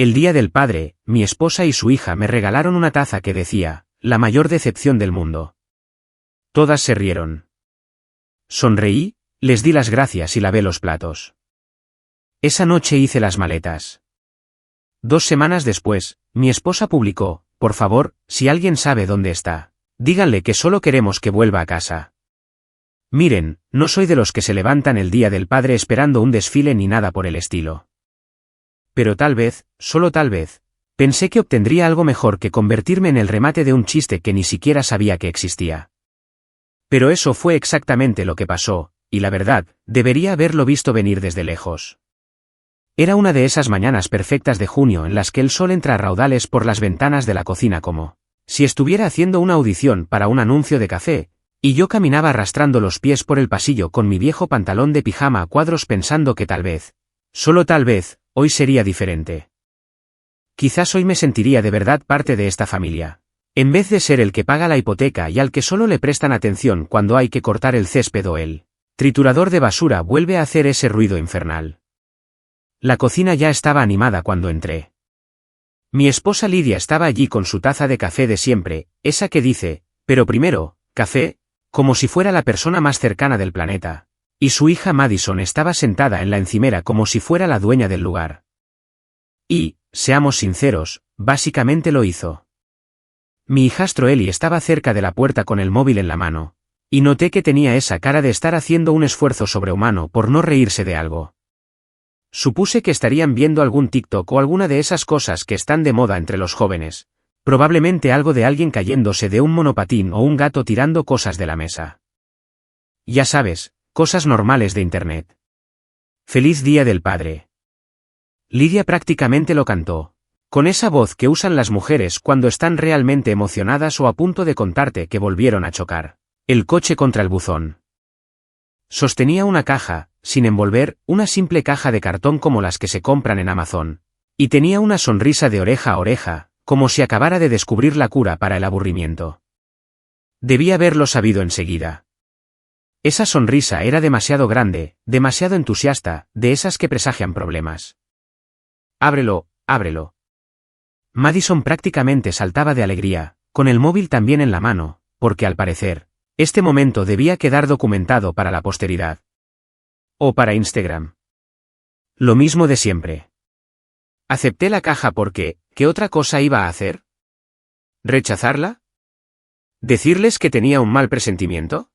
El día del padre, mi esposa y su hija me regalaron una taza que decía, la mayor decepción del mundo. Todas se rieron. Sonreí, les di las gracias y lavé los platos. Esa noche hice las maletas. 2 semanas después, mi esposa publicó, por favor, si alguien sabe dónde está, díganle que solo queremos que vuelva a casa. Miren, no soy de los que se levantan el día del padre esperando un desfile ni nada por el estilo. Pero tal vez, solo tal vez, pensé que obtendría algo mejor que convertirme en el remate de un chiste que ni siquiera sabía que existía. Pero eso fue exactamente lo que pasó, y la verdad, debería haberlo visto venir desde lejos. Era una de esas mañanas perfectas de junio en las que el sol entra a raudales por las ventanas de la cocina como si estuviera haciendo una audición para un anuncio de café, y yo caminaba arrastrando los pies por el pasillo con mi viejo pantalón de pijama a cuadros pensando que tal vez, solo tal vez, hoy sería diferente. Quizás hoy me sentiría de verdad parte de esta familia, en vez de ser el que paga la hipoteca y al que solo le prestan atención cuando hay que cortar el césped o el triturador de basura vuelve a hacer ese ruido infernal. La cocina ya estaba animada cuando entré. Mi esposa Lidia estaba allí con su taza de café de siempre, esa que dice, pero primero, café, como si fuera la persona más cercana del planeta, y su hija Madison estaba sentada en la encimera como si fuera la dueña del lugar. Y, seamos sinceros, básicamente lo hizo. Mi hijastro Eli estaba cerca de la puerta con el móvil en la mano, y noté que tenía esa cara de estar haciendo un esfuerzo sobrehumano por no reírse de algo. Supuse que estarían viendo algún TikTok o alguna de esas cosas que están de moda entre los jóvenes, probablemente algo de alguien cayéndose de un monopatín o un gato tirando cosas de la mesa. Ya sabes, cosas normales de Internet. Feliz Día del Padre. Lidia prácticamente lo cantó, con esa voz que usan las mujeres cuando están realmente emocionadas o a punto de contarte que volvieron a chocar el coche contra el buzón. Sostenía una caja, sin envolver, una simple caja de cartón como las que se compran en Amazon, y tenía una sonrisa de oreja a oreja, como si acabara de descubrir la cura para el aburrimiento. Debí haberlo sabido enseguida. Esa sonrisa era demasiado grande, demasiado entusiasta, de esas que presagian problemas. Ábrelo, ábrelo. Madison prácticamente saltaba de alegría, con el móvil también en la mano, porque al parecer, este momento debía quedar documentado para la posteridad. O para Instagram. Lo mismo de siempre. Acepté la caja porque, ¿qué otra cosa iba a hacer? ¿Rechazarla? ¿Decirles que tenía un mal presentimiento?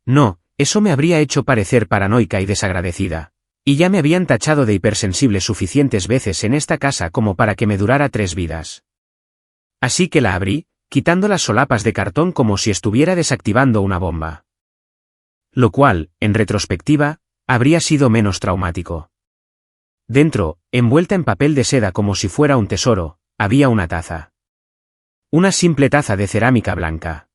No, eso me habría hecho parecer paranoica y desagradecida, y ya me habían tachado de hipersensible suficientes veces en esta casa como para que me durara 3 vidas. Así que la abrí, quitando las solapas de cartón como si estuviera desactivando una bomba. Lo cual, en retrospectiva, habría sido menos traumático. Dentro, envuelta en papel de seda como si fuera un tesoro, había una taza. Una simple taza de cerámica blanca.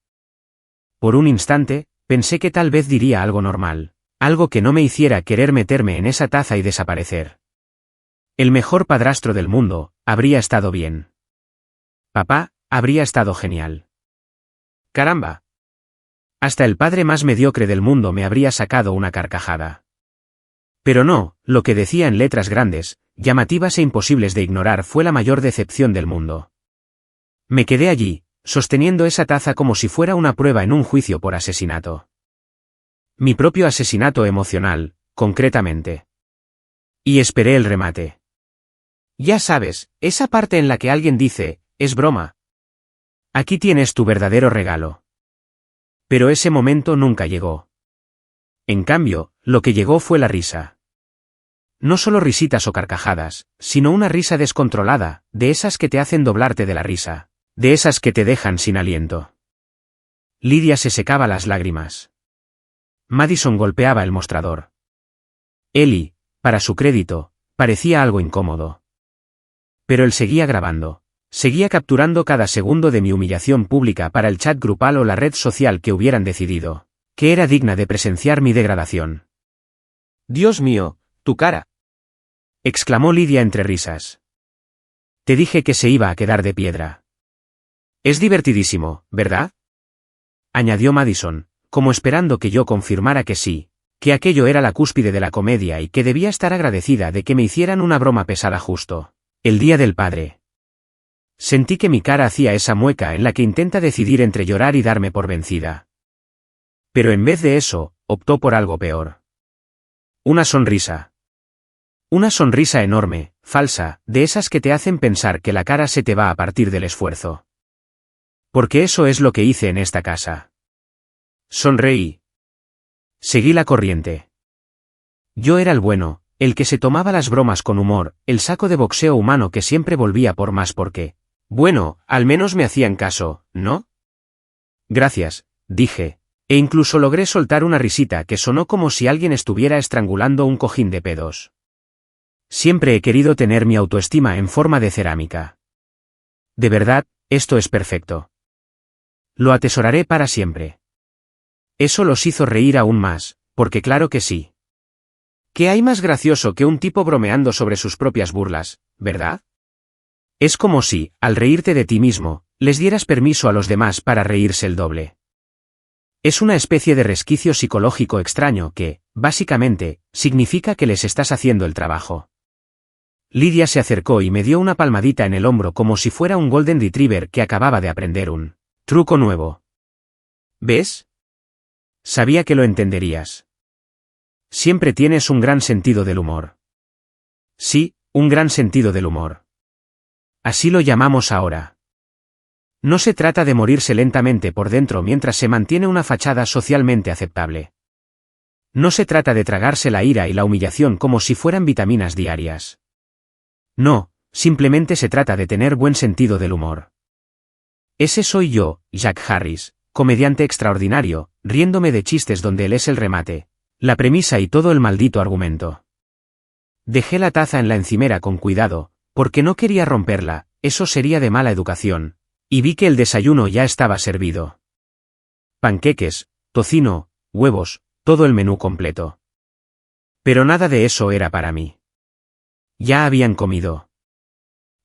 Por un instante, pensé que tal vez diría algo normal, algo que no me hiciera querer meterme en esa taza y desaparecer. El mejor padrastro del mundo, habría estado bien. Papá, habría estado genial. ¡Caramba! Hasta el padre más mediocre del mundo me habría sacado una carcajada. Pero no, lo que decía en letras grandes, llamativas e imposibles de ignorar fue la mayor decepción del mundo. Me quedé allí, sosteniendo esa taza como si fuera una prueba en un juicio por asesinato. Mi propio asesinato emocional, concretamente. Y esperé el remate. Ya sabes, esa parte en la que alguien dice, es broma. Aquí tienes tu verdadero regalo. Pero ese momento nunca llegó. En cambio, lo que llegó fue la risa. No solo risitas o carcajadas, sino una risa descontrolada, de esas que te hacen doblarte de la risa, de esas que te dejan sin aliento. Lidia se secaba las lágrimas. Madison golpeaba el mostrador. Eli, para su crédito, parecía algo incómodo. Pero él seguía grabando. Seguía capturando cada segundo de mi humillación pública para el chat grupal o la red social que hubieran decidido, que era digna de presenciar mi degradación. «Dios mío, tu cara», exclamó Lidia entre risas. «Te dije que se iba a quedar de piedra». «Es divertidísimo, ¿verdad?», añadió Madison, como esperando que yo confirmara que sí, que aquello era la cúspide de la comedia y que debía estar agradecida de que me hicieran una broma pesada justo El Día del Padre. Sentí que mi cara hacía esa mueca en la que intenta decidir entre llorar y darme por vencida. Pero en vez de eso, optó por algo peor. Una sonrisa. Una sonrisa enorme, falsa, de esas que te hacen pensar que la cara se te va a partir del esfuerzo. Porque eso es lo que hice en esta casa. Sonreí. Seguí la corriente. Yo era el bueno, el que se tomaba las bromas con humor, el saco de boxeo humano que siempre volvía por más porque, bueno, al menos me hacían caso, ¿no? Gracias, dije, e incluso logré soltar una risita que sonó como si alguien estuviera estrangulando un cojín de pedos. Siempre he querido tener mi autoestima en forma de cerámica. De verdad, esto es perfecto. Lo atesoraré para siempre. Eso los hizo reír aún más, porque claro que sí. ¿Qué hay más gracioso que un tipo bromeando sobre sus propias burlas, verdad? Es como si, al reírte de ti mismo, les dieras permiso a los demás para reírse el doble. Es una especie de resquicio psicológico extraño que, básicamente, significa que les estás haciendo el trabajo. Lidia se acercó y me dio una palmadita en el hombro como si fuera un Golden Retriever que acababa de aprender un truco nuevo. ¿Ves? Sabía que lo entenderías. Siempre tienes un gran sentido del humor. Sí, un gran sentido del humor. Así lo llamamos ahora. No se trata de morirse lentamente por dentro mientras se mantiene una fachada socialmente aceptable. No se trata de tragarse la ira y la humillación como si fueran vitaminas diarias. No, simplemente se trata de tener buen sentido del humor. Ese soy yo, Jack Harris, comediante extraordinario, riéndome de chistes donde él es el remate, la premisa y todo el maldito argumento. Dejé la taza en la encimera con cuidado, porque no quería romperla, eso sería de mala educación, y vi que el desayuno ya estaba servido. Panqueques, tocino, huevos, todo el menú completo. Pero nada de eso era para mí. Ya habían comido.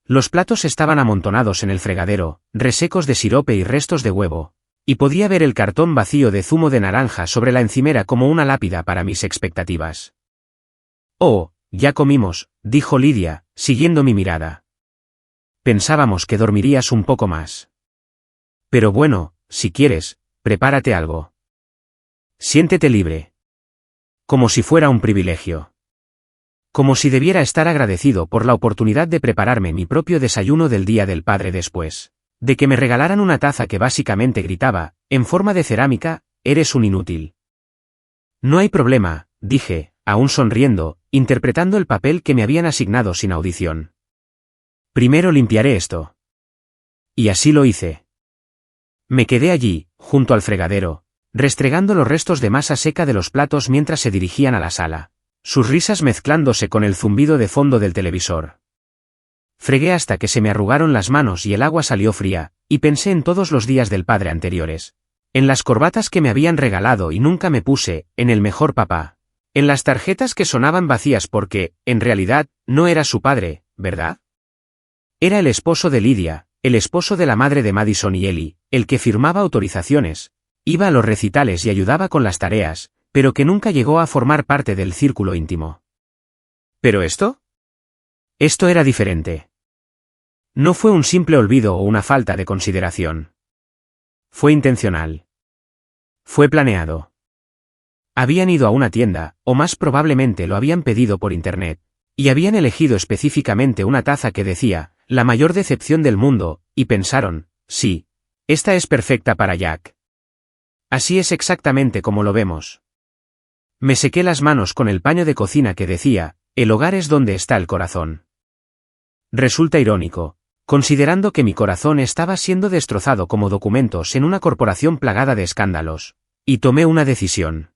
Los platos estaban amontonados en el fregadero, resecos de sirope y restos de huevo, y podía ver el cartón vacío de zumo de naranja sobre la encimera como una lápida para mis expectativas. Oh, ya comimos, dijo Lidia, siguiendo mi mirada. Pensábamos que dormirías un poco más. Pero bueno, si quieres, prepárate algo. Siéntete libre. Como si fuera un privilegio. Como si debiera estar agradecido por la oportunidad de prepararme mi propio desayuno del Día del Padre después de que me regalaran una taza que básicamente gritaba, en forma de cerámica, eres un inútil. No hay problema, dije, aún sonriendo, interpretando el papel que me habían asignado sin audición. Primero limpiaré esto. Y así lo hice. Me quedé allí, junto al fregadero, restregando los restos de masa seca de los platos mientras se dirigían a la sala, sus risas mezclándose con el zumbido de fondo del televisor. Fregué hasta que se me arrugaron las manos y el agua salió fría, y pensé en todos los días del padre anteriores, en las corbatas que me habían regalado y nunca me puse, en el mejor papá, en las tarjetas que sonaban vacías porque, en realidad, no era su padre, ¿verdad? Era el esposo de Lidia, el esposo de la madre de Madison y Ellie, el que firmaba autorizaciones, iba a los recitales y ayudaba con las tareas, pero que nunca llegó a formar parte del círculo íntimo. ¿Pero esto? Esto era diferente. No fue un simple olvido o una falta de consideración. Fue intencional. Fue planeado. Habían ido a una tienda, o más probablemente lo habían pedido por internet, y habían elegido específicamente una taza que decía, la mayor decepción del mundo, y pensaron, sí, esta es perfecta para Jack. Así es exactamente como lo vemos. Me sequé las manos con el paño de cocina que decía, el hogar es donde está el corazón. Resulta irónico, considerando que mi corazón estaba siendo destrozado como documentos en una corporación plagada de escándalos, y tomé una decisión.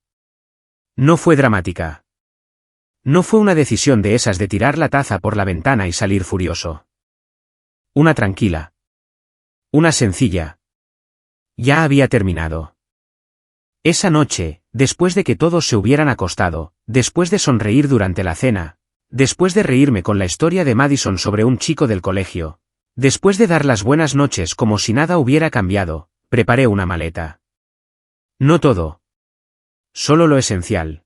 No fue dramática. No fue una decisión de esas de tirar la taza por la ventana y salir furioso. Una tranquila. Una sencilla. Ya había terminado. Esa noche, después de que todos se hubieran acostado, después de sonreír durante la cena, después de reírme con la historia de Madison sobre un chico del colegio, después de dar las buenas noches como si nada hubiera cambiado, preparé una maleta. No todo. Solo lo esencial.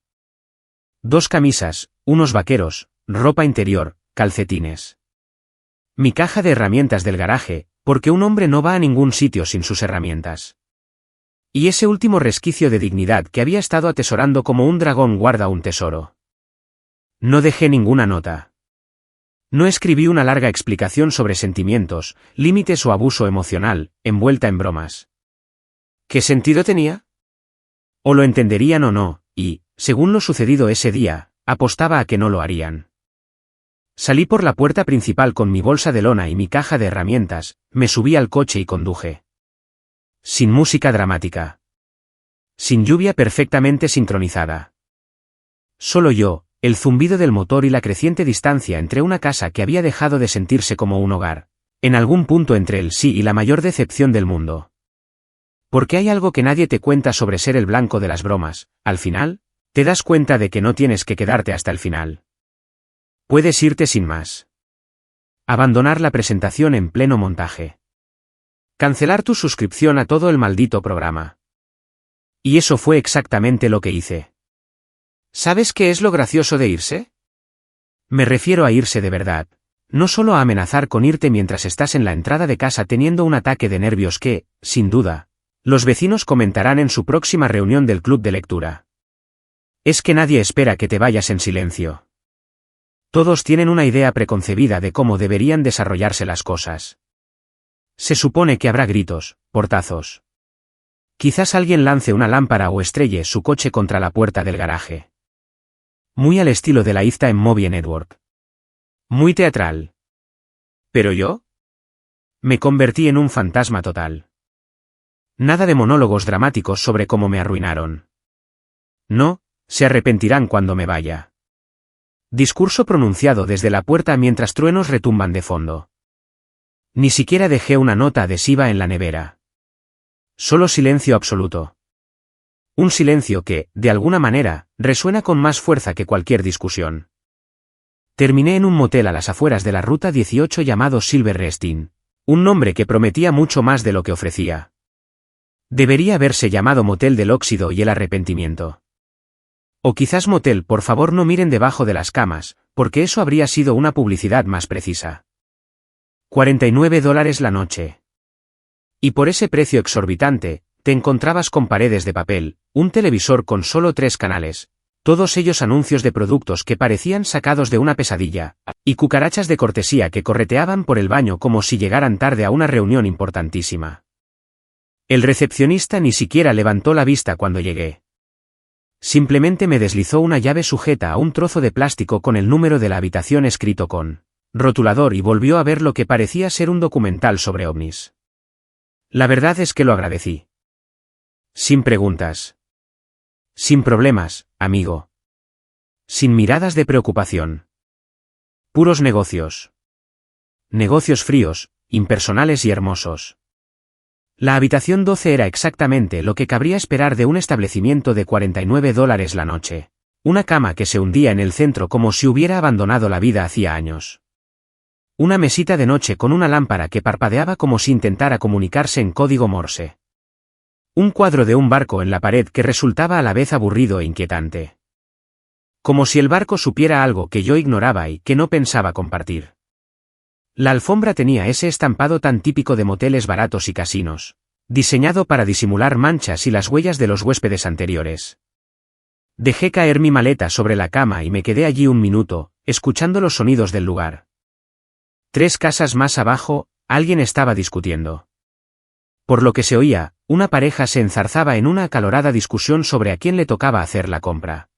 2 camisas, unos vaqueros, ropa interior, calcetines. Mi caja de herramientas del garaje, porque un hombre no va a ningún sitio sin sus herramientas. Y ese último resquicio de dignidad que había estado atesorando como un dragón guarda un tesoro. No dejé ninguna nota. No escribí una larga explicación sobre sentimientos, límites o abuso emocional, envuelta en bromas. ¿Qué sentido tenía? O lo entenderían o no, y, según lo sucedido ese día, apostaba a que no lo harían. Salí por la puerta principal con mi bolsa de lona y mi caja de herramientas, me subí al coche y conduje. Sin música dramática. Sin lluvia perfectamente sincronizada. Solo yo, el zumbido del motor y la creciente distancia entre una casa que había dejado de sentirse como un hogar, en algún punto entre el sí y la mayor decepción del mundo. Porque hay algo que nadie te cuenta sobre ser el blanco de las bromas, al final, te das cuenta de que no tienes que quedarte hasta el final. Puedes irte sin más. Abandonar la presentación en pleno montaje. Cancelar tu suscripción a todo el maldito programa. Y eso fue exactamente lo que hice. ¿Sabes qué es lo gracioso de irse? Me refiero a irse de verdad, no solo a amenazar con irte mientras estás en la entrada de casa teniendo un ataque de nervios que, sin duda, los vecinos comentarán en su próxima reunión del club de lectura. Es que nadie espera que te vayas en silencio. Todos tienen una idea preconcebida de cómo deberían desarrollarse las cosas. Se supone que habrá gritos, portazos. Quizás alguien lance una lámpara o estrelle su coche contra la puerta del garaje. Muy al estilo de la Ifta en Movie Network. Muy teatral. ¿Pero yo? Me convertí en un fantasma total. Nada de monólogos dramáticos sobre cómo me arruinaron. No, se arrepentirán cuando me vaya. Discurso pronunciado desde la puerta mientras truenos retumban de fondo. Ni siquiera dejé una nota adhesiva en la nevera. Solo silencio absoluto. Un silencio que, de alguna manera, resuena con más fuerza que cualquier discusión. Terminé en un motel a las afueras de la Ruta 18 llamado Silver Resting, un nombre que prometía mucho más de lo que ofrecía. Debería haberse llamado Motel del Óxido y el Arrepentimiento. O quizás Motel, por favor no miren debajo de las camas, porque eso habría sido una publicidad más precisa. $49 la noche. Y por ese precio exorbitante, te encontrabas con paredes de papel, un televisor con solo 3 canales, todos ellos anuncios de productos que parecían sacados de una pesadilla, y cucarachas de cortesía que correteaban por el baño como si llegaran tarde a una reunión importantísima. El recepcionista ni siquiera levantó la vista cuando llegué. Simplemente me deslizó una llave sujeta a un trozo de plástico con el número de la habitación escrito con rotulador y volvió a ver lo que parecía ser un documental sobre ovnis. La verdad es que lo agradecí. Sin preguntas. Sin problemas, amigo. Sin miradas de preocupación. Puros negocios. Negocios fríos, impersonales y hermosos. La habitación 12 era exactamente lo que cabría esperar de un establecimiento de $49 la noche. Una cama que se hundía en el centro como si hubiera abandonado la vida hacía años. Una mesita de noche con una lámpara que parpadeaba como si intentara comunicarse en código Morse. Un cuadro de un barco en la pared que resultaba a la vez aburrido e inquietante. Como si el barco supiera algo que yo ignoraba y que no pensaba compartir. La alfombra tenía ese estampado tan típico de moteles baratos y casinos, diseñado para disimular manchas y las huellas de los huéspedes anteriores. Dejé caer mi maleta sobre la cama y me quedé allí un minuto, escuchando los sonidos del lugar. 3 casas más abajo, alguien estaba discutiendo. Por lo que se oía, una pareja se enzarzaba en una acalorada discusión sobre a quién le tocaba hacer la compra.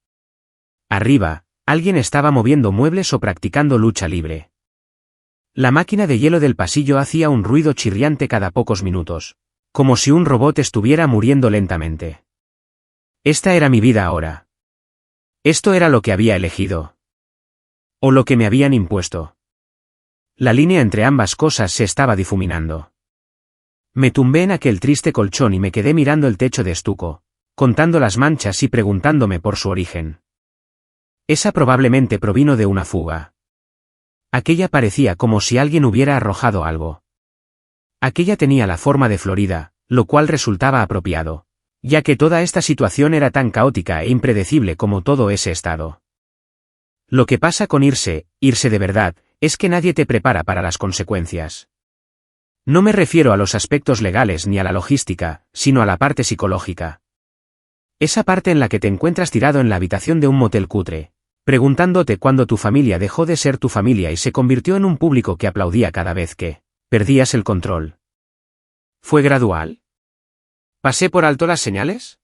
Arriba, alguien estaba moviendo muebles o practicando lucha libre. La máquina de hielo del pasillo hacía un ruido chirriante cada pocos minutos, como si un robot estuviera muriendo lentamente. Esta era mi vida ahora. Esto era lo que había elegido. O lo que me habían impuesto. La línea entre ambas cosas se estaba difuminando. Me tumbé en aquel triste colchón y me quedé mirando el techo de estuco, contando las manchas y preguntándome por su origen. Esa probablemente provino de una fuga. Aquella parecía como si alguien hubiera arrojado algo. Aquella tenía la forma de Florida, lo cual resultaba apropiado, ya que toda esta situación era tan caótica e impredecible como todo ese estado. Lo que pasa con irse de verdad, es que nadie te prepara para las consecuencias. No me refiero a los aspectos legales ni a la logística, sino a la parte psicológica. Esa parte en la que te encuentras tirado en la habitación de un motel cutre, preguntándote cuándo tu familia dejó de ser tu familia y se convirtió en un público que aplaudía cada vez que perdías el control. ¿Fue gradual? ¿Pasé por alto las señales?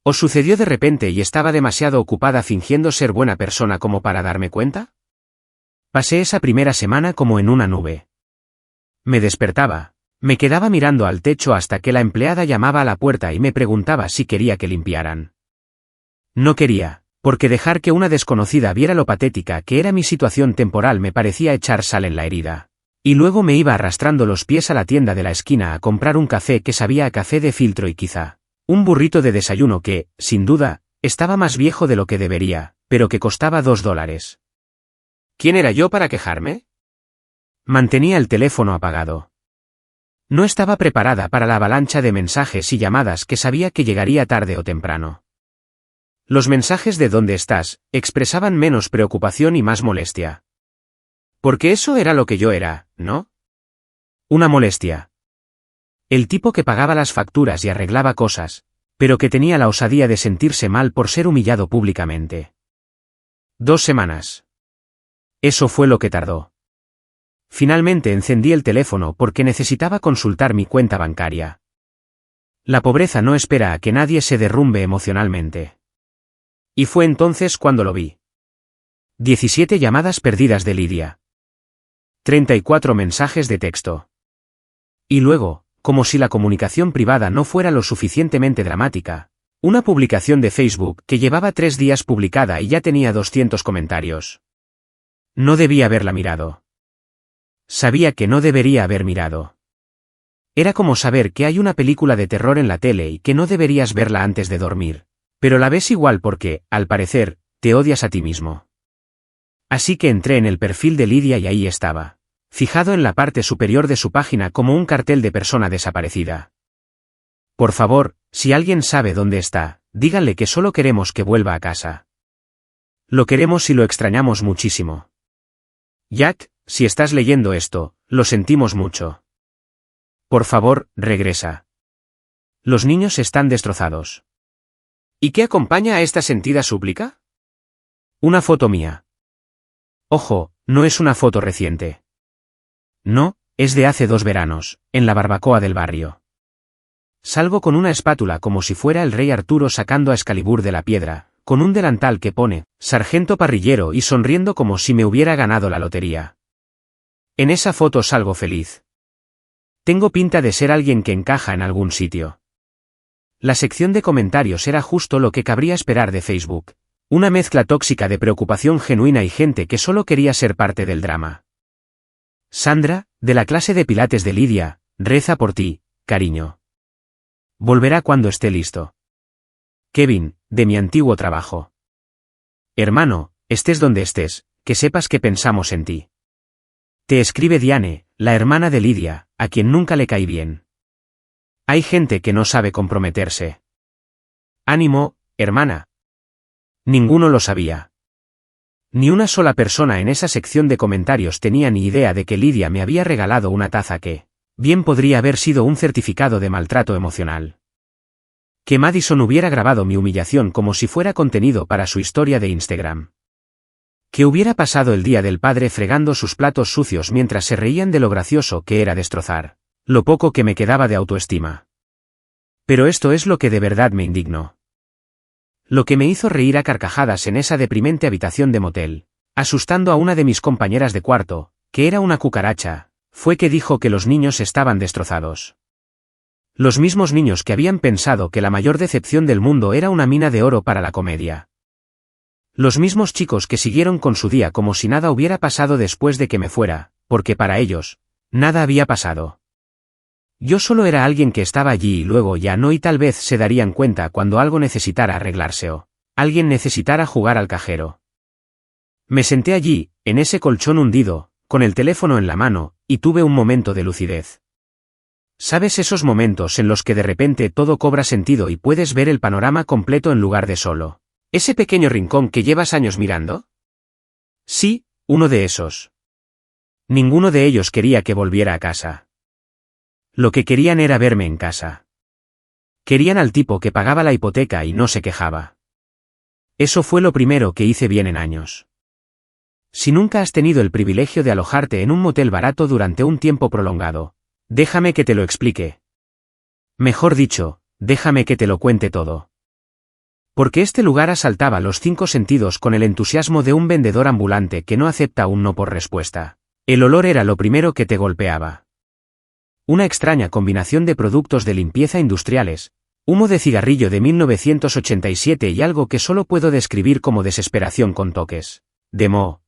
¿O sucedió de repente y estaba demasiado ocupada fingiendo ser buena persona como para darme cuenta? Pasé esa primera semana como en una nube. Me despertaba, me quedaba mirando al techo hasta que la empleada llamaba a la puerta y me preguntaba si quería que limpiaran. No quería, porque dejar que una desconocida viera lo patética que era mi situación temporal me parecía echar sal en la herida. Y luego me iba arrastrando los pies a la tienda de la esquina a comprar un café que sabía a café de filtro y quizá un burrito de desayuno que, sin duda, estaba más viejo de lo que debería, pero que costaba $2. ¿Quién era yo para quejarme? Mantenía el teléfono apagado. No estaba preparada para la avalancha de mensajes y llamadas que sabía que llegaría tarde o temprano. Los mensajes de ¿dónde estás? Expresaban menos preocupación y más molestia. Porque eso era lo que yo era, ¿no? Una molestia. El tipo que pagaba las facturas y arreglaba cosas, pero que tenía la osadía de sentirse mal por ser humillado públicamente. 2 semanas. Eso fue lo que tardó. Finalmente encendí el teléfono porque necesitaba consultar mi cuenta bancaria. La pobreza no espera a que nadie se derrumbe emocionalmente. Y fue entonces cuando lo vi. 17 llamadas perdidas de Lidia. 34 mensajes de texto. Y luego, como si la comunicación privada no fuera lo suficientemente dramática, una publicación de Facebook que llevaba 3 días publicada y ya tenía 200 comentarios. No debía haberla mirado. Sabía que no debería haber mirado. Era como saber que hay una película de terror en la tele y que no deberías verla antes de dormir, pero la ves igual porque, al parecer, te odias a ti mismo. Así que entré en el perfil de Lidia y ahí estaba, fijado en la parte superior de su página como un cartel de persona desaparecida. Por favor, si alguien sabe dónde está, díganle que solo queremos que vuelva a casa. Lo queremos y lo extrañamos muchísimo. Jack, si estás leyendo esto, lo sentimos mucho. Por favor, regresa. Los niños están destrozados. ¿Y qué acompaña a esta sentida súplica? Una foto mía. Ojo, no es una foto reciente. No, es de hace 2 veranos, en la barbacoa del barrio. Salgo con una espátula como si fuera el rey Arturo sacando a Excalibur de la piedra, con un delantal que pone, sargento parrillero y sonriendo como si me hubiera ganado la lotería. En esa foto salgo feliz. Tengo pinta de ser alguien que encaja en algún sitio. La sección de comentarios era justo lo que cabría esperar de Facebook. Una mezcla tóxica de preocupación genuina y gente que solo quería ser parte del drama. Sandra, de la clase de pilates de Lidia, reza por ti, cariño. Volverá cuando esté listo. Kevin, de mi antiguo trabajo. Hermano, estés donde estés, que sepas que pensamos en ti. Te escribe Diane, la hermana de Lidia, a quien nunca le caí bien. Hay gente que no sabe comprometerse. Ánimo, hermana. Ninguno lo sabía. Ni una sola persona en esa sección de comentarios tenía ni idea de que Lidia me había regalado una taza que, bien podría haber sido un certificado de maltrato emocional. Que Madison hubiera grabado mi humillación como si fuera contenido para su historia de Instagram. Que hubiera pasado el día del padre fregando sus platos sucios mientras se reían de lo gracioso que era destrozar lo poco que me quedaba de autoestima. Pero esto es lo que de verdad me indignó. Lo que me hizo reír a carcajadas en esa deprimente habitación de motel, asustando a una de mis compañeras de cuarto, que era una cucaracha, fue que dijo que los niños estaban destrozados. Los mismos niños que habían pensado que la mayor decepción del mundo era una mina de oro para la comedia. Los mismos chicos que siguieron con su día como si nada hubiera pasado después de que me fuera, porque para ellos, nada había pasado. Yo solo era alguien que estaba allí y luego ya no, y tal vez se darían cuenta cuando algo necesitara arreglarse o alguien necesitara jugar al cajero. Me senté allí, en ese colchón hundido, con el teléfono en la mano, y tuve un momento de lucidez. ¿Sabes esos momentos en los que de repente todo cobra sentido y puedes ver el panorama completo en lugar de solo ese pequeño rincón que llevas años mirando? Sí, uno de esos. Ninguno de ellos quería que volviera a casa. Lo que querían era verme en casa. Querían al tipo que pagaba la hipoteca y no se quejaba. Eso fue lo primero que hice bien en años. Si nunca has tenido el privilegio de alojarte en un motel barato durante un tiempo prolongado, déjame que te lo explique. Mejor dicho, déjame que te lo cuente todo. Porque este lugar asaltaba los 5 sentidos con el entusiasmo de un vendedor ambulante que no acepta un no por respuesta. El olor era lo primero que te golpeaba. Una extraña combinación de productos de limpieza industriales, humo de cigarrillo de 1987 y algo que solo puedo describir como desesperación con toques de moho.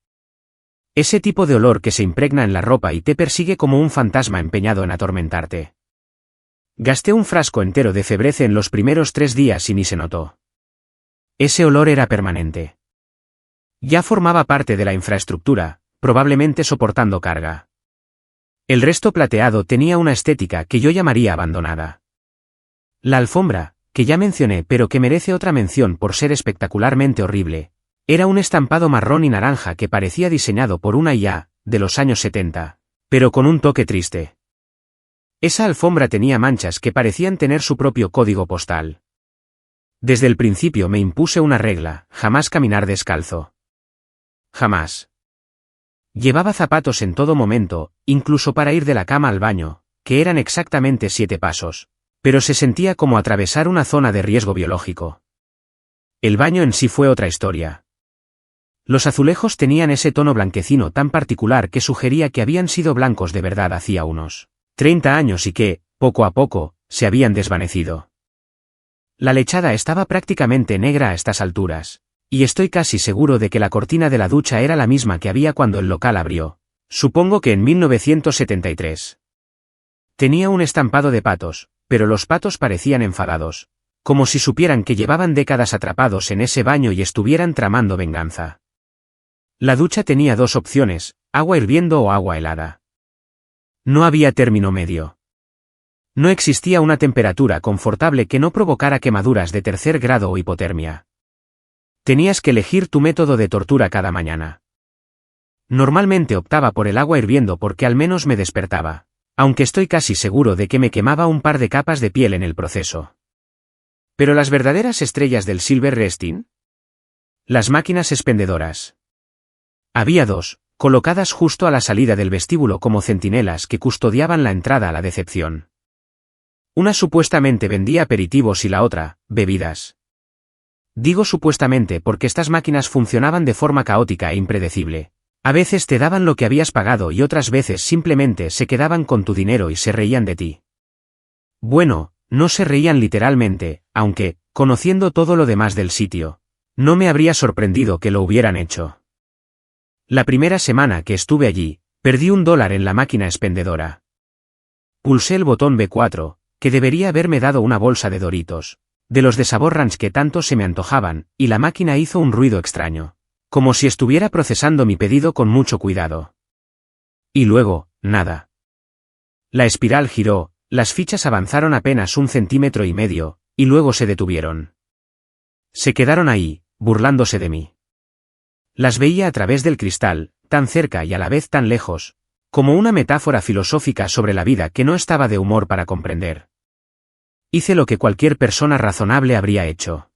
Ese tipo de olor que se impregna en la ropa y te persigue como un fantasma empeñado en atormentarte. Gasté un frasco entero de Febreze en los primeros 3 días y ni se notó. Ese olor era permanente. Ya formaba parte de la infraestructura, probablemente soportando carga. El resto plateado tenía una estética que yo llamaría abandonada. La alfombra, que ya mencioné pero que merece otra mención por ser espectacularmente horrible, era un estampado marrón y naranja que parecía diseñado por una IA, de los años 70, pero con un toque triste. Esa alfombra tenía manchas que parecían tener su propio código postal. Desde el principio me impuse una regla: jamás caminar descalzo. Jamás. Llevaba zapatos en todo momento, incluso para ir de la cama al baño, que eran exactamente 7 pasos, pero se sentía como atravesar una zona de riesgo biológico. El baño en sí fue otra historia. Los azulejos tenían ese tono blanquecino tan particular que sugería que habían sido blancos de verdad hacía unos 30 años y que, poco a poco, se habían desvanecido. La lechada estaba prácticamente negra a estas alturas, y estoy casi seguro de que la cortina de la ducha era la misma que había cuando el local abrió, supongo que en 1973. Tenía un estampado de patos, pero los patos parecían enfadados, como si supieran que llevaban décadas atrapados en ese baño y estuvieran tramando venganza. La ducha tenía 2 opciones, agua hirviendo o agua helada. No había término medio. No existía una temperatura confortable que no provocara quemaduras de 3er grado o hipotermia. Tenías que elegir tu método de tortura cada mañana. Normalmente optaba por el agua hirviendo porque al menos me despertaba, aunque estoy casi seguro de que me quemaba un par de capas de piel en el proceso. ¿Pero las verdaderas estrellas del Silver Resting? Las máquinas expendedoras. Había 2, colocadas justo a la salida del vestíbulo como centinelas que custodiaban la entrada a la decepción. Una supuestamente vendía aperitivos y la otra, bebidas. Digo supuestamente porque estas máquinas funcionaban de forma caótica e impredecible. A veces te daban lo que habías pagado y otras veces simplemente se quedaban con tu dinero y se reían de ti. Bueno, no se reían literalmente, aunque, conociendo todo lo demás del sitio, no me habría sorprendido que lo hubieran hecho. La primera semana que estuve allí, perdí $1 en la máquina expendedora. Pulsé el botón B4, que debería haberme dado una bolsa de Doritos, de los de sabor ranch que tanto se me antojaban, y la máquina hizo un ruido extraño, como si estuviera procesando mi pedido con mucho cuidado. Y luego, nada. La espiral giró, las fichas avanzaron apenas 1,5 centímetros, y luego se detuvieron. Se quedaron ahí, burlándose de mí. Las veía a través del cristal, tan cerca y a la vez tan lejos, como una metáfora filosófica sobre la vida que no estaba de humor para comprender. Hice lo que cualquier persona razonable habría hecho.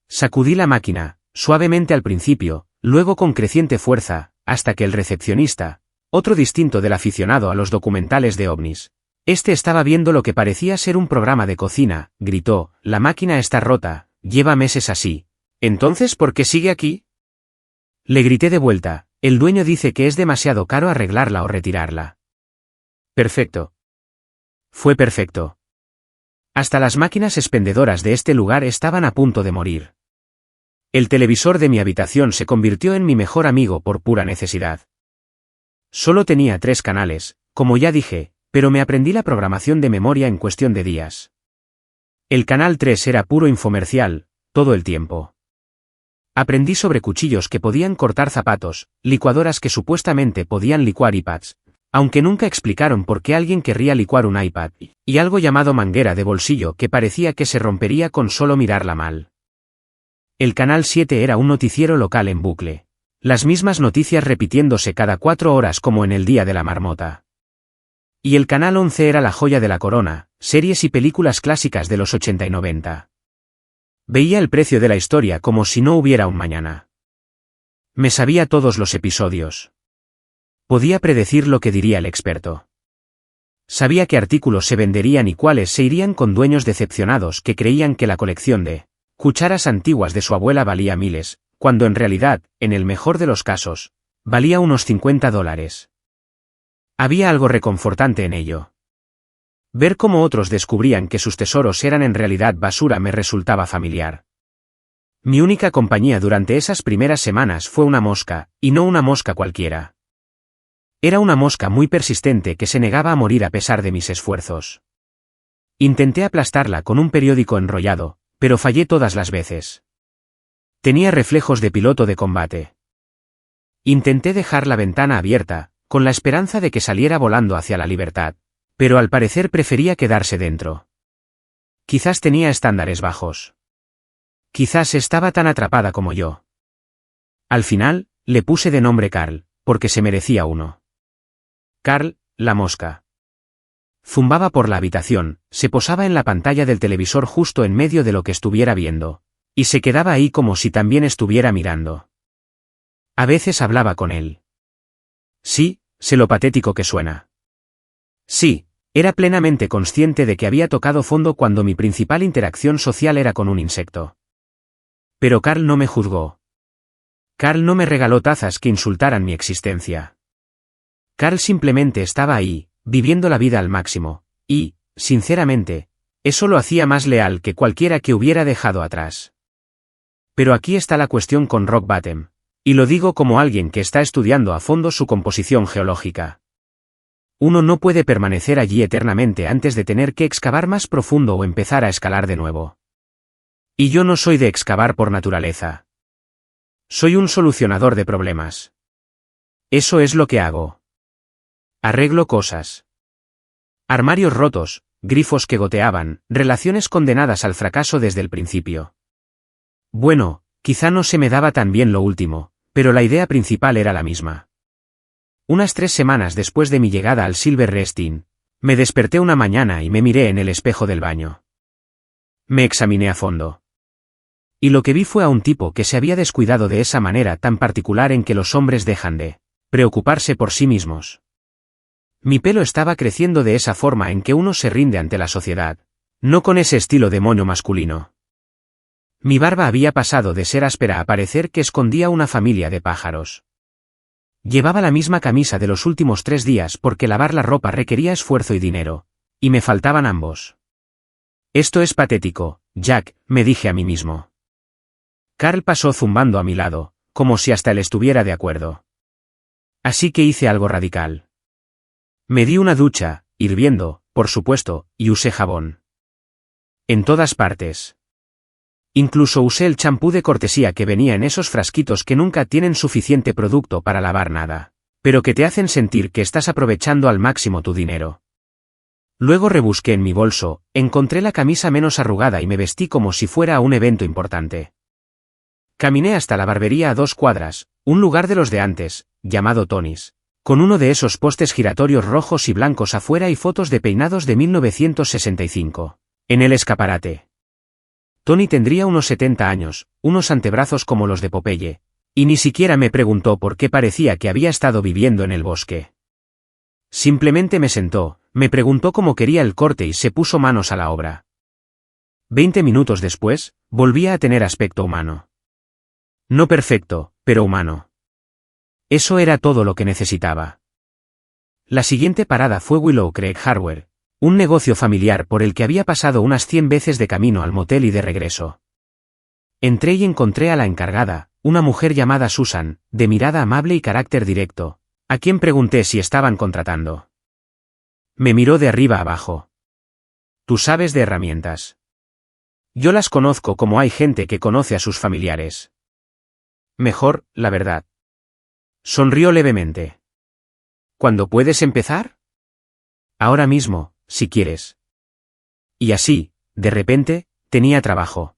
Sacudí la máquina, suavemente al principio, luego con creciente fuerza, hasta que el recepcionista, otro distinto del aficionado a los documentales de ovnis, estaba viendo lo que parecía ser un programa de cocina, gritó: «La máquina está rota, lleva meses así. ¿Entonces por qué sigue aquí?». Le grité de vuelta: «El dueño dice que es demasiado caro arreglarla o retirarla». Perfecto. Fue perfecto. Hasta las máquinas expendedoras de este lugar estaban a punto de morir. El televisor de mi habitación se convirtió en mi mejor amigo por pura necesidad. Solo tenía 3 canales, como ya dije, pero me aprendí la programación de memoria en cuestión de días. El canal 3 era puro infomercial, todo el tiempo. Aprendí sobre cuchillos que podían cortar zapatos, licuadoras que supuestamente podían licuar iPads, aunque nunca explicaron por qué alguien querría licuar un iPad, y algo llamado manguera de bolsillo que parecía que se rompería con solo mirarla mal. El canal 7 era un noticiero local en bucle, Las mismas noticias repitiéndose cada 4 horas como en el día de la marmota. Y el Canal 11 era la joya de la corona, series y películas clásicas de los 80 y 90. Veía el precio de la historia como si no hubiera un mañana. Me sabía todos los episodios. Podía predecir lo que diría el experto. Sabía qué artículos se venderían y cuáles se irían con dueños decepcionados que creían que la colección de cucharas antiguas de su abuela valía miles, cuando en realidad, en el mejor de los casos, valía unos $50. Había algo reconfortante en ello. Ver cómo otros descubrían que sus tesoros eran en realidad basura me resultaba familiar. Mi única compañía durante esas primeras semanas fue una mosca, y no una mosca cualquiera. Era una mosca muy persistente que se negaba a morir a pesar de mis esfuerzos. Intenté aplastarla con un periódico enrollado, pero fallé todas las veces. Tenía reflejos de piloto de combate. Intenté dejar la ventana abierta, con la esperanza de que saliera volando hacia la libertad, pero al parecer prefería quedarse dentro. Quizás tenía estándares bajos. Quizás estaba tan atrapada como yo. Al final, le puse de nombre Carl, porque se merecía uno. Carl, la mosca. Zumbaba por la habitación, se posaba en la pantalla del televisor justo en medio de lo que estuviera viendo, y se quedaba ahí como si también estuviera mirando. A veces hablaba con él. Sí, sé lo patético que suena. Sí, era plenamente consciente de que había tocado fondo cuando mi principal interacción social era con un insecto. Pero Carl no me juzgó. Carl no me regaló tazas que insultaran mi existencia. Carl simplemente estaba ahí, viviendo la vida al máximo, y, sinceramente, eso lo hacía más leal que cualquiera que hubiera dejado atrás. Pero aquí está la cuestión con Rock Bottom, y lo digo como alguien que está estudiando a fondo su composición geológica. Uno no puede permanecer allí eternamente antes de tener que excavar más profundo o empezar a escalar de nuevo. Y yo no soy de excavar por naturaleza. Soy un solucionador de problemas. Eso es lo que hago. Arreglo cosas. Armarios rotos, grifos que goteaban, relaciones condenadas al fracaso desde el principio. Bueno, quizá no se me daba tan bien lo último, pero la idea principal era la misma. Unas 3 semanas después de mi llegada al Silver Rest Inn, me desperté una mañana y me miré en el espejo del baño. Me examiné a fondo. Y lo que vi fue a un tipo que se había descuidado de esa manera tan particular en que los hombres dejan de preocuparse por sí mismos. Mi pelo estaba creciendo de esa forma en que uno se rinde ante la sociedad, no con ese estilo de moño masculino. Mi barba había pasado de ser áspera a parecer que escondía una familia de pájaros. Llevaba la misma camisa de los últimos 3 días porque lavar la ropa requería esfuerzo y dinero, y me faltaban ambos. Esto es patético, Jack, me dije a mí mismo. Carl pasó zumbando a mi lado, como si hasta él estuviera de acuerdo. Así que hice algo radical. Me di una ducha, hirviendo, por supuesto, y usé jabón. En todas partes. Incluso usé el champú de cortesía que venía en esos frasquitos que nunca tienen suficiente producto para lavar nada, pero que te hacen sentir que estás aprovechando al máximo tu dinero. Luego rebusqué en mi bolso, encontré la camisa menos arrugada y me vestí como si fuera a un evento importante. Caminé hasta la barbería a 2 cuadras, un lugar de los de antes, llamado Tony's, con uno de esos postes giratorios rojos y blancos afuera y fotos de peinados de 1965. En el escaparate. Tony tendría unos 70 años, unos antebrazos como los de Popeye, y ni siquiera me preguntó por qué parecía que había estado viviendo en el bosque. Simplemente me sentó, me preguntó cómo quería el corte y se puso manos a la obra. 20 minutos después, volvía a tener aspecto humano. No perfecto, pero humano. Eso era todo lo que necesitaba. La siguiente parada fue Willow Creek Hardware, un negocio familiar por el que había pasado unas 100 veces de camino al motel y de regreso. Entré y encontré a la encargada, una mujer llamada Susan, de mirada amable y carácter directo, a quien pregunté si estaban contratando. Me miró de arriba abajo. Tú sabes de herramientas. Yo las conozco como hay gente que conoce a sus familiares. Mejor, la verdad. Sonrió levemente. ¿Cuándo puedes empezar? Ahora mismo, si quieres. Y así, de repente, tenía trabajo.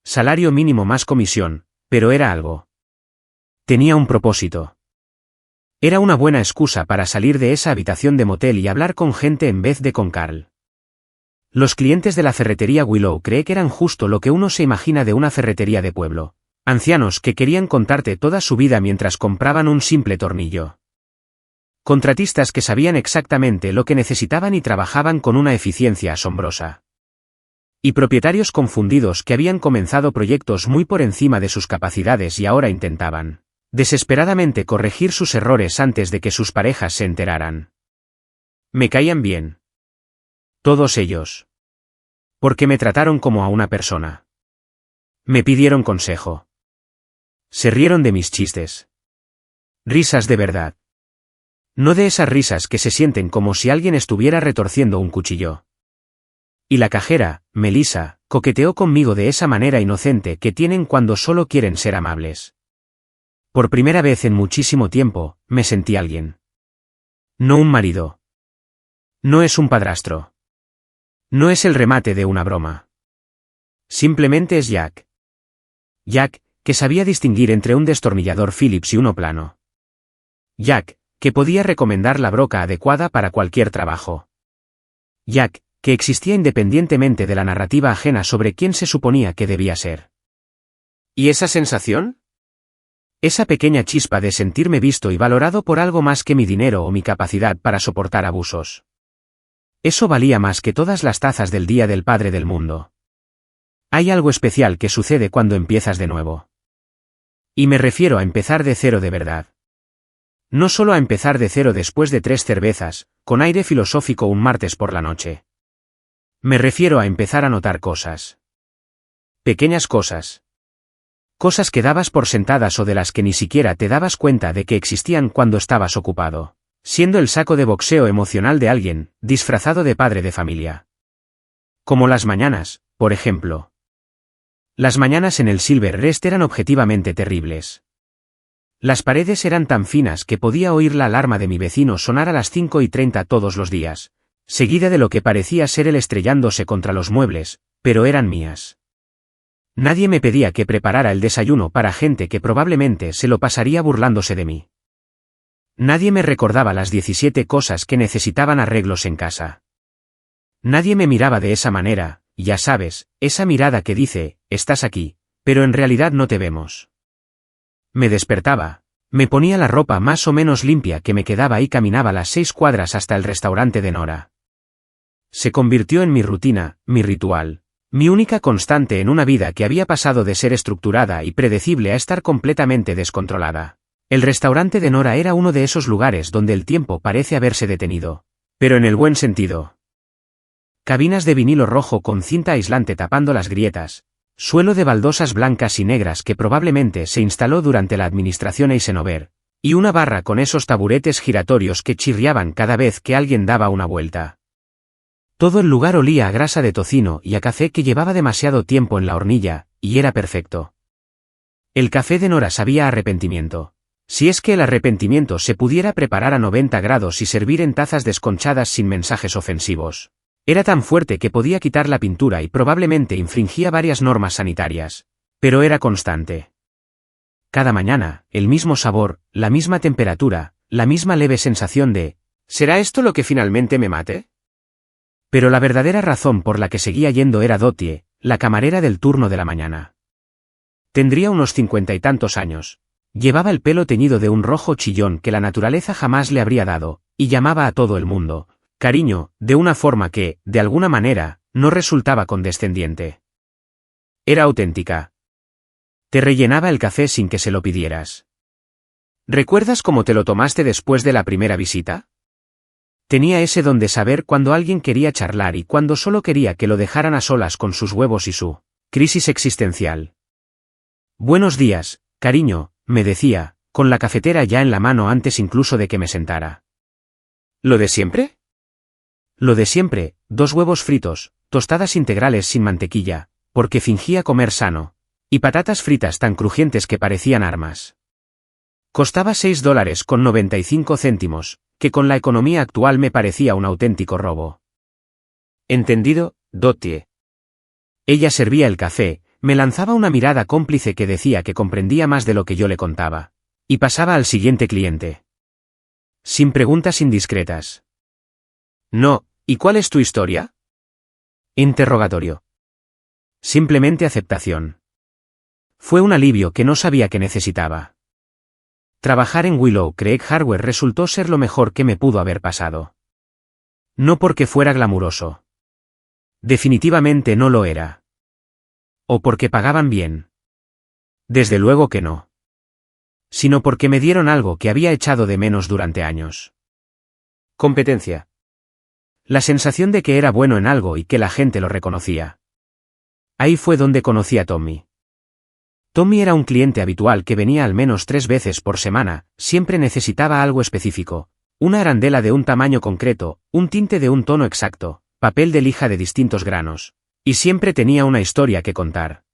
Salario mínimo más comisión, pero era algo. Tenía un propósito. Era una buena excusa para salir de esa habitación de motel y hablar con gente en vez de con Carl. Los clientes de la ferretería Willow cree que eran justo lo que uno se imagina de una ferretería de pueblo. Ancianos que querían contarte toda su vida mientras compraban un simple tornillo. Contratistas que sabían exactamente lo que necesitaban y trabajaban con una eficiencia asombrosa. Y propietarios confundidos que habían comenzado proyectos muy por encima de sus capacidades y ahora intentaban desesperadamente corregir sus errores antes de que sus parejas se enteraran. Me caían bien. Todos ellos. Porque me trataron como a una persona. Me pidieron consejo. Se rieron de mis chistes. Risas de verdad. No de esas risas que se sienten como si alguien estuviera retorciendo un cuchillo. Y la cajera, Melissa, coqueteó conmigo de esa manera inocente que tienen cuando solo quieren ser amables. Por primera vez en muchísimo tiempo, me sentí alguien. No un marido. No es un padrastro. No es el remate de una broma. Simplemente es Jack. Jack, que sabía distinguir entre un destornillador Phillips y uno plano. Jack, que podía recomendar la broca adecuada para cualquier trabajo. Jack, que existía independientemente de la narrativa ajena sobre quién se suponía que debía ser. ¿Y esa sensación? Esa pequeña chispa de sentirme visto y valorado por algo más que mi dinero o mi capacidad para soportar abusos. Eso valía más que todas las tazas del Día del Padre del mundo. Hay algo especial que sucede cuando empiezas de nuevo. Y me refiero a empezar de cero de verdad. No solo a empezar de cero después de 3 cervezas, con aire filosófico un martes por la noche. Me refiero a empezar a notar cosas. Pequeñas cosas. Cosas que dabas por sentadas o de las que ni siquiera te dabas cuenta de que existían cuando estabas ocupado, siendo el saco de boxeo emocional de alguien, disfrazado de padre de familia. Como las mañanas, por ejemplo. Las mañanas en el Silver Rest eran objetivamente terribles. Las paredes eran tan finas que podía oír la alarma de mi vecino sonar a las 5:30 todos los días, seguida de lo que parecía ser él estrellándose contra los muebles, pero eran mías. Nadie me pedía que preparara el desayuno para gente que probablemente se lo pasaría burlándose de mí. Nadie me recordaba las 17 cosas que necesitaban arreglos en casa. Nadie me miraba de esa manera, ya sabes, esa mirada que dice, estás aquí, pero en realidad no te vemos. Me despertaba, me ponía la ropa más o menos limpia que me quedaba y caminaba las 6 cuadras hasta el restaurante de Nora. Se convirtió en mi rutina, mi ritual. Mi única constante en una vida que había pasado de ser estructurada y predecible a estar completamente descontrolada. El restaurante de Nora era uno de esos lugares donde el tiempo parece haberse detenido. Pero en el buen sentido. Cabinas de vinilo rojo con cinta aislante tapando las grietas. Suelo de baldosas blancas y negras que probablemente se instaló durante la administración Eisenhower. Y una barra con esos taburetes giratorios que chirriaban cada vez que alguien daba una vuelta. Todo el lugar olía a grasa de tocino y a café que llevaba demasiado tiempo en la hornilla, y era perfecto. El café de Nora sabía a arrepentimiento. Si es que el arrepentimiento se pudiera preparar a 90 grados y servir en tazas desconchadas sin mensajes ofensivos. Era tan fuerte que podía quitar la pintura y probablemente infringía varias normas sanitarias. Pero era constante. Cada mañana, el mismo sabor, la misma temperatura, la misma leve sensación de ¿será esto lo que finalmente me mate? Pero la verdadera razón por la que seguía yendo era Dottie, la camarera del turno de la mañana. Tendría unos 50 y tantos años. Llevaba el pelo teñido de un rojo chillón que la naturaleza jamás le habría dado, y llamaba a todo el mundo, cariño, de una forma que, de alguna manera, no resultaba condescendiente. Era auténtica. Te rellenaba el café sin que se lo pidieras. ¿Recuerdas cómo te lo tomaste después de la primera visita? Tenía ese don de saber cuando alguien quería charlar y cuando solo quería que lo dejaran a solas con sus huevos y su crisis existencial. Buenos días, cariño, me decía, con la cafetera ya en la mano antes incluso de que me sentara. ¿Lo de siempre? Lo de siempre, 2 huevos fritos, tostadas integrales sin mantequilla, porque fingía comer sano, y patatas fritas tan crujientes que parecían armas. Costaba $6.95, que con la economía actual me parecía un auténtico robo. ¿Entendido, Dottie? Ella servía el café, me lanzaba una mirada cómplice que decía que comprendía más de lo que yo le contaba. Y pasaba al siguiente cliente. Sin preguntas indiscretas. No, ¿y cuál es tu historia? Interrogatorio. Simplemente aceptación. Fue un alivio que no sabía que necesitaba. Trabajar en Willow Creek Hardware resultó ser lo mejor que me pudo haber pasado. No porque fuera glamuroso. Definitivamente no lo era. O porque pagaban bien. Desde luego que no. Sino porque me dieron algo que había echado de menos durante años. Competencia. La sensación de que era bueno en algo y que la gente lo reconocía. Ahí fue donde conocí a Tommy. Tommy era un cliente habitual que venía al menos 3 veces por semana, siempre necesitaba algo específico, una arandela de un tamaño concreto, un tinte de un tono exacto, papel de lija de distintos granos, y siempre tenía una historia que contar.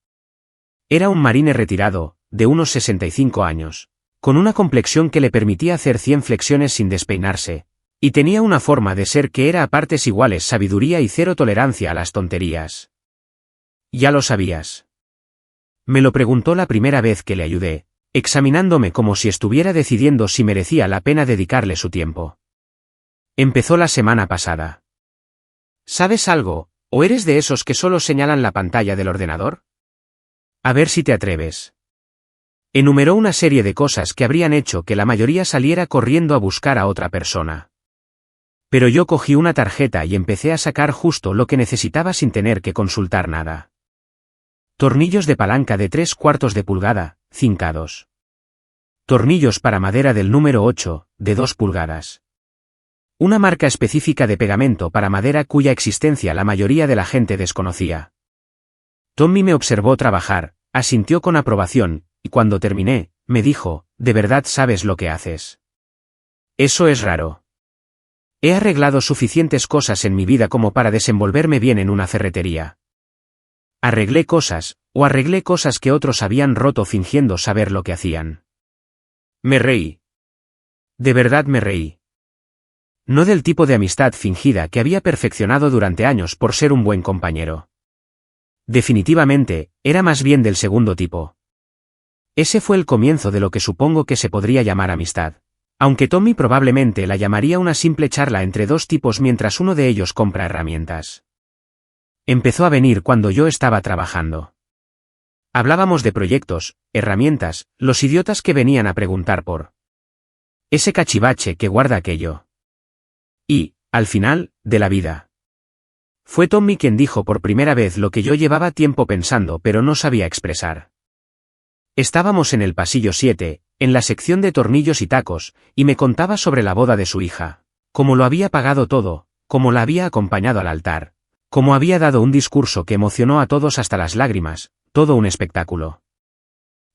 Era un marine retirado, de unos 65 años, con una complexión que le permitía hacer 100 flexiones sin despeinarse, y tenía una forma de ser que era a partes iguales sabiduría y cero tolerancia a las tonterías. Ya lo sabías. Me lo preguntó la primera vez que le ayudé, examinándome como si estuviera decidiendo si merecía la pena dedicarle su tiempo. Empezó la semana pasada. ¿Sabes algo, o eres de esos que solo señalan la pantalla del ordenador? A ver si te atreves. Enumeró una serie de cosas que habrían hecho que la mayoría saliera corriendo a buscar a otra persona. Pero yo cogí una tarjeta y empecé a sacar justo lo que necesitaba sin tener que consultar nada. Tornillos de palanca de 3/4 de pulgada, cincados. Tornillos para madera del número 8, de 2 pulgadas. Una marca específica de pegamento para madera cuya existencia la mayoría de la gente desconocía. Tommy me observó trabajar, asintió con aprobación, y cuando terminé, me dijo, ¿de verdad sabes lo que haces? Eso es raro. He arreglado suficientes cosas en mi vida como para desenvolverme bien en una ferretería. Arreglé cosas que otros habían roto fingiendo saber lo que hacían. Me reí. De verdad me reí. No del tipo de amistad fingida que había perfeccionado durante años por ser un buen compañero. Definitivamente, era más bien del segundo tipo. Ese fue el comienzo de lo que supongo que se podría llamar amistad, aunque Tommy probablemente la llamaría una simple charla entre dos tipos mientras uno de ellos compra herramientas. Empezó a venir cuando yo estaba trabajando. Hablábamos de proyectos, herramientas, los idiotas que venían a preguntar por ese cachivache que guarda aquello. Y, al final, de la vida. Fue Tommy quien dijo por primera vez lo que yo llevaba tiempo pensando pero no sabía expresar. Estábamos en el pasillo 7, en la sección de tornillos y tacos, y me contaba sobre la boda de su hija, cómo lo había pagado todo, cómo la había acompañado al altar, cómo había dado un discurso que emocionó a todos hasta las lágrimas, todo un espectáculo.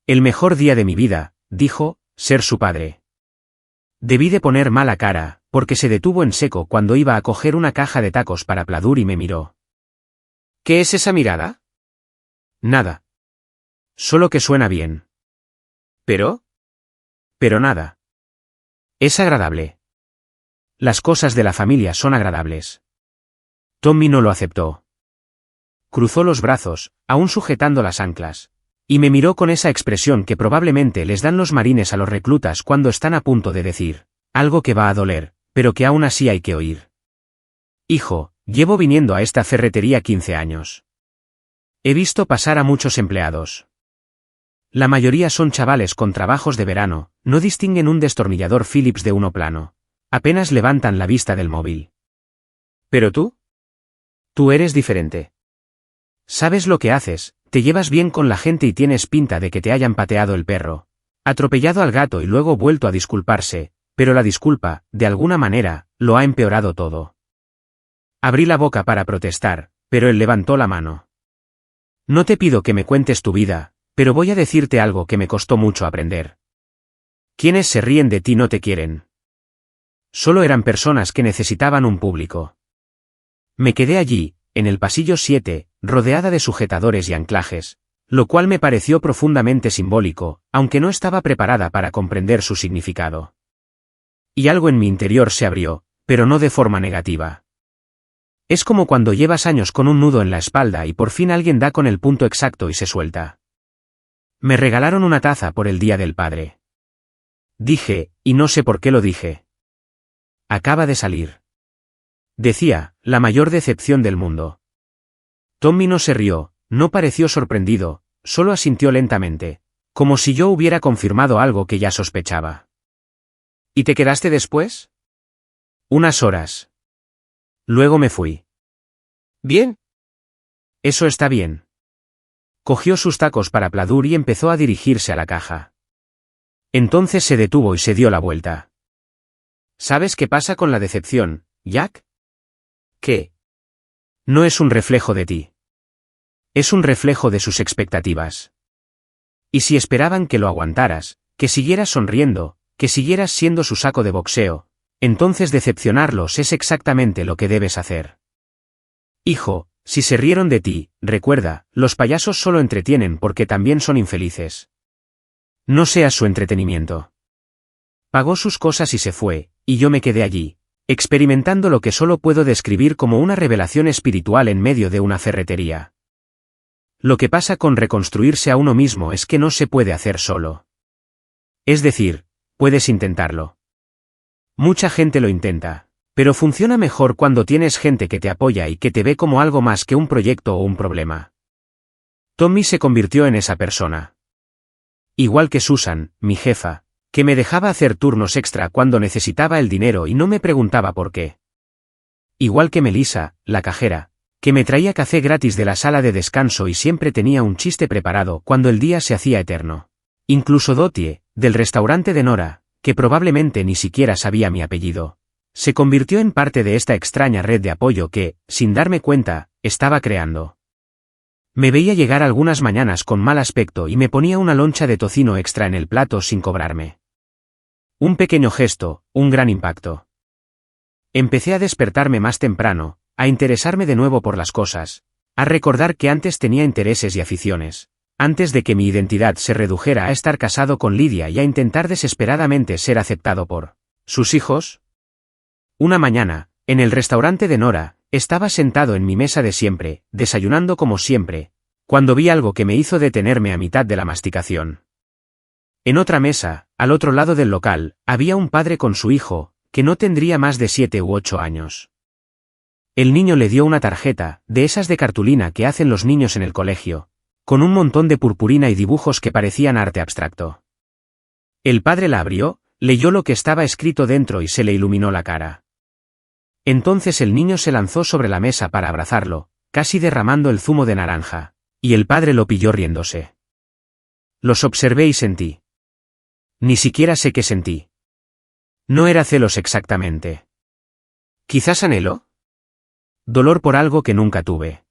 El mejor día de mi vida, dijo, ser su padre. Debí de poner mala cara, porque se detuvo en seco cuando iba a coger una caja de tacos para Pladur y me miró. ¿Qué es esa mirada? Nada. Solo que suena bien. ¿Pero? Pero nada. Es agradable. Las cosas de la familia son agradables. Tommy no lo aceptó. Cruzó los brazos, aún sujetando las anclas, y me miró con esa expresión que probablemente les dan los marines a los reclutas cuando están a punto de decir algo que va a doler, pero que aún así hay que oír. Hijo, llevo viniendo a esta ferretería 15 años. He visto pasar a muchos empleados. La mayoría son chavales con trabajos de verano, no distinguen un destornillador Phillips de uno plano. Apenas levantan la vista del móvil. ¿Pero tú? Tú eres diferente. Sabes lo que haces, te llevas bien con la gente y tienes pinta de que te hayan pateado el perro, atropellado al gato y luego vuelto a disculparse, pero la disculpa, de alguna manera, lo ha empeorado todo. Abrí la boca para protestar, pero él levantó la mano. No te pido que me cuentes tu vida, pero voy a decirte algo que me costó mucho aprender. Quienes se ríen de ti no te quieren. Solo eran personas que necesitaban un público. Me quedé allí, en el pasillo 7, rodeada de sujetadores y anclajes, lo cual me pareció profundamente simbólico, aunque no estaba preparada para comprender su significado. Y algo en mi interior se abrió, pero no de forma negativa. Es como cuando llevas años con un nudo en la espalda y por fin alguien da con el punto exacto y se suelta. Me regalaron una taza por el Día del Padre. Dije, y no sé por qué lo dije. Acaba de salir. Decía, la mayor decepción del mundo. Tommy no se rió, no pareció sorprendido, solo asintió lentamente, como si yo hubiera confirmado algo que ya sospechaba. ¿Y te quedaste después? Unas horas. Luego me fui. Bien. Eso está bien. Cogió sus tacos para Pladur y empezó a dirigirse a la caja. Entonces se detuvo y se dio la vuelta. ¿Sabes qué pasa con la decepción, Jack? ¿Qué? No es un reflejo de ti. Es un reflejo de sus expectativas. Y si esperaban que lo aguantaras, que siguieras sonriendo, que siguieras siendo su saco de boxeo, entonces decepcionarlos es exactamente lo que debes hacer. Hijo, si se rieron de ti, recuerda, los payasos solo entretienen porque también son infelices. No seas su entretenimiento. Pagó sus cosas y se fue, y yo me quedé allí, experimentando lo que solo puedo describir como una revelación espiritual en medio de una ferretería. Lo que pasa con reconstruirse a uno mismo es que no se puede hacer solo. Es decir, puedes intentarlo. Mucha gente lo intenta, pero funciona mejor cuando tienes gente que te apoya y que te ve como algo más que un proyecto o un problema. Tommy se convirtió en esa persona. Igual que Susan, mi jefa, que me dejaba hacer turnos extra cuando necesitaba el dinero y no me preguntaba por qué. Igual que Melissa, la cajera, que me traía café gratis de la sala de descanso y siempre tenía un chiste preparado cuando el día se hacía eterno. Incluso Dottie, del restaurante de Nora, que probablemente ni siquiera sabía mi apellido, se convirtió en parte de esta extraña red de apoyo que, sin darme cuenta, estaba creando. Me veía llegar algunas mañanas con mal aspecto y me ponía una loncha de tocino extra en el plato sin cobrarme. Un pequeño gesto, un gran impacto. Empecé a despertarme más temprano, a interesarme de nuevo por las cosas, a recordar que antes tenía intereses y aficiones, antes de que mi identidad se redujera a estar casado con Lidia y a intentar desesperadamente ser aceptado por sus hijos. Una mañana, en el restaurante de Nora, estaba sentado en mi mesa de siempre, desayunando como siempre, cuando vi algo que me hizo detenerme a mitad de la masticación. En otra mesa, al otro lado del local, había un padre con su hijo, que no tendría más de 7 u 8 años. El niño le dio una tarjeta, de esas de cartulina que hacen los niños en el colegio, con un montón de purpurina y dibujos que parecían arte abstracto. El padre la abrió, leyó lo que estaba escrito dentro y se le iluminó la cara. Entonces el niño se lanzó sobre la mesa para abrazarlo, casi derramando el zumo de naranja, y el padre lo pilló riéndose. Los observé y sentí. Ni siquiera sé qué sentí. No era celos exactamente. ¿Quizás anhelo? Dolor por algo que nunca tuve.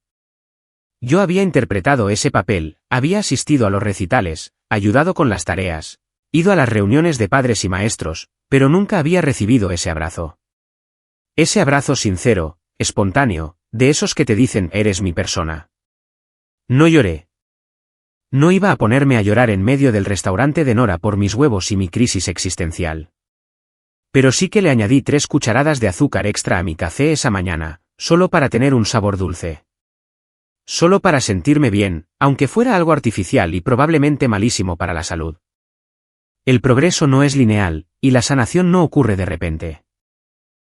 Yo había interpretado ese papel, había asistido a los recitales, ayudado con las tareas, ido a las reuniones de padres y maestros, pero nunca había recibido ese abrazo. Ese abrazo sincero, espontáneo, de esos que te dicen eres mi persona. No lloré. No iba a ponerme a llorar en medio del restaurante de Nora por mis huevos y mi crisis existencial. Pero sí que le añadí 3 cucharadas de azúcar extra a mi café esa mañana, solo para tener un sabor dulce. Solo para sentirme bien, aunque fuera algo artificial y probablemente malísimo para la salud. El progreso no es lineal, y la sanación no ocurre de repente.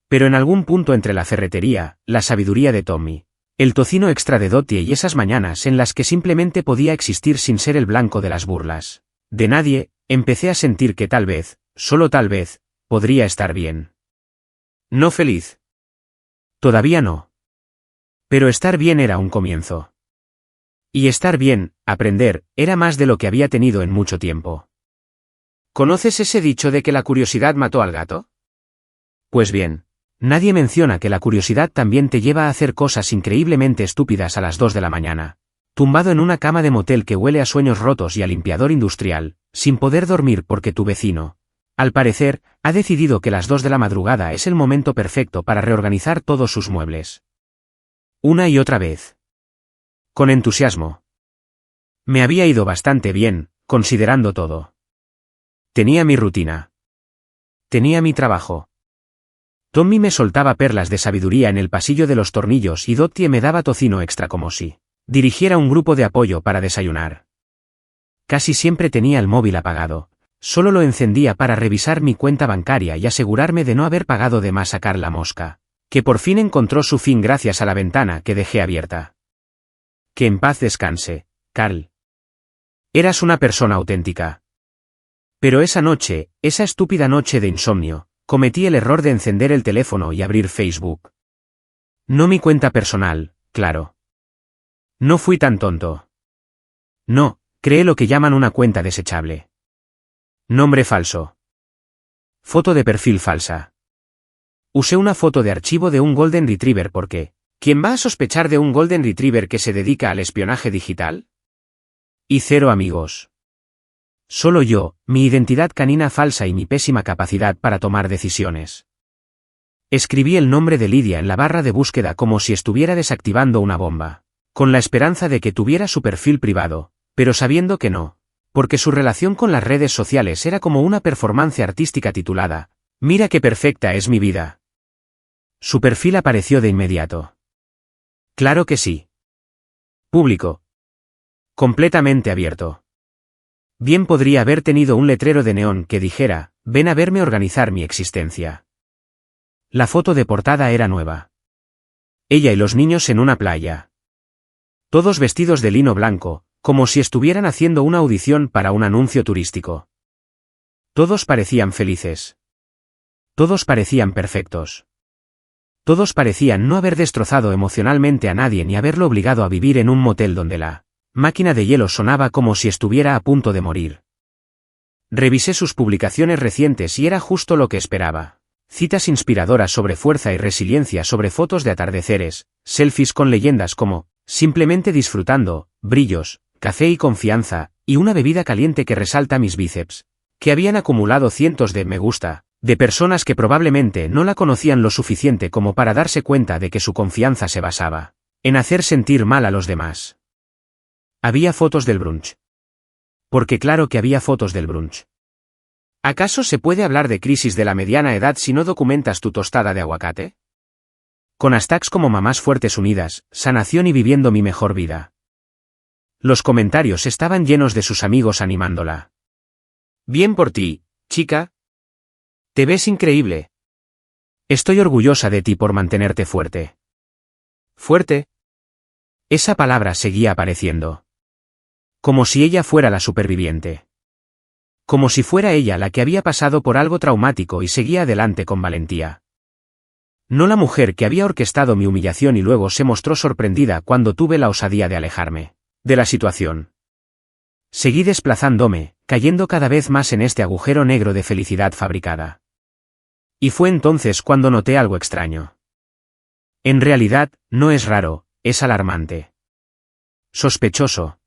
Pero en algún punto entre la ferretería, la sabiduría de Tommy, el tocino extra de Dottie y esas mañanas en las que simplemente podía existir sin ser el blanco de las burlas de nadie, empecé a sentir que tal vez, solo tal vez, podría estar bien. No feliz. Todavía no. Pero estar bien era un comienzo. Y estar bien, aprender, era más de lo que había tenido en mucho tiempo. ¿Conoces ese dicho de que la curiosidad mató al gato? Pues bien, nadie menciona que la curiosidad también te lleva a hacer cosas increíblemente estúpidas a las 2 de la mañana, tumbado en una cama de motel que huele a sueños rotos y a limpiador industrial, sin poder dormir porque tu vecino, al parecer, ha decidido que las 2 de la madrugada es el momento perfecto para reorganizar todos sus muebles. Una y otra vez. Con entusiasmo. Me había ido bastante bien, considerando todo. Tenía mi rutina. Tenía mi trabajo. Tommy me soltaba perlas de sabiduría en el pasillo de los tornillos y Dottie me daba tocino extra como si dirigiera un grupo de apoyo para desayunar. Casi siempre tenía el móvil apagado, Solo lo encendía para revisar mi cuenta bancaria y asegurarme de no haber pagado de más a Carl la mosca, que por fin encontró su fin gracias a la ventana que dejé abierta. Que en paz descanse, Carl. Eras una persona auténtica. Pero esa noche, esa estúpida noche de insomnio, cometí el error de encender el teléfono y abrir Facebook. No mi cuenta personal, claro. No fui tan tonto. No, creé lo que llaman una cuenta desechable. Nombre falso. Foto de perfil falsa. Usé una foto de archivo de un Golden Retriever porque, ¿quién va a sospechar de un Golden Retriever que se dedica al espionaje digital? Y 0 amigos. Solo yo, mi identidad canina falsa y mi pésima capacidad para tomar decisiones. Escribí el nombre de Lidia en la barra de búsqueda como si estuviera desactivando una bomba, con la esperanza de que tuviera su perfil privado, pero sabiendo que no, porque su relación con las redes sociales era como una performance artística titulada, «Mira qué perfecta es mi vida». Su perfil apareció de inmediato. Claro que sí. Público. Completamente abierto. Bien podría haber tenido un letrero de neón que dijera, «Ven a verme organizar mi existencia». La foto de portada era nueva. Ella y los niños en una playa. Todos vestidos de lino blanco, como si estuvieran haciendo una audición para un anuncio turístico. Todos parecían felices. Todos parecían perfectos. Todos parecían no haber destrozado emocionalmente a nadie ni haberlo obligado a vivir en un motel donde la máquina de hielo sonaba como si estuviera a punto de morir. Revisé sus publicaciones recientes y era justo lo que esperaba. Citas inspiradoras sobre fuerza y resiliencia sobre fotos de atardeceres, selfies con leyendas como, simplemente disfrutando, brillos, café y confianza, y una bebida caliente que resalta mis bíceps, que habían acumulado cientos de me gusta, de personas que probablemente no la conocían lo suficiente como para darse cuenta de que su confianza se basaba en hacer sentir mal a los demás. Había fotos del brunch. Porque claro que había fotos del brunch. ¿Acaso se puede hablar de crisis de la mediana edad si no documentas tu tostada de aguacate? Con hashtags como Mamás Fuertes Unidas, Sanación y Viviendo mi mejor vida. Los comentarios estaban llenos de sus amigos animándola. Bien por ti, chica. Te ves increíble. Estoy orgullosa de ti por mantenerte fuerte. ¿Fuerte? Esa palabra seguía apareciendo. Como si ella fuera la superviviente. Como si fuera ella la que había pasado por algo traumático y seguía adelante con valentía. No la mujer que había orquestado mi humillación y luego se mostró sorprendida cuando tuve la osadía de alejarme de la situación. Seguí desplazándome, cayendo cada vez más en este agujero negro de felicidad fabricada. Y fue entonces cuando noté algo extraño. En realidad, no es raro, es alarmante. Sospechoso.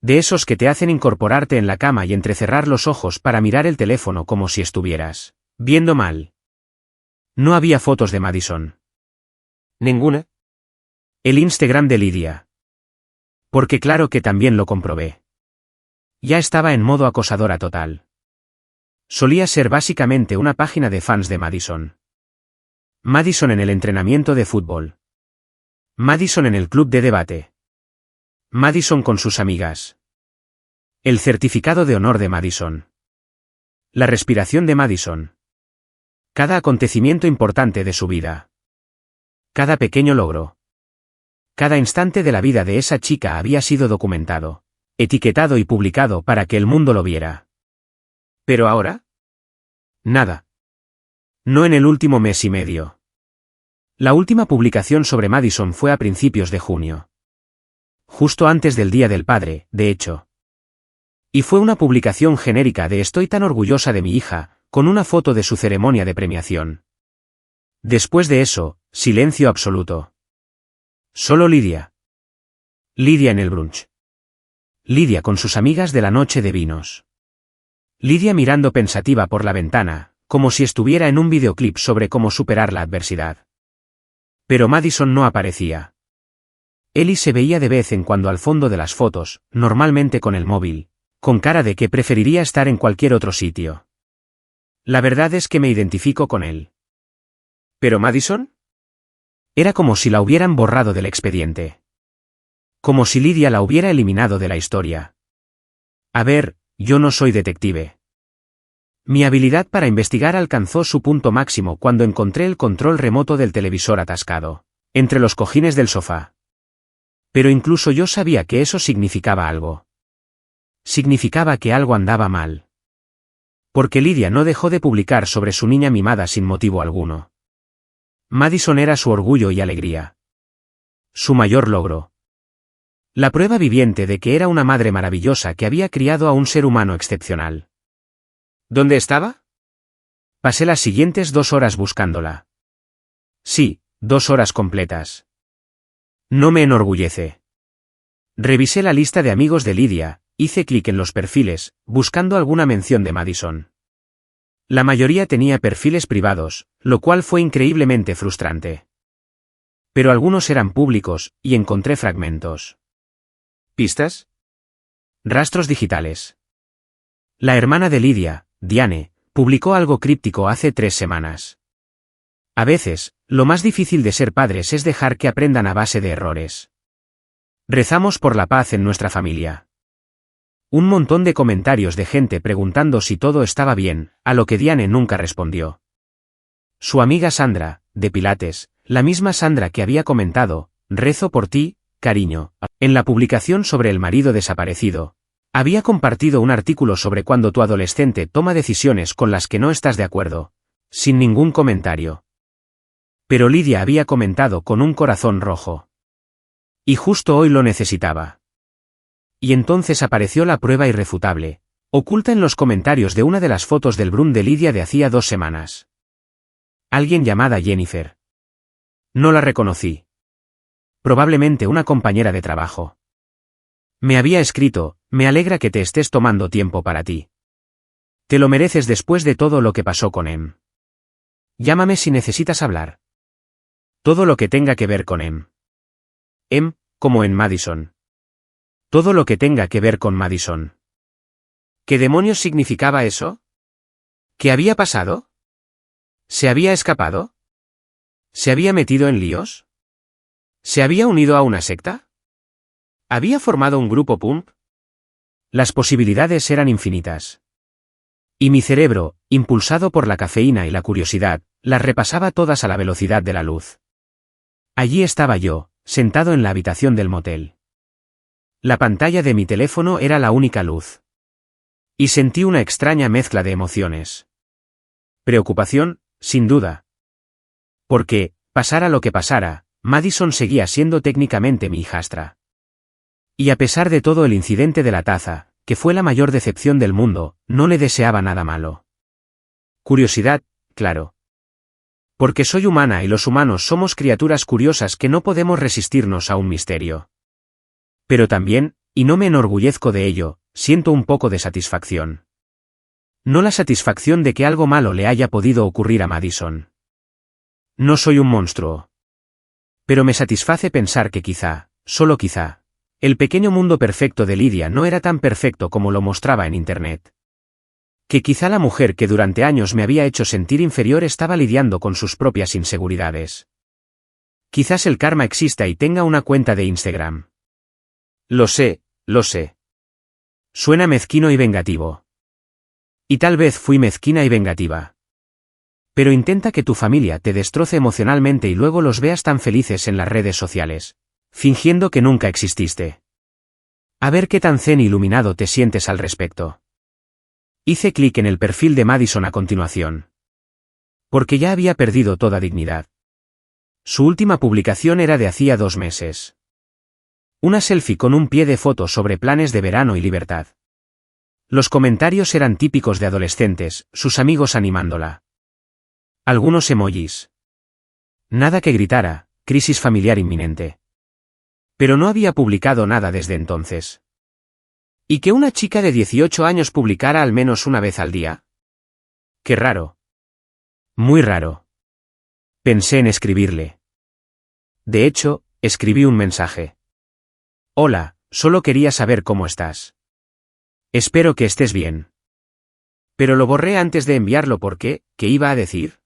De esos que te hacen incorporarte en la cama y entrecerrar los ojos para mirar el teléfono como si estuvieras viendo mal. No había fotos de Madison. ¿Ninguna? El Instagram de Lidia. Porque claro que también lo comprobé. Ya estaba en modo acosadora total. Solía ser básicamente una página de fans de Madison. Madison en el entrenamiento de fútbol. Madison en el club de debate. Madison con sus amigas. El certificado de honor de Madison. La respiración de Madison. Cada acontecimiento importante de su vida. Cada pequeño logro. Cada instante de la vida de esa chica había sido documentado, etiquetado y publicado para que el mundo lo viera. ¿Pero ahora? Nada. No en el último mes y medio. La última publicación sobre Madison fue a principios de junio. Justo antes del Día del Padre, de hecho. Y fue una publicación genérica de «Estoy tan orgullosa de mi hija», con una foto de su ceremonia de premiación. Después de eso, silencio absoluto. Solo Lidia. Lidia en el brunch. Lidia con sus amigas de la noche de vinos. Lidia mirando pensativa por la ventana, como si estuviera en un videoclip sobre cómo superar la adversidad. Pero Madison no aparecía. Ellie se veía de vez en cuando al fondo de las fotos, normalmente con el móvil, con cara de que preferiría estar en cualquier otro sitio. La verdad es que me identifico con él. ¿Pero Madison? Era como si la hubieran borrado del expediente. Como si Lidia la hubiera eliminado de la historia. A ver, yo no soy detective. Mi habilidad para investigar alcanzó su punto máximo cuando encontré el control remoto del televisor atascado entre los cojines del sofá. Pero incluso yo sabía que eso significaba algo. Significaba que algo andaba mal. Porque Lydia no dejó de publicar sobre su niña mimada sin motivo alguno. Madison era su orgullo y alegría. Su mayor logro. La prueba viviente de que era una madre maravillosa que había criado a un ser humano excepcional. ¿Dónde estaba? Pasé las siguientes 2 horas buscándola. Sí, 2 horas completas. No me enorgullece. Revisé la lista de amigos de Lydia, hice clic en los perfiles, buscando alguna mención de Madison. La mayoría tenía perfiles privados, lo cual fue increíblemente frustrante. Pero algunos eran públicos, y encontré fragmentos. ¿Pistas? Rastros digitales. La hermana de Lydia, Diane, publicó algo críptico hace 3 semanas. A veces, lo más difícil de ser padres es dejar que aprendan a base de errores. Rezamos por la paz en nuestra familia. Un montón de comentarios de gente preguntando si todo estaba bien, a lo que Diane nunca respondió. Su amiga Sandra, de Pilates, la misma Sandra que había comentado, rezo por ti, cariño, en la publicación sobre el marido desaparecido, había compartido un artículo sobre cuando tu adolescente toma decisiones con las que no estás de acuerdo, sin ningún comentario. Pero Lydia había comentado con un corazón rojo. Y justo hoy lo necesitaba. Y entonces apareció la prueba irrefutable, oculta en los comentarios de una de las fotos del Brum de Lydia de hacía 2 semanas. Alguien llamada Jennifer. No la reconocí. Probablemente una compañera de trabajo. Me había escrito, me alegra que te estés tomando tiempo para ti. Te lo mereces después de todo lo que pasó con Em. Llámame si necesitas hablar. Todo lo que tenga que ver con Em. Em, como en Madison. Todo lo que tenga que ver con Madison. ¿Qué demonios significaba eso? ¿Qué había pasado? ¿Se había escapado? ¿Se había metido en líos? ¿Se había unido a una secta? ¿Había formado un grupo punk? Las posibilidades eran infinitas. Y mi cerebro, impulsado por la cafeína y la curiosidad, las repasaba todas a la velocidad de la luz. Allí estaba yo, sentado en la habitación del motel. La pantalla de mi teléfono era la única luz. Y sentí una extraña mezcla de emociones. Preocupación, sin duda. Porque, pasara lo que pasara, Madison seguía siendo técnicamente mi hijastra. Y a pesar de todo el incidente de la taza, que fue la mayor decepción del mundo, no le deseaba nada malo. Curiosidad, claro. Porque soy humana y los humanos somos criaturas curiosas que no podemos resistirnos a un misterio. Pero también, y no me enorgullezco de ello, siento un poco de satisfacción. No la satisfacción de que algo malo le haya podido ocurrir a Madison. No soy un monstruo. Pero me satisface pensar que quizá, solo quizá, el pequeño mundo perfecto de Lydia no era tan perfecto como lo mostraba en Internet. Que quizá la mujer que durante años me había hecho sentir inferior estaba lidiando con sus propias inseguridades. Quizás el karma exista y tenga una cuenta de Instagram. Lo sé, lo sé. Suena mezquino y vengativo. Y tal vez fui mezquina y vengativa. Pero intenta que tu familia te destroce emocionalmente y luego los veas tan felices en las redes sociales, fingiendo que nunca exististe. A ver qué tan zen iluminado te sientes al respecto. Hice clic en el perfil de Madison a continuación. Porque ya había perdido toda dignidad. Su última publicación era de hacía 2 meses. Una selfie con un pie de foto sobre planes de verano y libertad. Los comentarios eran típicos de adolescentes, sus amigos animándola. Algunos emojis. Nada que gritara, crisis familiar inminente. Pero no había publicado nada desde entonces. ¿Y que una chica de 18 años publicara al menos una vez al día? Qué raro. Muy raro. Pensé en escribirle. De hecho, escribí un mensaje. Hola, solo quería saber cómo estás. Espero que estés bien. Pero lo borré antes de enviarlo porque, ¿qué iba a decir?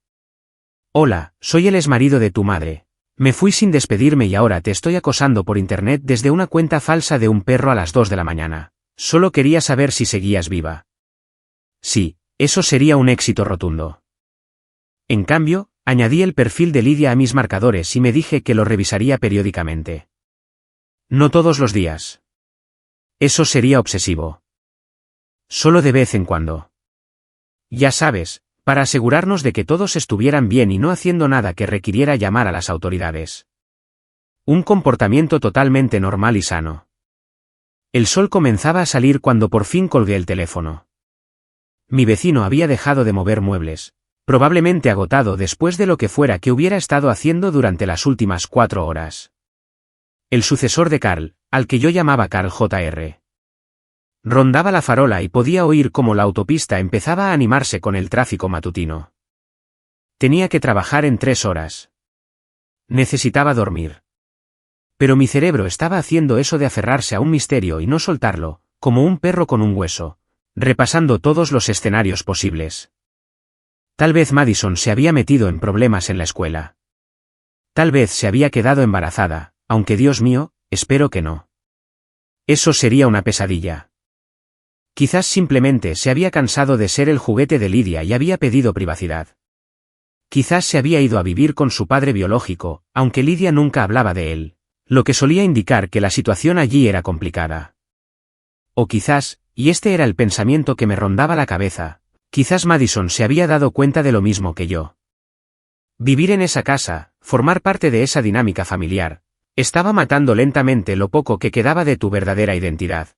Hola, soy el exmarido de tu madre. Me fui sin despedirme y ahora te estoy acosando por internet desde una cuenta falsa de un perro a las 2 de la mañana. Solo quería saber si seguías viva. Sí, Eso sería un éxito rotundo. En cambio, añadí el perfil de Lidia a mis marcadores y me dije que lo revisaría periódicamente. No todos los días. Eso sería obsesivo. Solo de vez en cuando. Ya sabes, para asegurarnos de que todos estuvieran bien y no haciendo nada que requiriera llamar a las autoridades. Un comportamiento totalmente normal y sano. El sol comenzaba a salir cuando por fin colgué el teléfono. Mi vecino había dejado de mover muebles, probablemente agotado después de lo que fuera que hubiera estado haciendo durante las últimas 4 horas. El sucesor de Carl, al que yo llamaba Carl Jr. Rondaba la farola y podía oír cómo la autopista empezaba a animarse con el tráfico matutino. Tenía que trabajar en 3 horas. Necesitaba dormir. Pero mi cerebro estaba haciendo eso de aferrarse a un misterio y no soltarlo, como un perro con un hueso, repasando todos los escenarios posibles. Tal vez Madison se había metido en problemas en la escuela. Tal vez se había quedado embarazada, aunque Dios mío, espero que no. Eso sería una pesadilla. Quizás simplemente se había cansado de ser el juguete de Lidia y había pedido privacidad. Quizás se había ido a vivir con su padre biológico, aunque Lidia nunca hablaba de él, lo que solía indicar que la situación allí era complicada. O quizás, y este era el pensamiento que me rondaba la cabeza, quizás Madison se había dado cuenta de lo mismo que yo. Vivir en esa casa, formar parte de esa dinámica familiar, estaba matando lentamente lo poco que quedaba de tu verdadera identidad.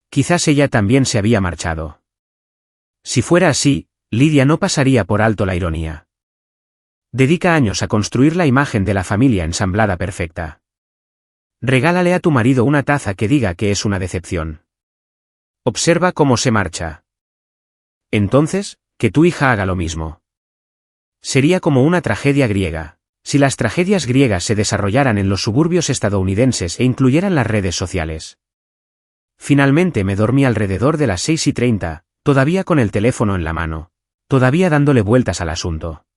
Quizás ella también se había marchado. Si fuera así, Lidia no pasaría por alto la ironía. Dedica años a construir la imagen de la familia ensamblada perfecta. Regálale a tu marido una taza que diga que es una decepción. Observa cómo se marcha. Entonces, que tu hija haga lo mismo. Sería como una tragedia griega, si las tragedias griegas se desarrollaran en los suburbios estadounidenses e incluyeran las redes sociales. Finalmente me dormí alrededor de las 6:30, todavía con el teléfono en la mano, todavía dándole vueltas al asunto.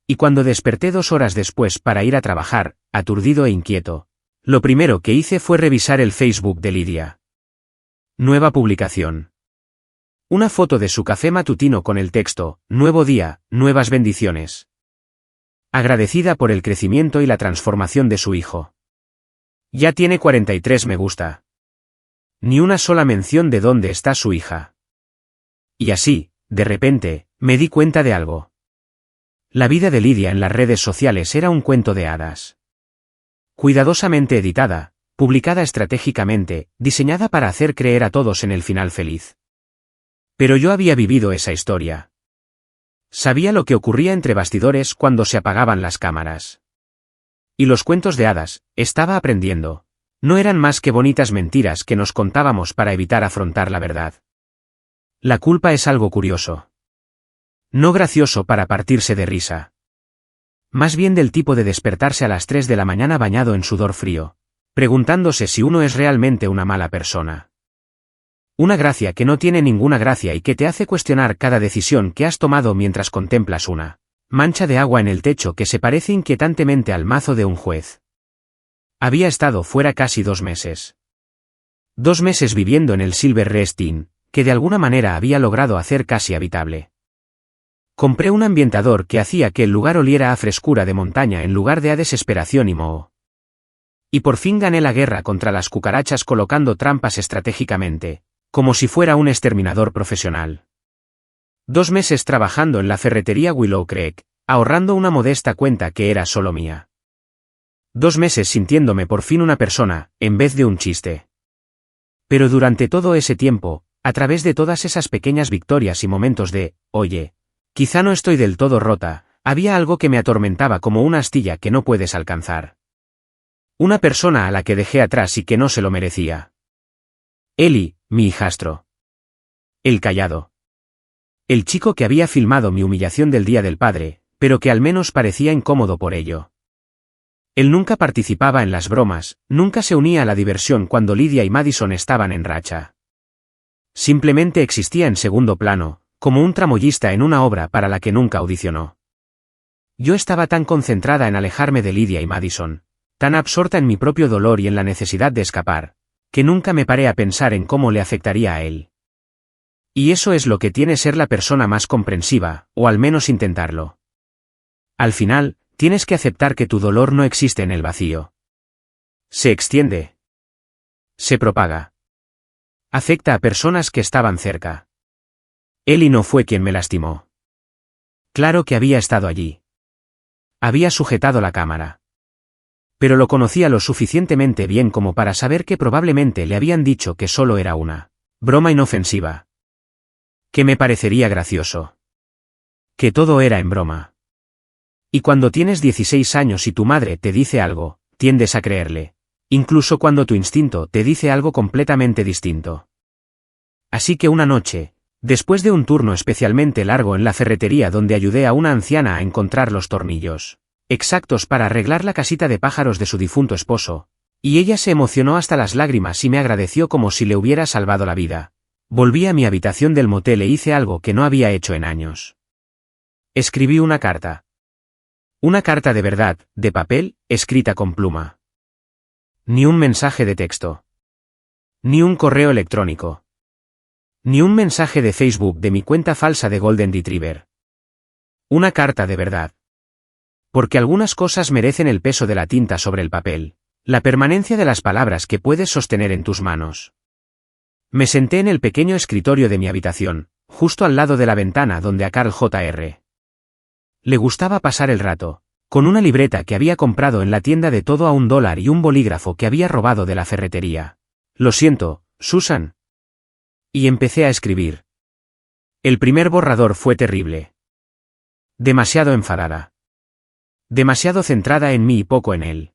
Y cuando desperté 2 horas después para ir a trabajar, aturdido e inquieto, lo primero que hice fue revisar el Facebook de Lidia. Nueva publicación. Una foto de su café matutino con el texto, "Nuevo día, nuevas bendiciones". Agradecida por el crecimiento y la transformación de su hijo. Ya tiene 43 me gusta. Ni una sola mención de dónde está su hija. Y así, de repente, me di cuenta de algo. La vida de Lidia en las redes sociales era un cuento de hadas. Cuidadosamente editada, publicada estratégicamente, diseñada para hacer creer a todos en el final feliz. Pero yo había vivido esa historia. Sabía lo que ocurría entre bastidores cuando se apagaban las cámaras. Y los cuentos de hadas, estaba aprendiendo, no eran más que bonitas mentiras que nos contábamos para evitar afrontar la verdad. La culpa es algo curioso. No gracioso para partirse de risa. Más bien del tipo de despertarse a las 3 de la mañana bañado en sudor frío, preguntándose si uno es realmente una mala persona. Una gracia que no tiene ninguna gracia y que te hace cuestionar cada decisión que has tomado mientras contemplas una mancha de agua en el techo que se parece inquietantemente al mazo de un juez. Había estado fuera casi 2 meses. 2 meses viviendo en el Silver Rest Inn, que de alguna manera había logrado hacer casi habitable. Compré un ambientador que hacía que el lugar oliera a frescura de montaña en lugar de a desesperación y moho. Y por fin gané la guerra contra las cucarachas colocando trampas estratégicamente, como si fuera un exterminador profesional. 2 meses trabajando en la ferretería Willow Creek, ahorrando una modesta cuenta que era solo mía. 2 meses sintiéndome por fin una persona, en vez de un chiste. Pero durante todo ese tiempo, a través de todas esas pequeñas victorias y momentos de, oye, quizá no estoy del todo rota, había algo que me atormentaba como una astilla que no puedes alcanzar. Una persona a la que dejé atrás y que no se lo merecía. Eli, mi hijastro. El callado. El chico que había filmado mi humillación del Día del Padre, pero que al menos parecía incómodo por ello. Él nunca participaba en las bromas, nunca se unía a la diversión cuando Lidia y Madison estaban en racha. Simplemente existía en segundo plano, como un tramoyista en una obra para la que nunca audicionó. Yo estaba tan concentrada en alejarme de Lidia y Madison, tan absorta en mi propio dolor y en la necesidad de escapar, que nunca me paré a pensar en cómo le afectaría a él. Y eso es lo que tiene ser la persona más comprensiva, o al menos intentarlo. Al final, tienes que aceptar que tu dolor no existe en el vacío. Se extiende. Se propaga. Afecta a personas que estaban cerca. Eli no fue quien me lastimó. Claro que había estado allí. Había sujetado la cámara. Pero lo conocía lo suficientemente bien como para saber que probablemente le habían dicho que solo era una broma inofensiva. Que me parecería gracioso. Que todo era en broma. Y cuando tienes 16 años y tu madre te dice algo, tiendes a creerle. Incluso cuando tu instinto te dice algo completamente distinto. Así que una noche, después de un turno especialmente largo en la ferretería donde ayudé a una anciana a encontrar los tornillos exactos para arreglar la casita de pájaros de su difunto esposo, y ella se emocionó hasta las lágrimas y me agradeció como si le hubiera salvado la vida. Volví a mi habitación del motel e hice algo que no había hecho en años. Escribí una carta. Una carta de verdad, de papel, escrita con pluma. Ni un mensaje de texto. Ni un correo electrónico. Ni un mensaje de Facebook de mi cuenta falsa de Golden Retriever. Una carta de verdad. Porque algunas cosas merecen el peso de la tinta sobre el papel, la permanencia de las palabras que puedes sostener en tus manos. Me senté en el pequeño escritorio de mi habitación, justo al lado de la ventana donde a Carl Jr. le gustaba pasar el rato, con una libreta que había comprado en la tienda de todo a $1 y un bolígrafo que había robado de la ferretería. Lo siento, Susan. Y empecé a escribir. El primer borrador fue terrible. Demasiado enfadada. Demasiado centrada en mí y poco en él.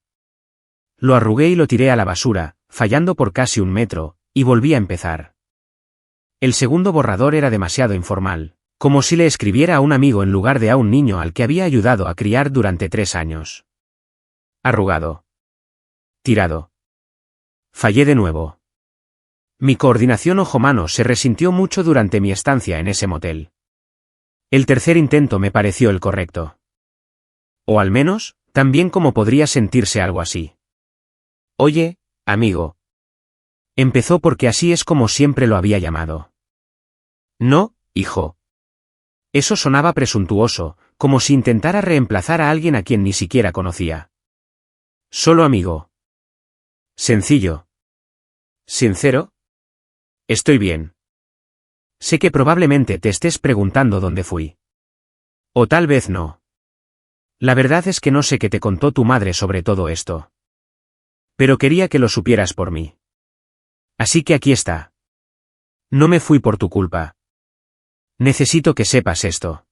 Lo arrugué y lo tiré a la basura, fallando por casi 1 metro, y volví a empezar. El segundo borrador era demasiado informal, como si le escribiera a un amigo en lugar de a un niño al que había ayudado a criar durante 3 años. Arrugado. Tirado. Fallé de nuevo. Mi coordinación ojo-mano se resintió mucho durante mi estancia en ese motel. El tercer intento me pareció el correcto. O al menos, tan bien como podría sentirse algo así. Oye, amigo. Empezó porque así es como siempre lo había llamado. No, hijo. Eso sonaba presuntuoso, como si intentara reemplazar a alguien a quien ni siquiera conocía. Solo amigo. Sencillo. ¿Sincero? Estoy bien. Sé que probablemente te estés preguntando dónde fui. O tal vez no. La verdad es que no sé qué te contó tu madre sobre todo esto. Pero quería que lo supieras por mí. Así que aquí está. No me fui por tu culpa. Necesito que sepas esto.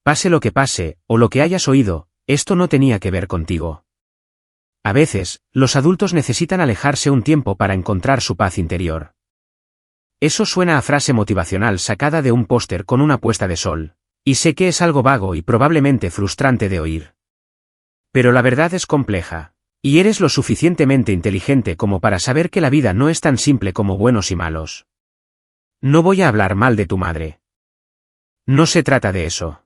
Pase lo que pase, o lo que hayas oído, esto no tenía que ver contigo. A veces, los adultos necesitan alejarse un tiempo para encontrar su paz interior. Eso suena a frase motivacional sacada de un póster con una puesta de sol. Y sé que es algo vago y probablemente frustrante de oír. Pero la verdad es compleja. Y eres lo suficientemente inteligente como para saber que la vida no es tan simple como buenos y malos. No voy a hablar mal de tu madre. No se trata de eso.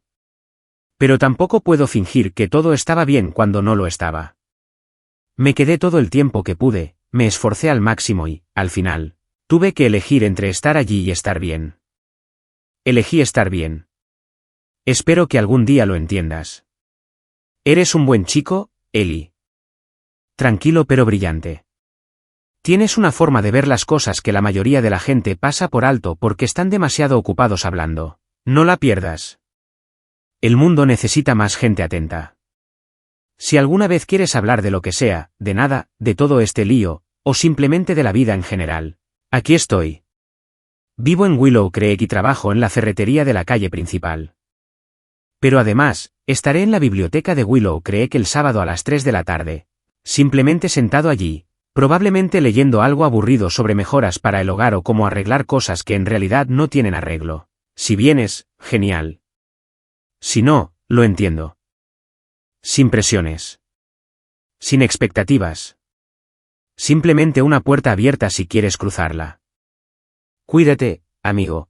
Pero tampoco puedo fingir que todo estaba bien cuando no lo estaba. Me quedé todo el tiempo que pude, me esforcé al máximo y, al final, tuve que elegir entre estar allí y estar bien. Elegí estar bien. Espero que algún día lo entiendas. Eres un buen chico, Eli. Tranquilo pero brillante. Tienes una forma de ver las cosas que la mayoría de la gente pasa por alto porque están demasiado ocupados hablando. No la pierdas. El mundo necesita más gente atenta. Si alguna vez quieres hablar de lo que sea, de nada, de todo este lío, o simplemente de la vida en general, aquí estoy. Vivo en Willow Creek y trabajo en la ferretería de la calle principal. Pero además, estaré en la biblioteca de Willow Creek el sábado a las 3 de la tarde. Simplemente sentado allí, probablemente leyendo algo aburrido sobre mejoras para el hogar o cómo arreglar cosas que en realidad no tienen arreglo. Si vienes, genial. Si no, lo entiendo. Sin presiones. Sin expectativas. Simplemente una puerta abierta si quieres cruzarla. Cuídate, amigo.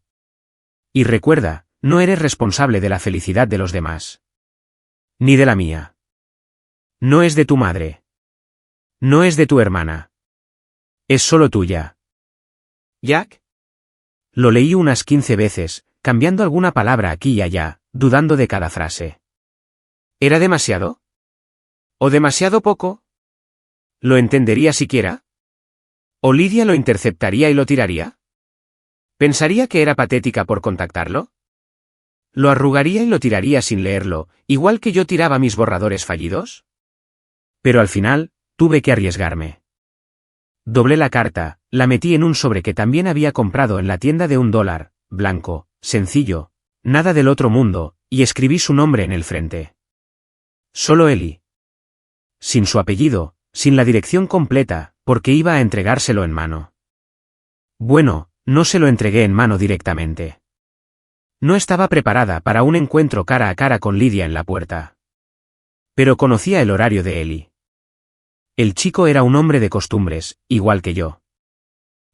Y recuerda, no eres responsable de la felicidad de los demás. Ni de la mía. No es de tu madre. No es de tu hermana. Es solo tuya. Jack. Lo leí unas 15 veces, cambiando alguna palabra aquí y allá, dudando de cada frase. ¿Era demasiado? ¿O demasiado poco? ¿Lo entendería siquiera? ¿O Lidia lo interceptaría y lo tiraría? ¿Pensaría que era patética por contactarlo? ¿Lo arrugaría y lo tiraría sin leerlo, igual que yo tiraba mis borradores fallidos? Pero al final, tuve que arriesgarme. Doblé la carta, la metí en un sobre que también había comprado en la tienda de $1, blanco, sencillo, nada del otro mundo, y escribí su nombre en el frente. Solo Eli. Sin su apellido, sin la dirección completa, porque iba a entregárselo en mano. Bueno, no se lo entregué en mano directamente. No estaba preparada para un encuentro cara a cara con Lidia en la puerta. Pero conocía el horario de Eli. El chico era un hombre de costumbres, igual que yo.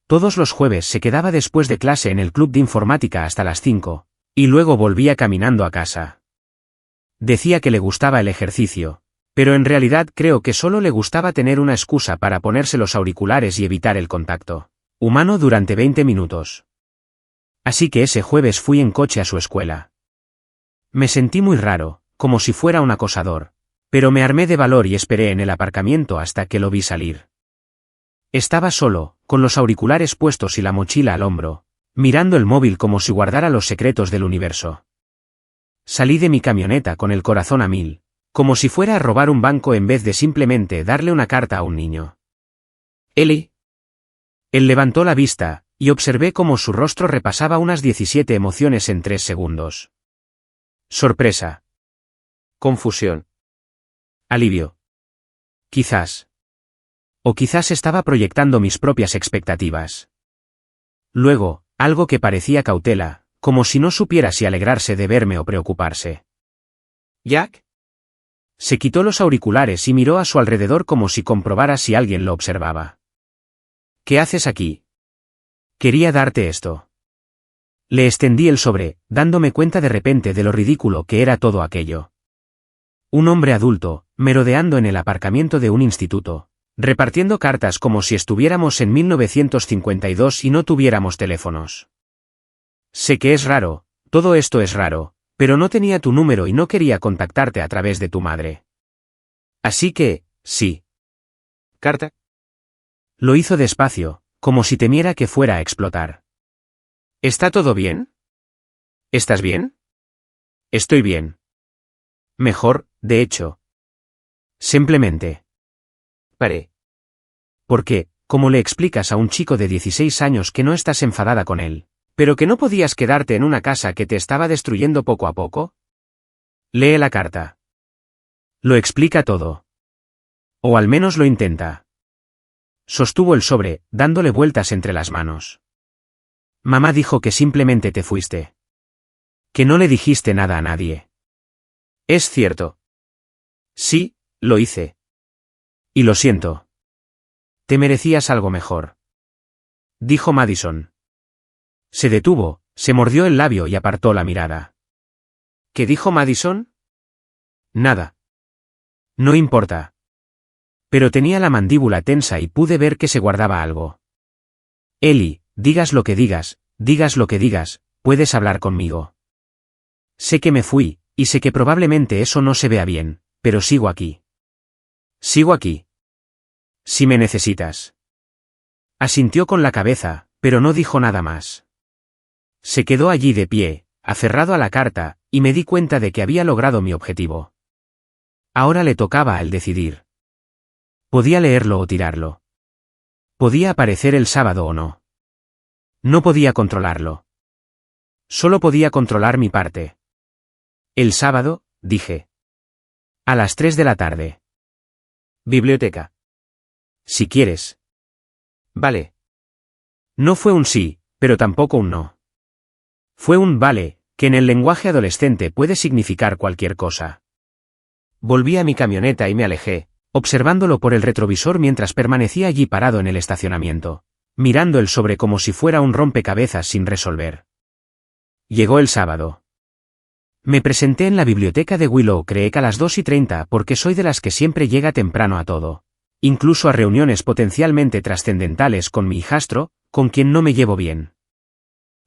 Todos los jueves se quedaba después de clase en el club de informática hasta las 5, y luego volvía caminando a casa. Decía que le gustaba el ejercicio, pero en realidad creo que solo le gustaba tener una excusa para ponerse los auriculares y evitar el contacto humano durante 20 minutos. Así que ese jueves fui en coche a su escuela. Me sentí muy raro, como si fuera un acosador, pero me armé de valor y esperé en el aparcamiento hasta que lo vi salir. Estaba solo, con los auriculares puestos y la mochila al hombro, mirando el móvil como si guardara los secretos del universo. Salí de mi camioneta con el corazón a 1000, como si fuera a robar un banco en vez de simplemente darle una carta a un niño. Eli. Él levantó la vista, y observé cómo su rostro repasaba unas 17 emociones en 3 segundos. Sorpresa. Confusión. Alivio. Quizás. O quizás estaba proyectando mis propias expectativas. Luego, algo que parecía cautela, como si no supiera si alegrarse de verme o preocuparse. ¿Jack? Se quitó los auriculares y miró a su alrededor como si comprobara si alguien lo observaba. ¿Qué haces aquí? Quería darte esto. Le extendí el sobre, dándome cuenta de repente de lo ridículo que era todo aquello. Un hombre adulto, merodeando en el aparcamiento de un instituto, repartiendo cartas como si estuviéramos en 1952 y no tuviéramos teléfonos. Sé que es raro, todo esto es raro, pero no tenía tu número y no quería contactarte a través de tu madre. Así que, sí. ¿Carta? Lo hizo despacio, como si temiera que fuera a explotar. ¿Está todo bien? ¿Estás bien? Estoy bien. Mejor, de hecho. Simplemente. Paré. Porque, ¿cómo le explicas a un chico de 16 años que no estás enfadada con él, pero que no podías quedarte en una casa que te estaba destruyendo poco a poco? Lee la carta. Lo explica todo. O al menos lo intenta. Sostuvo el sobre, dándole vueltas entre las manos. Mamá dijo que simplemente te fuiste. Que no le dijiste nada a nadie. Es cierto. Sí, lo hice. Y lo siento. Te merecías algo mejor. Dijo Madison. Se detuvo, se mordió el labio y apartó la mirada. ¿Qué dijo Madison? Nada. No importa. Pero tenía la mandíbula tensa y pude ver que se guardaba algo. Eli, digas lo que digas, puedes hablar conmigo. Sé que me fui, y sé que probablemente eso no se vea bien, pero sigo aquí. Sigo aquí. Si me necesitas. Asintió con la cabeza, pero no dijo nada más. Se quedó allí de pie, aferrado a la carta, y me di cuenta de que había logrado mi objetivo. Ahora le tocaba a él decidir. Podía leerlo o tirarlo. Podía aparecer el sábado o no. No podía controlarlo. Solo podía controlar mi parte. El sábado, dije. A las 3 de la tarde. Biblioteca. Si quieres. Vale. No fue un sí, pero tampoco un no. Fue un vale, que en el lenguaje adolescente puede significar cualquier cosa. Volví a mi camioneta y me alejé, observándolo por el retrovisor mientras permanecía allí parado en el estacionamiento, mirando el sobre como si fuera un rompecabezas sin resolver. Llegó el sábado. Me presenté en la biblioteca de Willow Creek a las 2:30 porque soy de las que siempre llega temprano a todo, incluso a reuniones potencialmente trascendentales con mi hijastro, con quien no me llevo bien.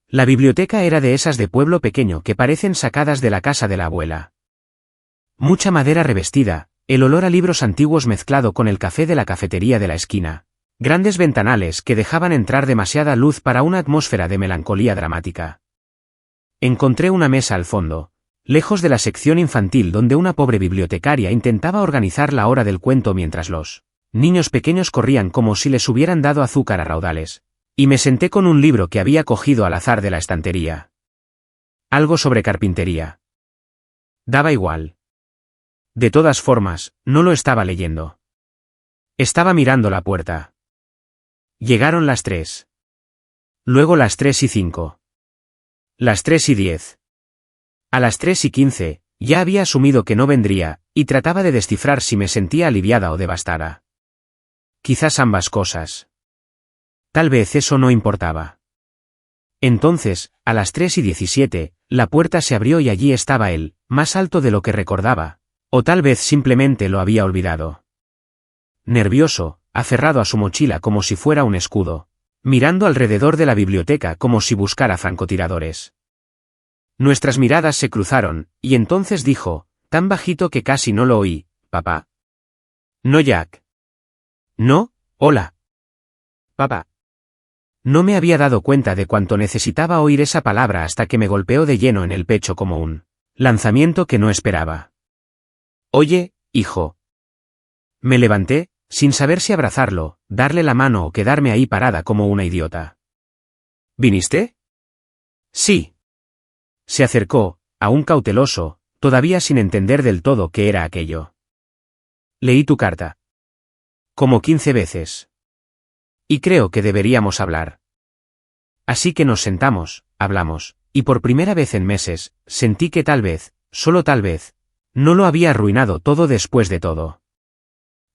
La biblioteca era de esas de pueblo pequeño que parecen sacadas de la casa de la abuela. Mucha madera revestida, el olor a libros antiguos mezclado con el café de la cafetería de la esquina. Grandes ventanales que dejaban entrar demasiada luz para una atmósfera de melancolía dramática. Encontré una mesa al fondo, lejos de la sección infantil donde una pobre bibliotecaria intentaba organizar la hora del cuento mientras los niños pequeños corrían como si les hubieran dado azúcar a raudales, y me senté con un libro que había cogido al azar de la estantería. Algo sobre carpintería. Daba igual. De todas formas, no lo estaba leyendo. Estaba mirando la puerta. Llegaron las 3. Luego las 3:05. Las 3:10. A las 3:15, ya había asumido que no vendría, y trataba de descifrar si me sentía aliviada o devastada. Quizás ambas cosas. Tal vez eso no importaba. Entonces, a las 3:17, la puerta se abrió y allí estaba él, más alto de lo que recordaba, o tal vez simplemente lo había olvidado. Nervioso, aferrado a su mochila como si fuera un escudo, mirando alrededor de la biblioteca como si buscara francotiradores. Nuestras miradas se cruzaron, y entonces dijo, tan bajito que casi no lo oí, «Papá». «No, Jack». «No, hola». «Papá». No me había dado cuenta de cuánto necesitaba oír esa palabra hasta que me golpeó de lleno en el pecho como un lanzamiento que no esperaba. «Oye, hijo». Me levanté, sin saber si abrazarlo, darle la mano o quedarme ahí parada como una idiota. ¿Viniste? Sí. Se acercó, aún cauteloso, todavía sin entender del todo qué era aquello. Leí tu carta. Como 15 veces. Y creo que deberíamos hablar. Así que nos sentamos, hablamos, y por primera vez en meses, sentí que tal vez, solo tal vez, no lo había arruinado todo después de todo.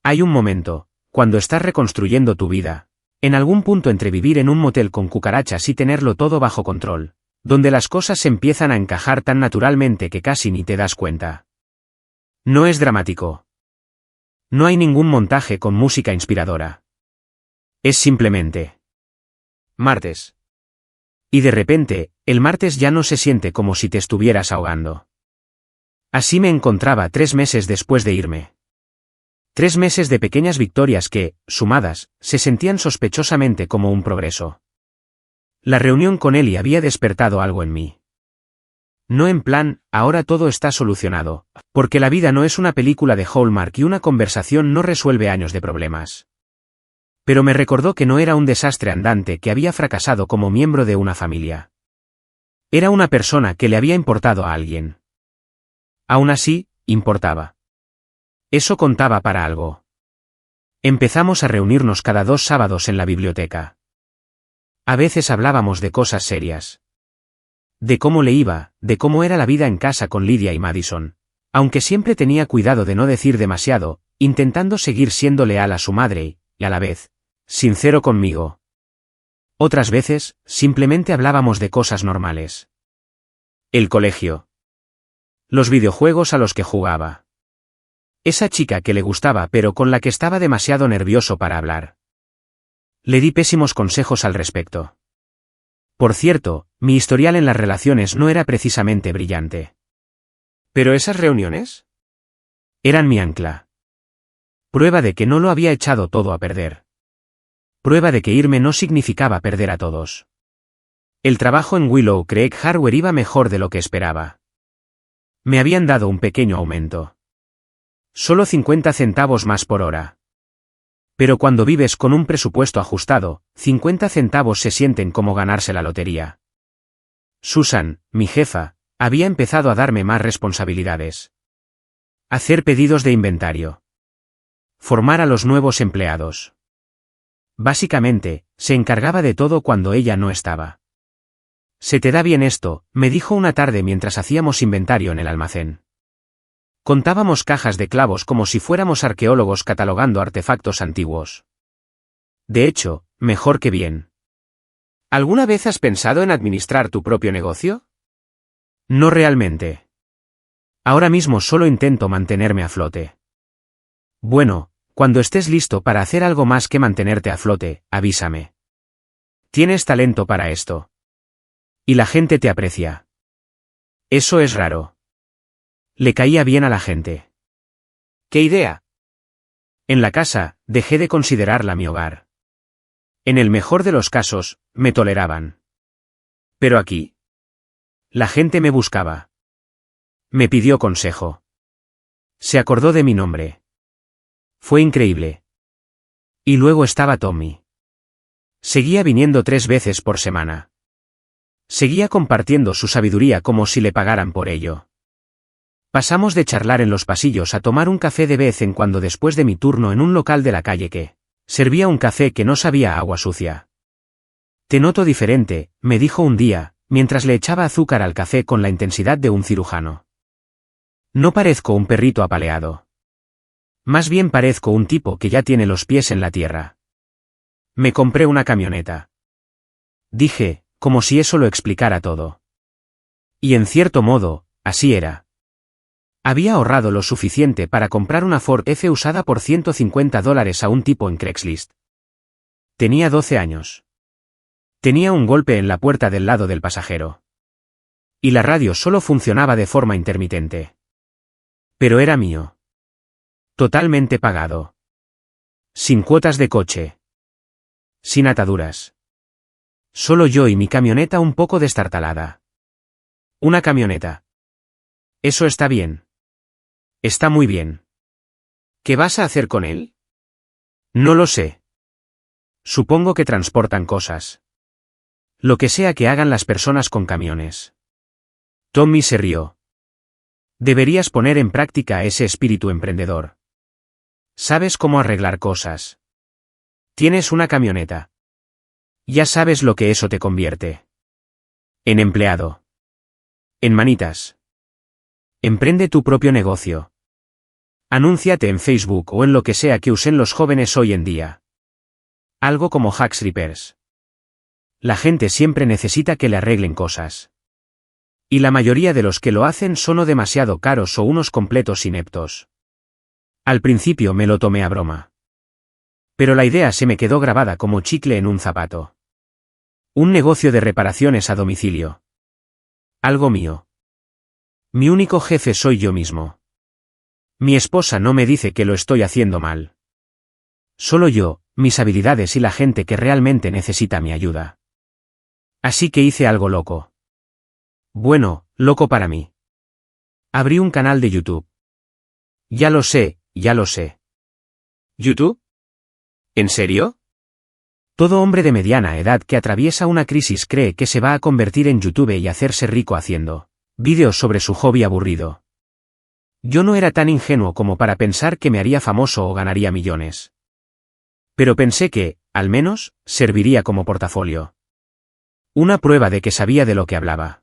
Hay un momento, cuando estás reconstruyendo tu vida, en algún punto entre vivir en un motel con cucarachas y tenerlo todo bajo control, donde las cosas se empiezan a encajar tan naturalmente que casi ni te das cuenta. No es dramático. No hay ningún montaje con música inspiradora. Es simplemente martes. Y de repente, el martes ya no se siente como si te estuvieras ahogando. Así me encontraba 3 meses después de irme. 3 meses de pequeñas victorias que, sumadas, se sentían sospechosamente como un progreso. La reunión con Ellie había despertado algo en mí. No en plan, ahora todo está solucionado, porque la vida no es una película de Hallmark y una conversación no resuelve años de problemas. Pero me recordó que no era un desastre andante que había fracasado como miembro de una familia. Era una persona que le había importado a alguien. Aún así, importaba. Eso contaba para algo. Empezamos a reunirnos cada 2 sábados en la biblioteca. A veces hablábamos de cosas serias. De cómo le iba, de cómo era la vida en casa con Lydia y Madison, aunque siempre tenía cuidado de no decir demasiado, intentando seguir siendo leal a su madre y, a la vez, sincero conmigo. Otras veces, simplemente hablábamos de cosas normales. El colegio. Los videojuegos a los que jugaba. Esa chica que le gustaba pero con la que estaba demasiado nervioso para hablar. Le di pésimos consejos al respecto. Por cierto, mi historial en las relaciones no era precisamente brillante. ¿Pero esas reuniones? Eran mi ancla. Prueba de que no lo había echado todo a perder. Prueba de que irme no significaba perder a todos. El trabajo en Willow Creek Hardware iba mejor de lo que esperaba. Me habían dado un pequeño aumento. Solo 50 centavos más por hora. Pero cuando vives con un presupuesto ajustado, 50 centavos se sienten como ganarse la lotería. Susan, mi jefa, había empezado a darme más responsabilidades. Hacer pedidos de inventario. Formar a los nuevos empleados. Básicamente, se encargaba de todo cuando ella no estaba. «Se te da bien esto», me dijo una tarde mientras hacíamos inventario en el almacén. Contábamos cajas de clavos como si fuéramos arqueólogos catalogando artefactos antiguos. De hecho, mejor que bien. ¿Alguna vez has pensado en administrar tu propio negocio? No realmente. Ahora mismo solo intento mantenerme a flote. Bueno, cuando estés listo para hacer algo más que mantenerte a flote, avísame. Tienes talento para esto. Y la gente te aprecia. Eso es raro. Le caía bien a la gente. ¿Qué idea? En la casa, dejé de considerarla mi hogar. En el mejor de los casos, me toleraban. Pero aquí. La gente me buscaba. Me pidió consejo. Se acordó de mi nombre. Fue increíble. Y luego estaba Tommy. Seguía viniendo 3 veces por semana. Seguía compartiendo su sabiduría como si le pagaran por ello. Pasamos de charlar en los pasillos a tomar un café de vez en cuando después de mi turno en un local de la calle que servía un café que no sabía a agua sucia. Te noto diferente, me dijo un día, mientras le echaba azúcar al café con la intensidad de un cirujano. No parezco un perrito apaleado. Más bien parezco un tipo que ya tiene los pies en la tierra. Me compré una camioneta. Dije, como si eso lo explicara todo. Y en cierto modo, así era. Había ahorrado lo suficiente para comprar una Ford F usada por $150 a un tipo en Craigslist. Tenía 12 años. Tenía un golpe en la puerta del lado del pasajero. Y la radio solo funcionaba de forma intermitente. Pero era mío. Totalmente pagado. Sin cuotas de coche. Sin ataduras. Solo yo y mi camioneta un poco destartalada. Una camioneta. Eso está bien. Está muy bien. ¿Qué vas a hacer con él? No lo sé. Supongo que transportan cosas. Lo que sea que hagan las personas con camiones. Tommy se rió. Deberías poner en práctica ese espíritu emprendedor. Sabes cómo arreglar cosas. Tienes una camioneta. Ya sabes lo que eso te convierte. En empleado. En manitas. Emprende tu propio negocio. Anúnciate en Facebook o en lo que sea que usen los jóvenes hoy en día. Algo como Hacks Repairs. La gente siempre necesita que le arreglen cosas. Y la mayoría de los que lo hacen son o demasiado caros o unos completos ineptos. Al principio me lo tomé a broma. Pero la idea se me quedó grabada como chicle en un zapato. Un negocio de reparaciones a domicilio. Algo mío. Mi único jefe soy yo mismo. Mi esposa no me dice que lo estoy haciendo mal. Solo yo, mis habilidades y la gente que realmente necesita mi ayuda. Así que hice algo loco. Bueno, loco para mí. Abrí un canal de YouTube. Ya lo sé, ya lo sé. ¿YouTube? ¿En serio? Todo hombre de mediana edad que atraviesa una crisis cree que se va a convertir en YouTube y hacerse rico haciendo vídeos sobre su hobby aburrido. Yo no era tan ingenuo como para pensar que me haría famoso o ganaría millones. Pero pensé que, al menos, serviría como portafolio. Una prueba de que sabía de lo que hablaba.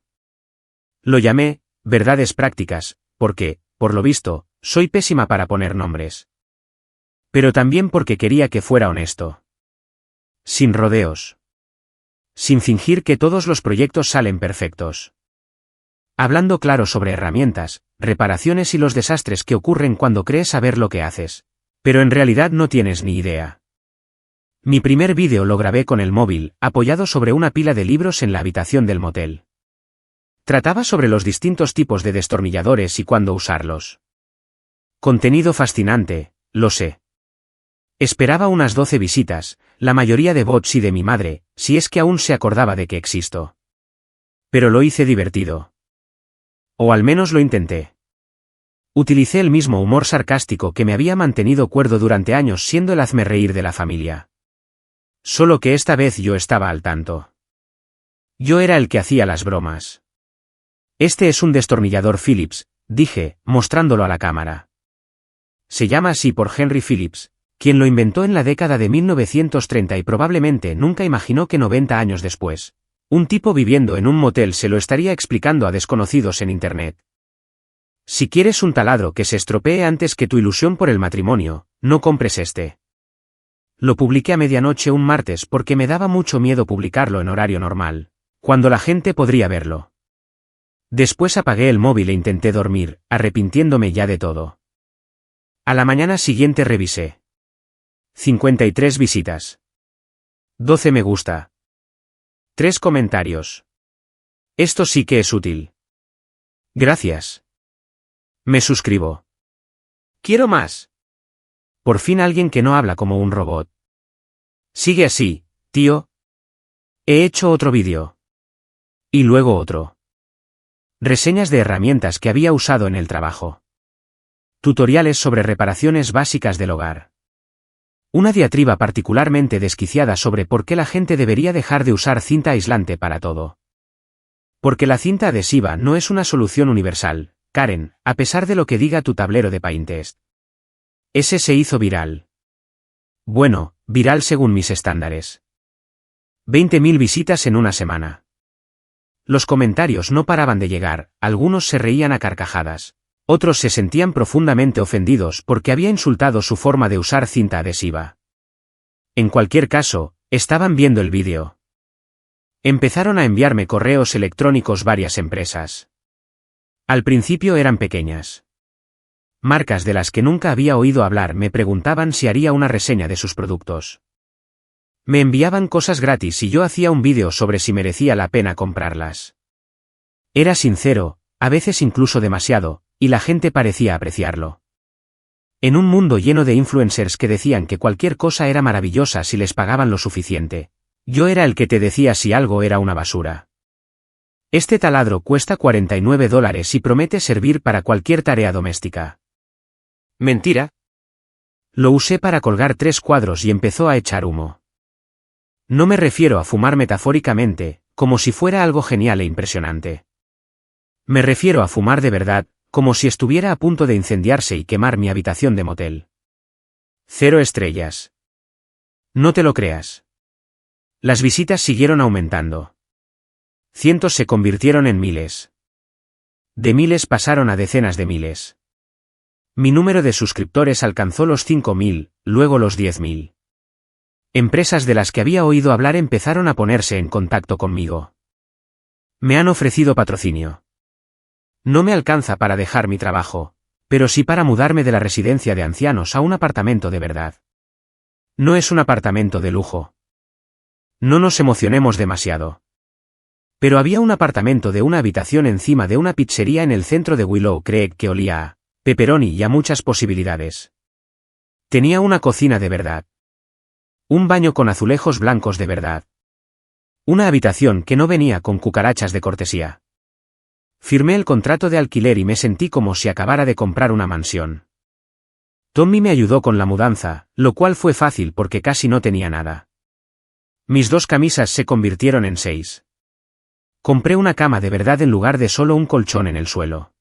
Lo llamé, Verdades Prácticas, porque, por lo visto, soy pésima para poner nombres. Pero también porque quería que fuera honesto. Sin rodeos. Sin fingir que todos los proyectos salen perfectos. Hablando claro sobre herramientas, reparaciones y los desastres que ocurren cuando crees saber lo que haces, pero en realidad no tienes ni idea. Mi primer vídeo lo grabé con el móvil, apoyado sobre una pila de libros en la habitación del motel. Trataba sobre los distintos tipos de destornilladores y cuándo usarlos. Contenido fascinante, lo sé. Esperaba unas 12 visitas, la mayoría de bots y de mi madre, si es que aún se acordaba de que existo. Pero lo hice divertido. O al menos lo intenté. Utilicé el mismo humor sarcástico que me había mantenido cuerdo durante años siendo el hazmerreír de la familia. Solo que esta vez yo estaba al tanto. Yo era el que hacía las bromas. Este es un destornillador Phillips, dije, mostrándolo a la cámara. Se llama así por Henry Phillips, quien lo inventó en la década de 1930 y probablemente nunca imaginó que 90 años después, un tipo viviendo en un motel se lo estaría explicando a desconocidos en Internet. Si quieres un taladro que se estropee antes que tu ilusión por el matrimonio, no compres este. Lo publiqué a medianoche un martes porque me daba mucho miedo publicarlo en horario normal, cuando la gente podría verlo. Después apagué el móvil e intenté dormir, arrepintiéndome ya de todo. A la mañana siguiente revisé. 53 visitas. 12 me gusta. 3 comentarios. Esto sí que es útil. Gracias. Me suscribo. Quiero más. Por fin alguien que no habla como un robot. Sigue así, tío. He hecho otro vídeo. Y luego otro. Reseñas de herramientas que había usado en el trabajo. Tutoriales sobre reparaciones básicas del hogar. Una diatriba particularmente desquiciada sobre por qué la gente debería dejar de usar cinta aislante para todo. Porque la cinta adhesiva no es una solución universal, Karen, a pesar de lo que diga tu tablero de Pinterest. Ese se hizo viral. Bueno, viral según mis estándares. 20.000 visitas en una semana. Los comentarios no paraban de llegar, algunos se reían a carcajadas. Otros se sentían profundamente ofendidos porque había insultado su forma de usar cinta adhesiva. En cualquier caso, estaban viendo el vídeo. Empezaron a enviarme correos electrónicos varias empresas. Al principio eran pequeñas. Marcas de las que nunca había oído hablar me preguntaban si haría una reseña de sus productos. Me enviaban cosas gratis y yo hacía un vídeo sobre si merecía la pena comprarlas. Era sincero, a veces incluso demasiado, y la gente parecía apreciarlo. En un mundo lleno de influencers que decían que cualquier cosa era maravillosa si les pagaban lo suficiente, yo era el que te decía si algo era una basura. Este taladro cuesta $49 y promete servir para cualquier tarea doméstica. Mentira. Lo usé para colgar 3 cuadros y empezó a echar humo. No me refiero a fumar metafóricamente, como si fuera algo genial e impresionante. Me refiero a fumar de verdad, como si estuviera a punto de incendiarse y quemar mi habitación de motel. 0 estrellas. No te lo creas. Las visitas siguieron aumentando. Cientos se convirtieron en miles. De miles pasaron a decenas de miles. Mi número de suscriptores alcanzó los 5.000, luego los 10.000. Empresas de las que había oído hablar empezaron a ponerse en contacto conmigo. Me han ofrecido patrocinio. No me alcanza para dejar mi trabajo, pero sí para mudarme de la residencia de ancianos a un apartamento de verdad. No es un apartamento de lujo. No nos emocionemos demasiado. Pero había un apartamento de una habitación encima de una pizzería en el centro de Willow Creek que olía a pepperoni y a muchas posibilidades. Tenía una cocina de verdad. Un baño con azulejos blancos de verdad. Una habitación que no venía con cucarachas de cortesía. Firmé el contrato de alquiler y me sentí como si acabara de comprar una mansión. Tommy me ayudó con la mudanza, lo cual fue fácil porque casi no tenía nada. Mis 2 camisas se convirtieron en 6. Compré una cama de verdad en lugar de solo un colchón en el suelo.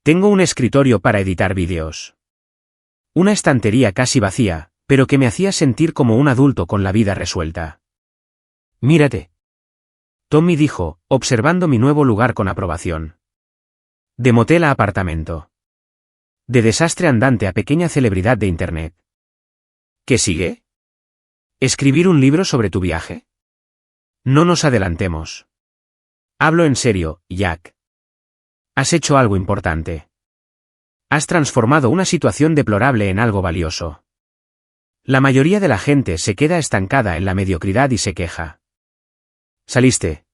Tengo un escritorio para editar vídeos. Una estantería casi vacía, pero que me hacía sentir como un adulto con la vida resuelta. Mírate. Tommy dijo, observando mi nuevo lugar con aprobación. De motel a apartamento. De desastre andante a pequeña celebridad de Internet. ¿Qué sigue? ¿Escribir un libro sobre tu viaje? No nos adelantemos. Hablo en serio, Jack. Has hecho algo importante. Has transformado una situación deplorable en algo valioso. La mayoría de la gente se queda estancada en la mediocridad y se queja. Saliste.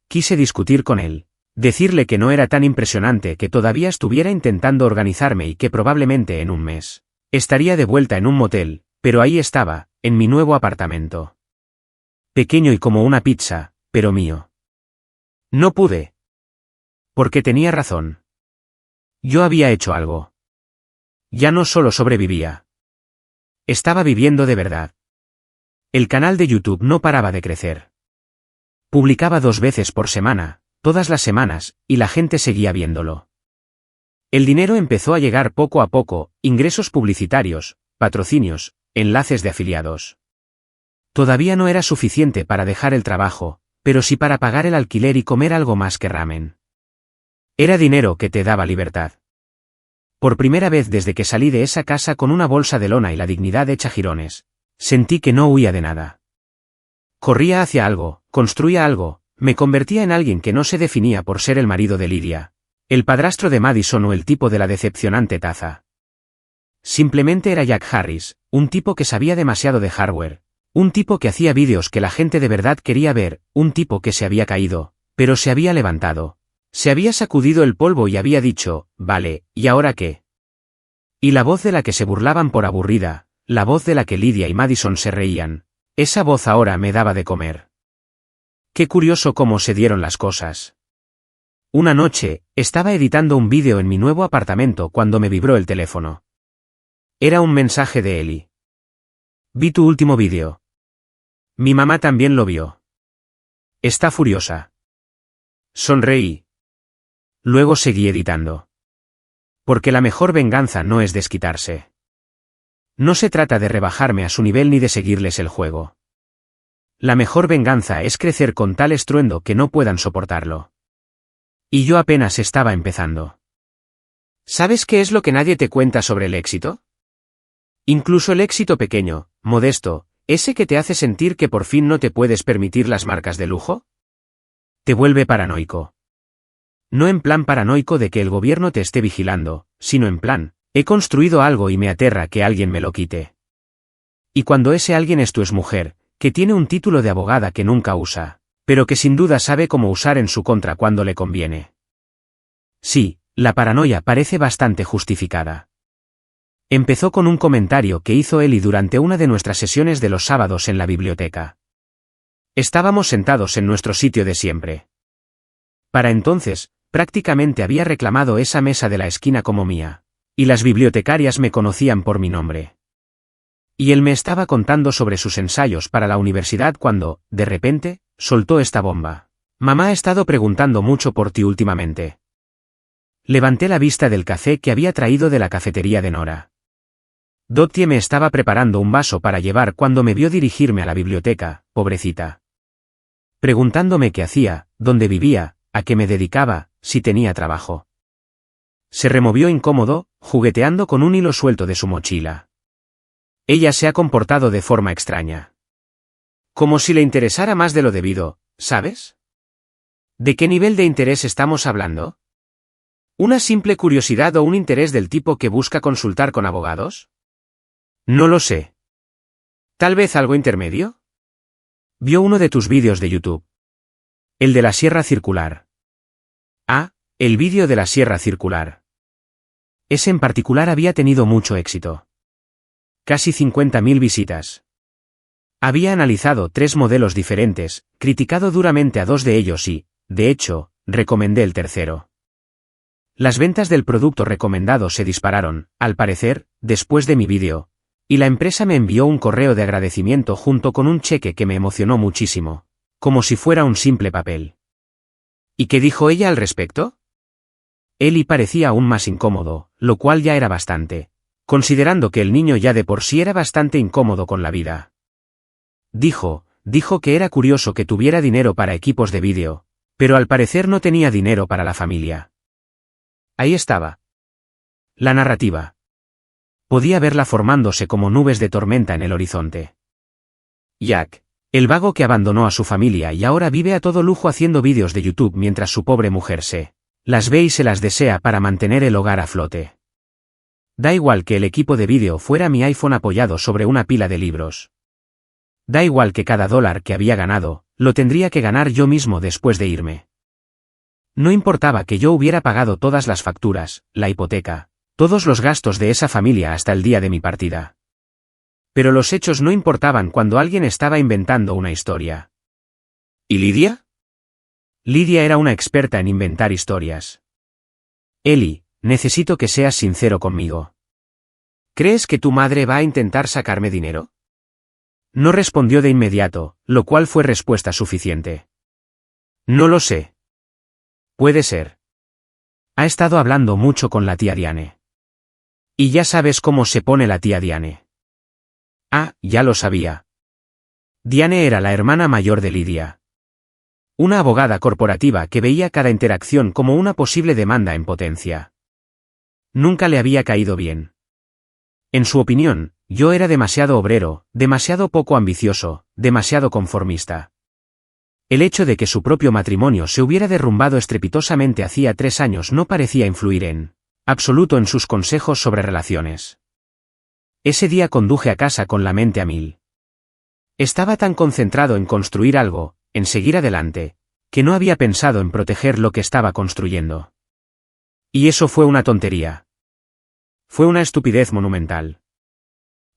Quise discutir con él, decirle que no era tan impresionante que todavía estuviera intentando organizarme y que probablemente en un mes estaría de vuelta en un motel, pero ahí estaba, en mi nuevo apartamento. Pequeño y como una pizza, pero mío. No pude. Porque tenía razón. Yo había hecho algo. Ya no solo sobrevivía. Estaba viviendo de verdad. El canal de YouTube no paraba de crecer. Publicaba 2 veces por semana, todas las semanas, y la gente seguía viéndolo. El dinero empezó a llegar poco a poco, ingresos publicitarios, patrocinios, enlaces de afiliados. Todavía no era suficiente para dejar el trabajo, pero sí para pagar el alquiler y comer algo más que ramen. Era dinero que te daba libertad. Por primera vez desde que salí de esa casa con una bolsa de lona y la dignidad hecha jirones, sentí que no huía de nada. Corría hacia algo, construía algo, me convertía en alguien que no se definía por ser el marido de Lydia, el padrastro de Madison o el tipo de la decepcionante taza. Simplemente era Jack Harris, un tipo que sabía demasiado de hardware, un tipo que hacía vídeos que la gente de verdad quería ver, un tipo que se había caído, Pero se había levantado. Se había sacudido el polvo y había dicho, vale, ¿y ahora qué? Y la voz de la que se burlaban por aburrida, la voz de la que Lydia y Madison se reían, esa voz ahora me daba de comer. Qué curioso cómo se dieron las cosas. Una noche, estaba editando un vídeo en mi nuevo apartamento cuando me vibró el teléfono. Era un mensaje de Ellie. Vi tu último vídeo. Mi mamá también lo vio. Está furiosa. Sonreí. Luego seguí editando. Porque la mejor venganza no es desquitarse. No se trata de rebajarme a su nivel ni de seguirles el juego. La mejor venganza es crecer con tal estruendo que no puedan soportarlo. Y yo apenas estaba empezando. ¿Sabes qué es lo que nadie te cuenta sobre el éxito? Incluso el éxito pequeño, modesto, ese que te hace sentir que por fin no te puedes permitir las marcas de lujo. Te vuelve paranoico. No en plan paranoico de que el gobierno te esté vigilando, sino en plan, he construido algo y me aterra que alguien me lo quite. Y cuando ese alguien es tu exmujer, que tiene un título de abogada que nunca usa, pero que sin duda sabe cómo usar en su contra cuando le conviene. Sí, la paranoia parece bastante justificada. Empezó con un comentario que hizo Ellie durante una de nuestras sesiones de los sábados en la biblioteca. Estábamos sentados en nuestro sitio de siempre. Para entonces, prácticamente había reclamado esa mesa de la esquina como mía, y las bibliotecarias me conocían por mi nombre. Y él me estaba contando sobre sus ensayos para la universidad cuando, de repente, soltó esta bomba. Mamá ha estado preguntando mucho por ti últimamente. Levanté la vista del café que había traído de la cafetería de Nora. Dottie me estaba preparando un vaso para llevar cuando me vio dirigirme a la biblioteca, pobrecita. Preguntándome qué hacía, dónde vivía, a qué me dedicaba, si tenía trabajo. Se removió incómodo, jugueteando con un hilo suelto de su mochila. Ella se ha comportado de forma extraña. Como si le interesara más de lo debido, ¿sabes? ¿De qué nivel de interés estamos hablando? ¿Una simple curiosidad o un interés del tipo que busca consultar con abogados? No lo sé. ¿Tal vez algo intermedio? Vio uno de tus vídeos de YouTube. El de la sierra circular. Ah, el vídeo de la sierra circular. Ese en particular había tenido mucho éxito. Casi 50.000 visitas. Había analizado 3 modelos diferentes, criticado duramente a 2 de ellos y, de hecho, recomendé el tercero. Las ventas del producto recomendado se dispararon, al parecer, después de mi vídeo, y la empresa me envió un correo de agradecimiento junto con un cheque que me emocionó muchísimo, como si fuera un simple papel. ¿Y qué dijo ella al respecto? Ellie parecía aún más incómodo, lo cual ya era bastante, considerando que el niño ya de por sí era bastante incómodo con la vida. Dijo que era curioso que tuviera dinero para equipos de vídeo, pero al parecer no tenía dinero para la familia. Ahí estaba. La narrativa. Podía verla formándose como nubes de tormenta en el horizonte. Jack, el vago que abandonó a su familia y ahora vive a todo lujo haciendo vídeos de YouTube mientras su pobre mujer se las ve y se las desea para mantener el hogar a flote. Da igual que el equipo de vídeo fuera mi iPhone apoyado sobre una pila de libros. Da igual que cada dólar que había ganado, lo tendría que ganar yo mismo después de irme. No importaba que yo hubiera pagado todas las facturas, la hipoteca, todos los gastos de esa familia hasta el día de mi partida. Pero los hechos no importaban cuando alguien estaba inventando una historia. ¿Y Lydia? Lydia era una experta en inventar historias. Ellie, necesito que seas sincero conmigo. ¿Crees que tu madre va a intentar sacarme dinero? No respondió de inmediato, lo cual fue respuesta suficiente. No lo sé. Puede ser. Ha estado hablando mucho con la tía Diane. Y ya sabes cómo se pone la tía Diane. Ah, ya lo sabía. Diane era la hermana mayor de Lydia. Una abogada corporativa que veía cada interacción como una posible demanda en potencia. Nunca le había caído bien. En su opinión, yo era demasiado obrero, demasiado poco ambicioso, demasiado conformista. El hecho de que su propio matrimonio se hubiera derrumbado estrepitosamente hacía 3 años no parecía influir en absoluto en sus consejos sobre relaciones. Ese día conduje a casa con la mente a 1000. Estaba tan concentrado en construir algo, en seguir adelante, que no había pensado en proteger lo que estaba construyendo. Y eso fue una tontería. Fue una estupidez monumental.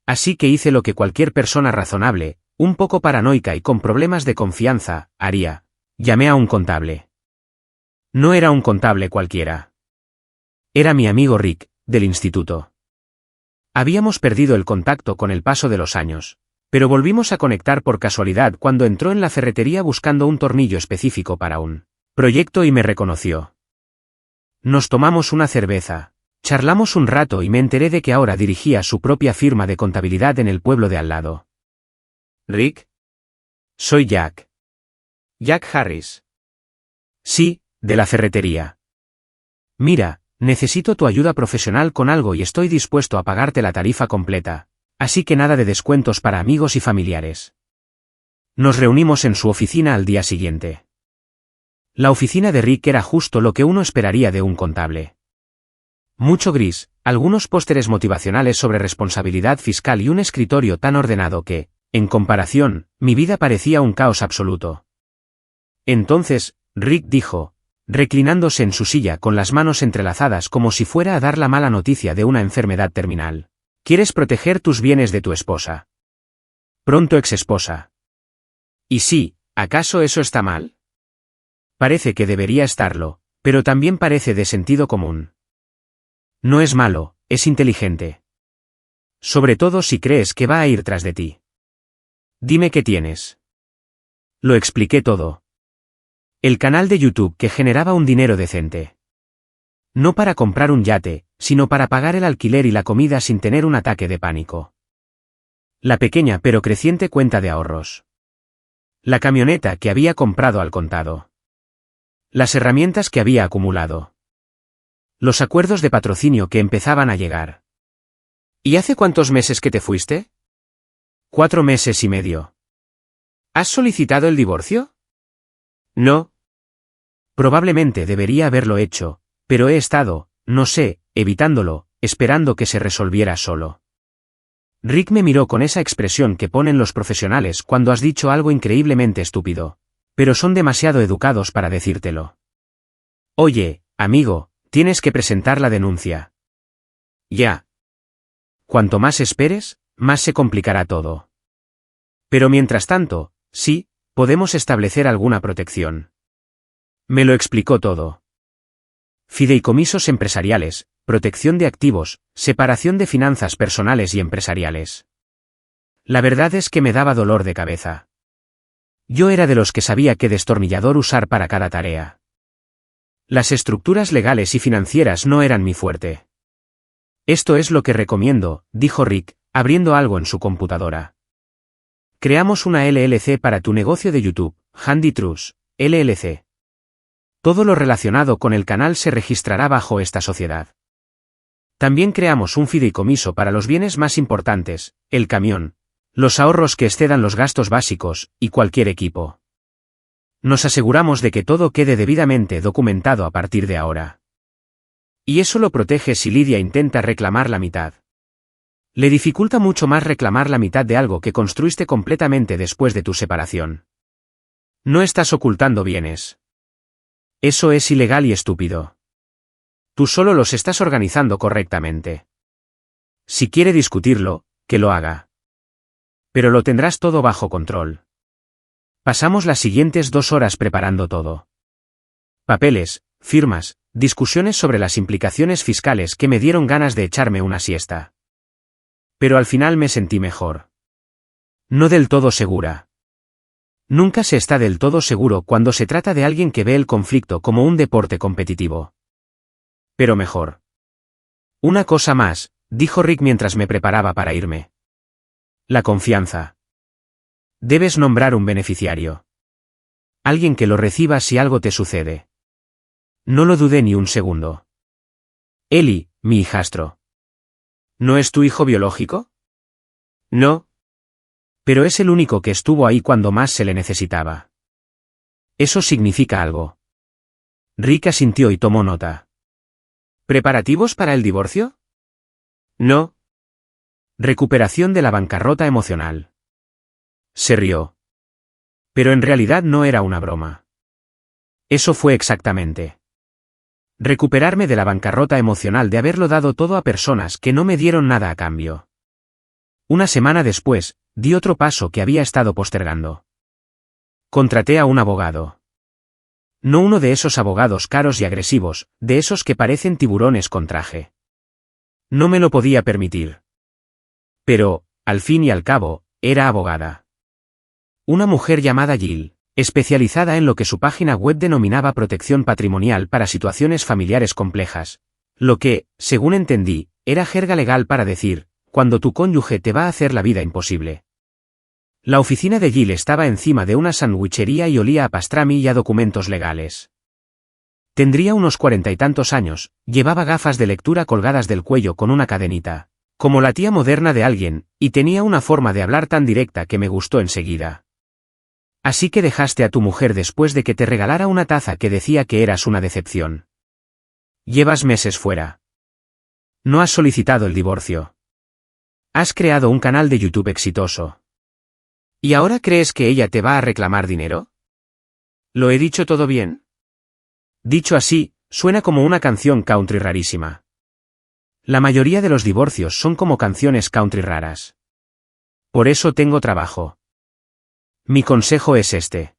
Así que hice lo que cualquier persona razonable, un poco paranoica y con problemas de confianza, haría. Llamé a un contable. No era un contable cualquiera. Era mi amigo Rick, del instituto. Habíamos perdido el contacto con el paso de los años, pero volvimos a conectar por casualidad cuando entró en la ferretería buscando un tornillo específico para un proyecto y me reconoció. Nos tomamos una cerveza, charlamos un rato y me enteré de que ahora dirigía su propia firma de contabilidad en el pueblo de al lado. ¿Rick? Soy Jack. Jack Harris. Sí, de la ferretería. Mira, necesito tu ayuda profesional con algo y estoy dispuesto a pagarte la tarifa completa, así que nada de descuentos para amigos y familiares. Nos reunimos en su oficina al día siguiente. La oficina de Rick era justo lo que uno esperaría de un contable. Mucho gris, algunos pósteres motivacionales sobre responsabilidad fiscal y un escritorio tan ordenado que, en comparación, mi vida parecía un caos absoluto. Entonces, Rick dijo, reclinándose en su silla con las manos entrelazadas como si fuera a dar la mala noticia de una enfermedad terminal. ¿Quieres proteger tus bienes de tu esposa? Pronto exesposa. Y sí, ¿acaso eso está mal? Parece que debería estarlo, pero también parece de sentido común. No es malo, es inteligente. Sobre todo si crees que va a ir tras de ti. Dime qué tienes. Lo expliqué todo. El canal de YouTube que generaba un dinero decente. No para comprar un yate, sino para pagar el alquiler y la comida sin tener un ataque de pánico. La pequeña pero creciente cuenta de ahorros. La camioneta que había comprado al contado. Las herramientas que había acumulado. Los acuerdos de patrocinio que empezaban a llegar. ¿Y hace cuántos meses que te fuiste? 4 meses y medio. ¿Has solicitado el divorcio? No. Probablemente debería haberlo hecho, pero he estado, no sé, evitándolo, esperando que se resolviera solo. Rick me miró con esa expresión que ponen los profesionales cuando has dicho algo increíblemente estúpido, pero son demasiado educados para decírtelo. Oye, amigo, tienes que presentar la denuncia. Ya. Cuanto más esperes, más se complicará todo. Pero mientras tanto, sí, podemos establecer alguna protección. Me lo explicó todo. Fideicomisos empresariales, protección de activos, separación de finanzas personales y empresariales. La verdad es que me daba dolor de cabeza. Yo era de los que sabía qué destornillador usar para cada tarea. Las estructuras legales y financieras no eran mi fuerte. Esto es lo que recomiendo, dijo Rick, abriendo algo en su computadora. Creamos una LLC para tu negocio de YouTube, Handy Trust, LLC. Todo lo relacionado con el canal se registrará bajo esta sociedad. También creamos un fideicomiso para los bienes más importantes, el camión, los ahorros que excedan los gastos básicos, y cualquier equipo. Nos aseguramos de que todo quede debidamente documentado a partir de ahora. Y eso lo protege si Lidia intenta reclamar la mitad. Le dificulta mucho más reclamar la mitad de algo que construiste completamente después de tu separación. No estás ocultando bienes. Eso es ilegal y estúpido. Tú solo los estás organizando correctamente. Si quiere discutirlo, que lo haga. Pero lo tendrás todo bajo control. Pasamos las siguientes 2 horas preparando todo. Papeles, firmas, discusiones sobre las implicaciones fiscales que me dieron ganas de echarme una siesta. Pero al final me sentí mejor. No del todo segura. Nunca se está del todo seguro cuando se trata de alguien que ve el conflicto como un deporte competitivo. Pero mejor. Una cosa más, dijo Rick mientras me preparaba para irme. La confianza. Debes nombrar un beneficiario. Alguien que lo reciba si algo te sucede. No lo dudé ni un segundo. Eli, mi hijastro. ¿No es tu hijo biológico? No. Pero es el único que estuvo ahí cuando más se le necesitaba. Eso significa algo. Rick asintió y tomó nota. ¿Preparativos para el divorcio? No. Recuperación de la bancarrota emocional. Se rió. Pero en realidad no era una broma. Eso fue exactamente. Recuperarme de la bancarrota emocional de haberlo dado todo a personas que no me dieron nada a cambio. Una semana después, di otro paso que había estado postergando. Contraté a un abogado. No uno de esos abogados caros y agresivos, de esos que parecen tiburones con traje. No me lo podía permitir. Pero, al fin y al cabo, era abogada. Una mujer llamada Jill, especializada en lo que su página web denominaba protección patrimonial para situaciones familiares complejas. Lo que, según entendí, era jerga legal para decir, cuando tu cónyuge te va a hacer la vida imposible. La oficina de Jill estaba encima de una sandwichería y olía a pastrami y a documentos legales. Tendría unos 40 y tantos años, llevaba gafas de lectura colgadas del cuello con una cadenita, como la tía moderna de alguien, y tenía una forma de hablar tan directa que me gustó enseguida. Así que dejaste a tu mujer después de que te regalara una taza que decía que eras una decepción. Llevas meses fuera. No has solicitado el divorcio. Has creado un canal de YouTube exitoso. ¿Y ahora crees que ella te va a reclamar dinero? ¿Lo he dicho todo bien? Dicho así, suena como una canción country rarísima. La mayoría de los divorcios son como canciones country raras. Por eso tengo trabajo. Mi consejo es este.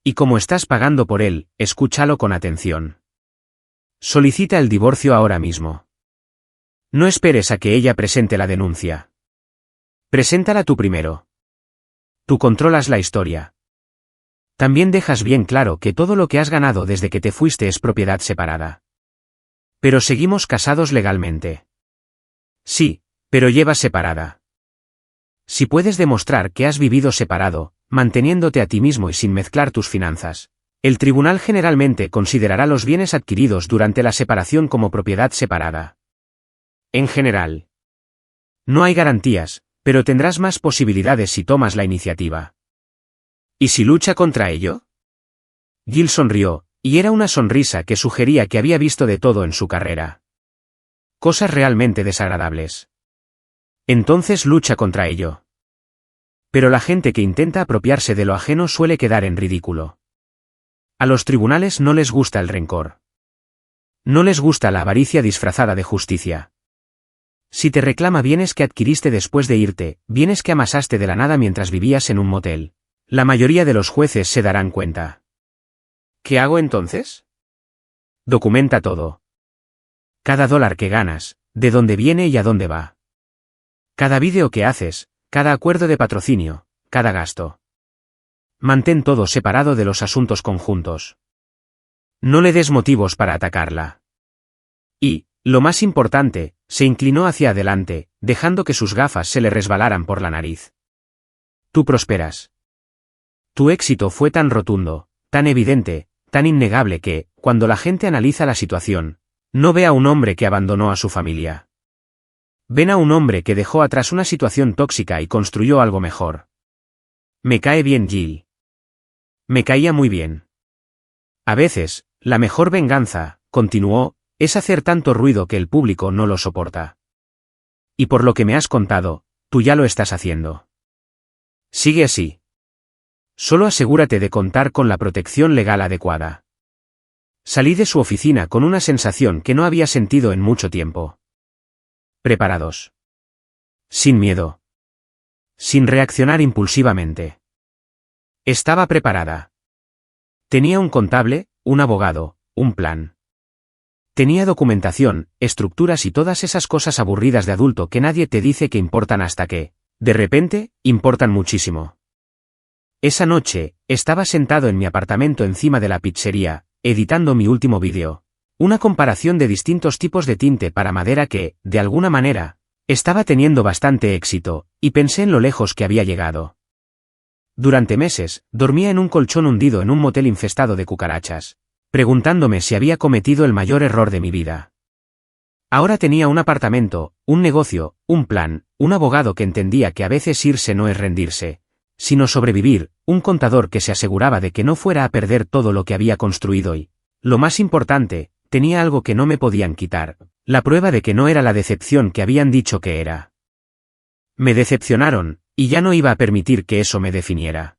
Y como estás pagando por él, escúchalo con atención. Solicita el divorcio ahora mismo. No esperes a que ella presente la denuncia. Preséntala tú primero. Tú controlas la historia. También dejas bien claro que todo lo que has ganado desde que te fuiste es propiedad separada. Pero seguimos casados legalmente. Sí, pero llevas separada. Si puedes demostrar que has vivido separado, manteniéndote a ti mismo y sin mezclar tus finanzas, el tribunal generalmente considerará los bienes adquiridos durante la separación como propiedad separada. En general. No hay garantías, pero tendrás más posibilidades si tomas la iniciativa. ¿Y si lucha contra ello? Jill sonrió, y era una sonrisa que sugería que había visto de todo en su carrera. Cosas realmente desagradables. Entonces lucha contra ello. Pero la gente que intenta apropiarse de lo ajeno suele quedar en ridículo. A los tribunales no les gusta el rencor. No les gusta la avaricia disfrazada de justicia. Si te reclama bienes que adquiriste después de irte, bienes que amasaste de la nada mientras vivías en un motel, la mayoría de los jueces se darán cuenta. ¿Qué hago entonces? Documenta todo. Cada dólar que ganas, de dónde viene y a dónde va. Cada vídeo que haces, cada acuerdo de patrocinio, cada gasto. Mantén todo separado de los asuntos conjuntos. No le des motivos para atacarla. Y, lo más importante, se inclinó hacia adelante, dejando que sus gafas se le resbalaran por la nariz. Tú prosperas. Tu éxito fue tan rotundo, tan evidente, tan innegable que, cuando la gente analiza la situación, no ve a un hombre que abandonó a su familia. Ven a un hombre que dejó atrás una situación tóxica y construyó algo mejor. Me cae bien Jill. Me caía muy bien. A veces, la mejor venganza, continuó, es hacer tanto ruido que el público no lo soporta. Y por lo que me has contado, tú ya lo estás haciendo. Sigue así. Solo asegúrate de contar con la protección legal adecuada. Salí de su oficina con una sensación que no había sentido en mucho tiempo. Preparados. Sin miedo. Sin reaccionar impulsivamente. Estaba preparada. Tenía un contable, un abogado, un plan. Tenía documentación, estructuras y todas esas cosas aburridas de adulto que nadie te dice que importan hasta que, de repente, importan muchísimo. Esa noche, estaba sentado en mi apartamento encima de la pizzería, editando mi último vídeo. Una comparación de distintos tipos de tinte para madera que, de alguna manera, estaba teniendo bastante éxito, y pensé en lo lejos que había llegado. Durante meses, dormía en un colchón hundido en un motel infestado de cucarachas, preguntándome si había cometido el mayor error de mi vida. Ahora tenía un apartamento, un negocio, un plan, un abogado que entendía que a veces irse no es rendirse, sino sobrevivir, un contador que se aseguraba de que no fuera a perder todo lo que había construido y, lo más importante, tenía algo que no me podían quitar, la prueba de que no era la decepción que habían dicho que era. Me decepcionaron, y ya no iba a permitir que eso me definiera.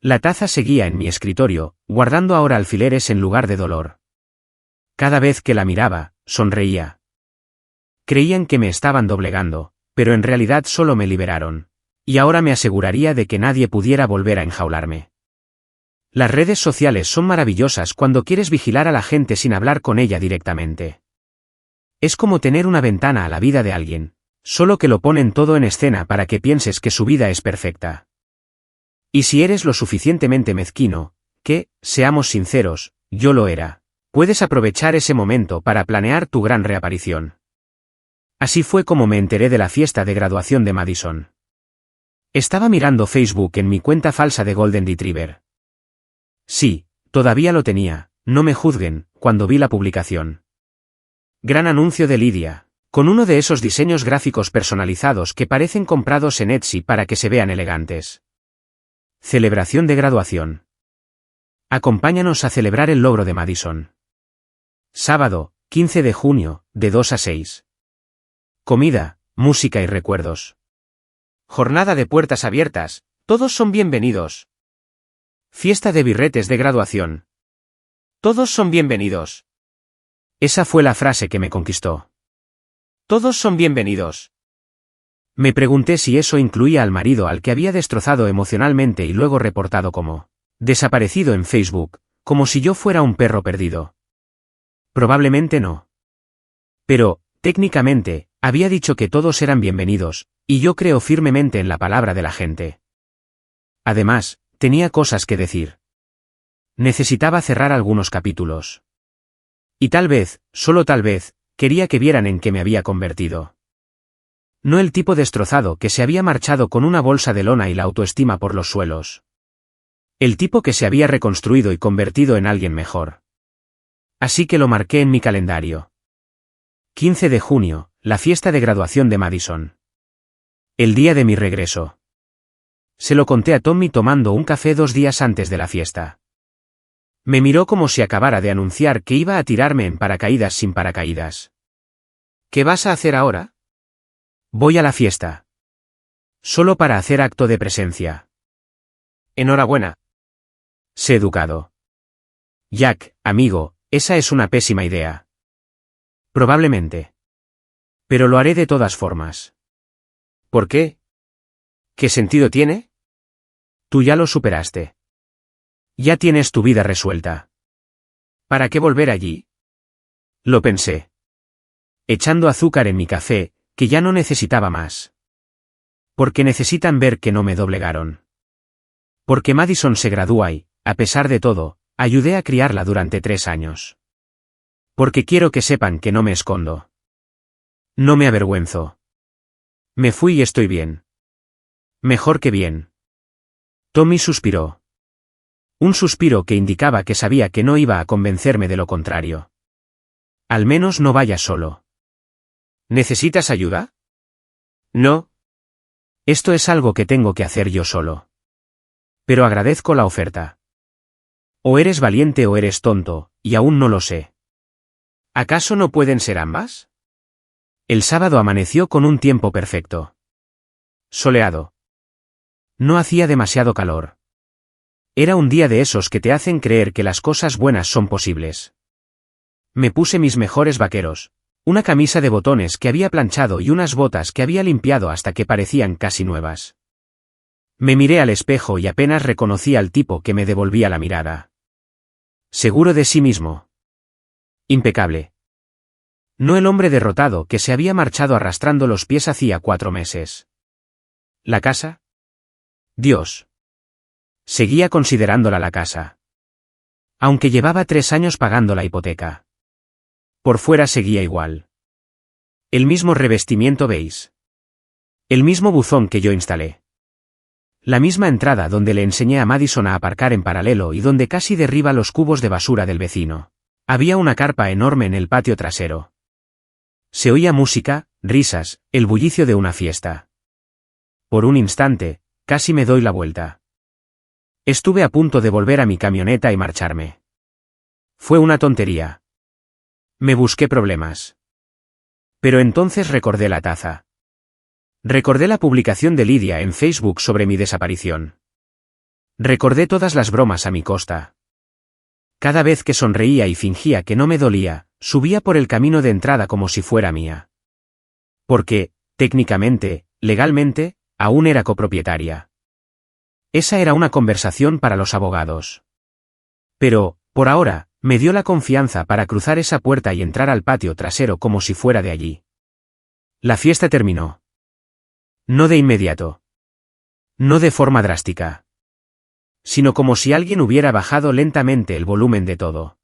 La taza seguía en mi escritorio, guardando ahora alfileres en lugar de dolor. Cada vez que la miraba, sonreía. Creían que me estaban doblegando, pero en realidad solo me liberaron. Y ahora me aseguraría de que nadie pudiera volver a enjaularme. Las redes sociales son maravillosas cuando quieres vigilar a la gente sin hablar con ella directamente. Es como tener una ventana a la vida de alguien, solo que lo ponen todo en escena para que pienses que su vida es perfecta. Y si eres lo suficientemente mezquino, que, seamos sinceros, yo lo era, puedes aprovechar ese momento para planear tu gran reaparición. Así fue como me enteré de la fiesta de graduación de Madison. Estaba mirando Facebook en mi cuenta falsa de Golden Retriever. Sí, todavía lo tenía, no me juzguen, cuando vi la publicación. Gran anuncio de Lydia, con uno de esos diseños gráficos personalizados que parecen comprados en Etsy para que se vean elegantes. Celebración de graduación. Acompáñanos a celebrar el logro de Madison. Sábado, 15 de junio, de 2 a 6. Comida, música y recuerdos. Jornada de puertas abiertas, todos son bienvenidos. Fiesta de birretes de graduación. Todos son bienvenidos. Esa fue la frase que me conquistó. Todos son bienvenidos. Me pregunté si eso incluía al marido al que había destrozado emocionalmente y luego reportado como desaparecido en Facebook, como si yo fuera un perro perdido. Probablemente no. Pero, técnicamente, había dicho que todos eran bienvenidos, y yo creo firmemente en la palabra de la gente. Además, tenía cosas que decir. Necesitaba cerrar algunos capítulos. Y tal vez, solo tal vez, quería que vieran en qué me había convertido. No el tipo destrozado que se había marchado con una bolsa de lona y la autoestima por los suelos. El tipo que se había reconstruido y convertido en alguien mejor. Así que lo marqué en mi calendario. 15 de junio, la fiesta de graduación de Madison. El día de mi regreso. Se lo conté a Tommy tomando un café 2 días antes de la fiesta. Me miró como si acabara de anunciar que iba a tirarme en paracaídas sin paracaídas. ¿Qué vas a hacer ahora? Voy a la fiesta. Solo para hacer acto de presencia. Enhorabuena. Sé educado. Jack, amigo, esa es una pésima idea. Probablemente. Pero lo haré de todas formas. ¿Por qué? ¿Qué sentido tiene? Tú ya lo superaste. Ya tienes tu vida resuelta. ¿Para qué volver allí? Lo pensé. Echando azúcar en mi café, que ya no necesitaba más. Porque necesitan ver que no me doblegaron. Porque Madison se gradúa y, a pesar de todo, ayudé a criarla durante 3 años. Porque quiero que sepan que no me escondo. No me avergüenzo. Me fui y estoy bien. Mejor que bien. Tommy suspiró. Un suspiro que indicaba que sabía que no iba a convencerme de lo contrario. Al menos no vayas solo. ¿Necesitas ayuda? No. Esto es algo que tengo que hacer yo solo. Pero agradezco la oferta. O eres valiente o eres tonto, y aún no lo sé. ¿Acaso no pueden ser ambas? El sábado amaneció con un tiempo perfecto. Soleado. No hacía demasiado calor. Era un día de esos que te hacen creer que las cosas buenas son posibles. Me puse mis mejores vaqueros, una camisa de botones que había planchado y unas botas que había limpiado hasta que parecían casi nuevas. Me miré al espejo y apenas reconocí al tipo que me devolvía la mirada. Seguro de sí mismo. Impecable. No el hombre derrotado que se había marchado arrastrando los pies hacía 4 meses. ¿La casa? Dios. Seguía considerándola la casa. Aunque llevaba 3 años pagando la hipoteca. Por fuera seguía igual. El mismo revestimiento beige. El mismo buzón que yo instalé. La misma entrada donde le enseñé a Madison a aparcar en paralelo y donde casi derriba los cubos de basura del vecino. Había una carpa enorme en el patio trasero. Se oía música, risas, el bullicio de una fiesta. Por un instante, casi me doy la vuelta. Estuve a punto de volver a mi camioneta y marcharme. Fue una tontería. Me busqué problemas. Pero entonces recordé la taza. Recordé la publicación de Lydia en Facebook sobre mi desaparición. Recordé todas las bromas a mi costa. Cada vez que sonreía y fingía que no me dolía, subía por el camino de entrada como si fuera mía. Porque, técnicamente, legalmente, aún era copropietaria. Esa era una conversación para los abogados. Pero, por ahora, me dio la confianza para cruzar esa puerta y entrar al patio trasero como si fuera de allí. La fiesta terminó. No de inmediato. No de forma drástica. Sino como si alguien hubiera bajado lentamente el volumen de todo.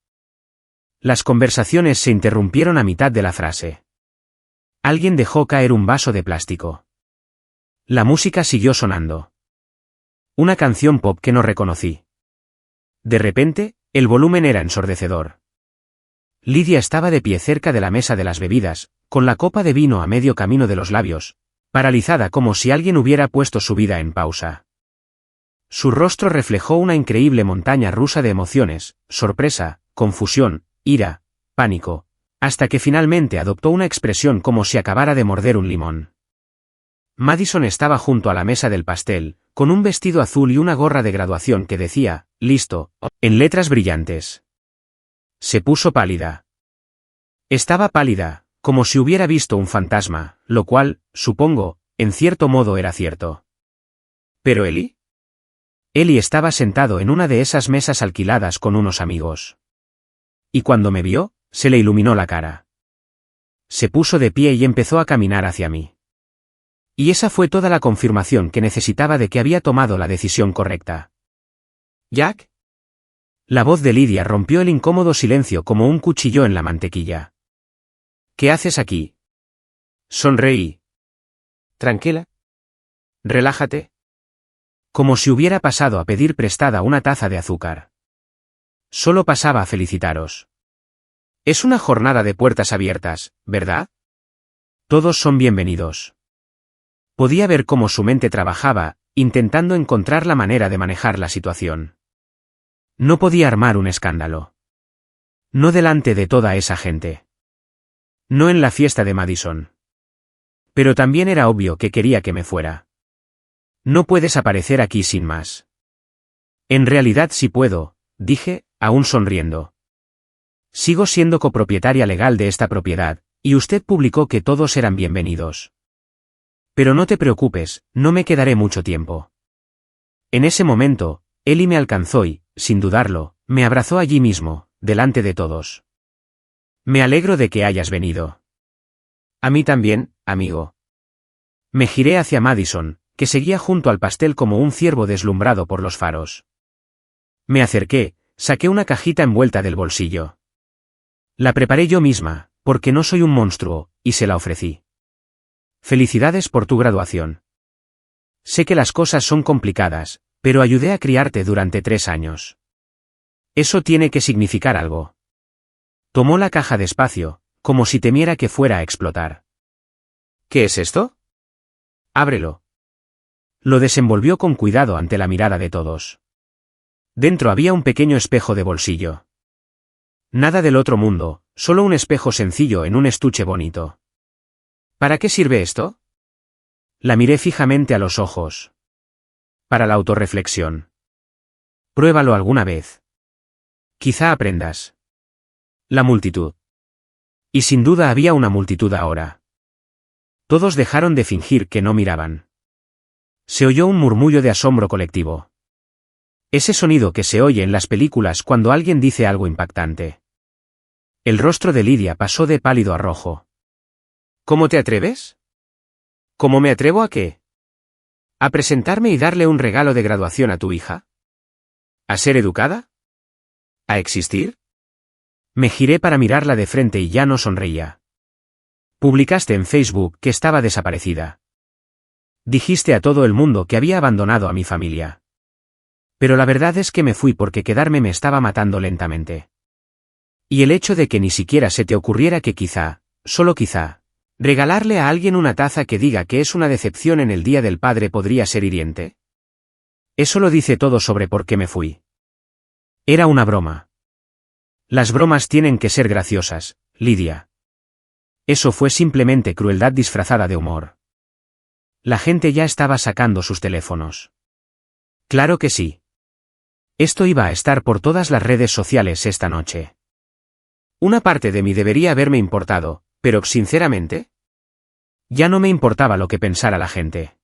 Las conversaciones se interrumpieron a mitad de la frase. Alguien dejó caer un vaso de plástico. La música siguió sonando. Una canción pop que no reconocí. De repente, el volumen era ensordecedor. Lidia estaba de pie cerca de la mesa de las bebidas, con la copa de vino a medio camino de los labios, paralizada como si alguien hubiera puesto su vida en pausa. Su rostro reflejó una increíble montaña rusa de emociones, sorpresa, confusión, ira, pánico, hasta que finalmente adoptó una expresión como si acabara de morder un limón. Madison estaba junto a la mesa del pastel, con un vestido azul y una gorra de graduación que decía, listo, en letras brillantes. Se puso pálida. Estaba pálida, como si hubiera visto un fantasma, lo cual, supongo, en cierto modo era cierto. ¿Pero Eli? Eli estaba sentado en una de esas mesas alquiladas con unos amigos. Y cuando me vio, se le iluminó la cara. Se puso de pie y empezó a caminar hacia mí. Y esa fue toda la confirmación que necesitaba de que había tomado la decisión correcta. ¿Jack? La voz de Lidia rompió el incómodo silencio como un cuchillo en la mantequilla. ¿Qué haces aquí? Sonreí. Tranquila. Relájate. Como si hubiera pasado a pedir prestada una taza de azúcar. Solo pasaba a felicitaros. Es una jornada de puertas abiertas, ¿verdad? Todos son bienvenidos. Podía ver cómo su mente trabajaba, intentando encontrar la manera de manejar la situación. No podía armar un escándalo. No delante de toda esa gente. No en la fiesta de Madison. Pero también era obvio que quería que me fuera. No puedes aparecer aquí sin más. En realidad sí puedo, dije, aún sonriendo. Sigo siendo copropietaria legal de esta propiedad, y usted publicó que todos eran bienvenidos. Pero no te preocupes, no me quedaré mucho tiempo. En ese momento, Eli me alcanzó y, sin dudarlo, me abrazó allí mismo, delante de todos. Me alegro de que hayas venido. A mí también, amigo. Me giré hacia Madison, que seguía junto al pastel como un ciervo deslumbrado por los faros. Me acerqué, saqué una cajita envuelta del bolsillo. La preparé yo misma, porque no soy un monstruo, y se la ofrecí. Felicidades por tu graduación. Sé que las cosas son complicadas, pero ayudé a criarte durante 3 años. Eso tiene que significar algo. Tomó la caja despacio, como si temiera que fuera a explotar. ¿Qué es esto? Ábrelo. Lo desenvolvió con cuidado ante la mirada de todos. Dentro había un pequeño espejo de bolsillo. Nada del otro mundo, solo un espejo sencillo en un estuche bonito. ¿Para qué sirve esto? La miré fijamente a los ojos. Para la autorreflexión. Pruébalo alguna vez. Quizá aprendas. La multitud. Y sin duda había una multitud ahora. Todos dejaron de fingir que no miraban. Se oyó un murmullo de asombro colectivo. Ese sonido que se oye en las películas cuando alguien dice algo impactante. El rostro de Lidia pasó de pálido a rojo. ¿Cómo te atreves? ¿Cómo me atrevo a qué? ¿A presentarme y darle un regalo de graduación a tu hija? ¿A ser educada? ¿A existir? Me giré para mirarla de frente y ya no sonreía. Publicaste en Facebook que estaba desaparecida. Dijiste a todo el mundo que había abandonado a mi familia. Pero la verdad es que me fui porque quedarme me estaba matando lentamente. Y el hecho de que ni siquiera se te ocurriera que quizá, solo quizá, regalarle a alguien una taza que diga que es una decepción en el Día del Padre podría ser hiriente. Eso lo dice todo sobre por qué me fui. Era una broma. Las bromas tienen que ser graciosas, Lidia. Eso fue simplemente crueldad disfrazada de humor. La gente ya estaba sacando sus teléfonos. Claro que sí. Esto iba a estar por todas las redes sociales esta noche. Una parte de mí debería haberme importado, pero sinceramente, ya no me importaba lo que pensara la gente.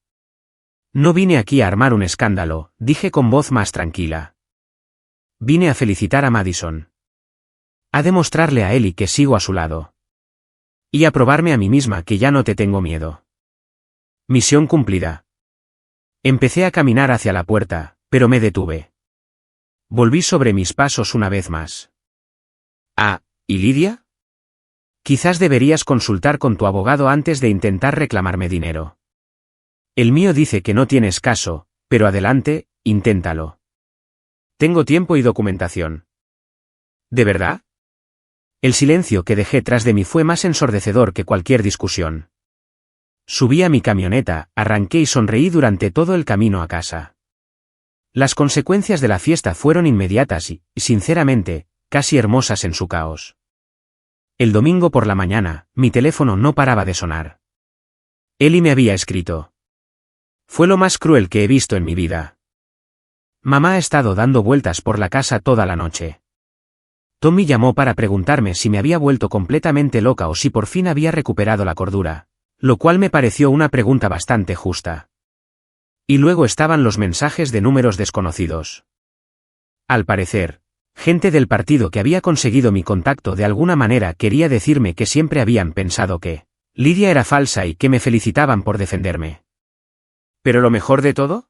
No vine aquí a armar un escándalo, dije con voz más tranquila. Vine a felicitar a Madison. A demostrarle a Ellie que sigo a su lado. Y a probarme a mí misma que ya no te tengo miedo. Misión cumplida. Empecé a caminar hacia la puerta, pero me detuve. Volví sobre mis pasos una vez más. Ah, ¿y Lidia? Quizás deberías consultar con tu abogado antes de intentar reclamarme dinero. El mío dice que no tienes caso, pero adelante, inténtalo. Tengo tiempo y documentación. ¿De verdad? El silencio que dejé tras de mí fue más ensordecedor que cualquier discusión. Subí a mi camioneta, arranqué y sonreí durante todo el camino a casa. Las consecuencias de la fiesta fueron inmediatas y, sinceramente, casi hermosas en su caos. El domingo por la mañana, mi teléfono no paraba de sonar. Ellie me había escrito. Fue lo más cruel que he visto en mi vida. Mamá ha estado dando vueltas por la casa toda la noche. Tommy llamó para preguntarme si me había vuelto completamente loca o si por fin había recuperado la cordura, lo cual me pareció una pregunta bastante justa. Y luego estaban los mensajes de números desconocidos. Al parecer, gente del partido que había conseguido mi contacto de alguna manera quería decirme que siempre habían pensado que Lidia era falsa y que me felicitaban por defenderme. ¿Pero lo mejor de todo?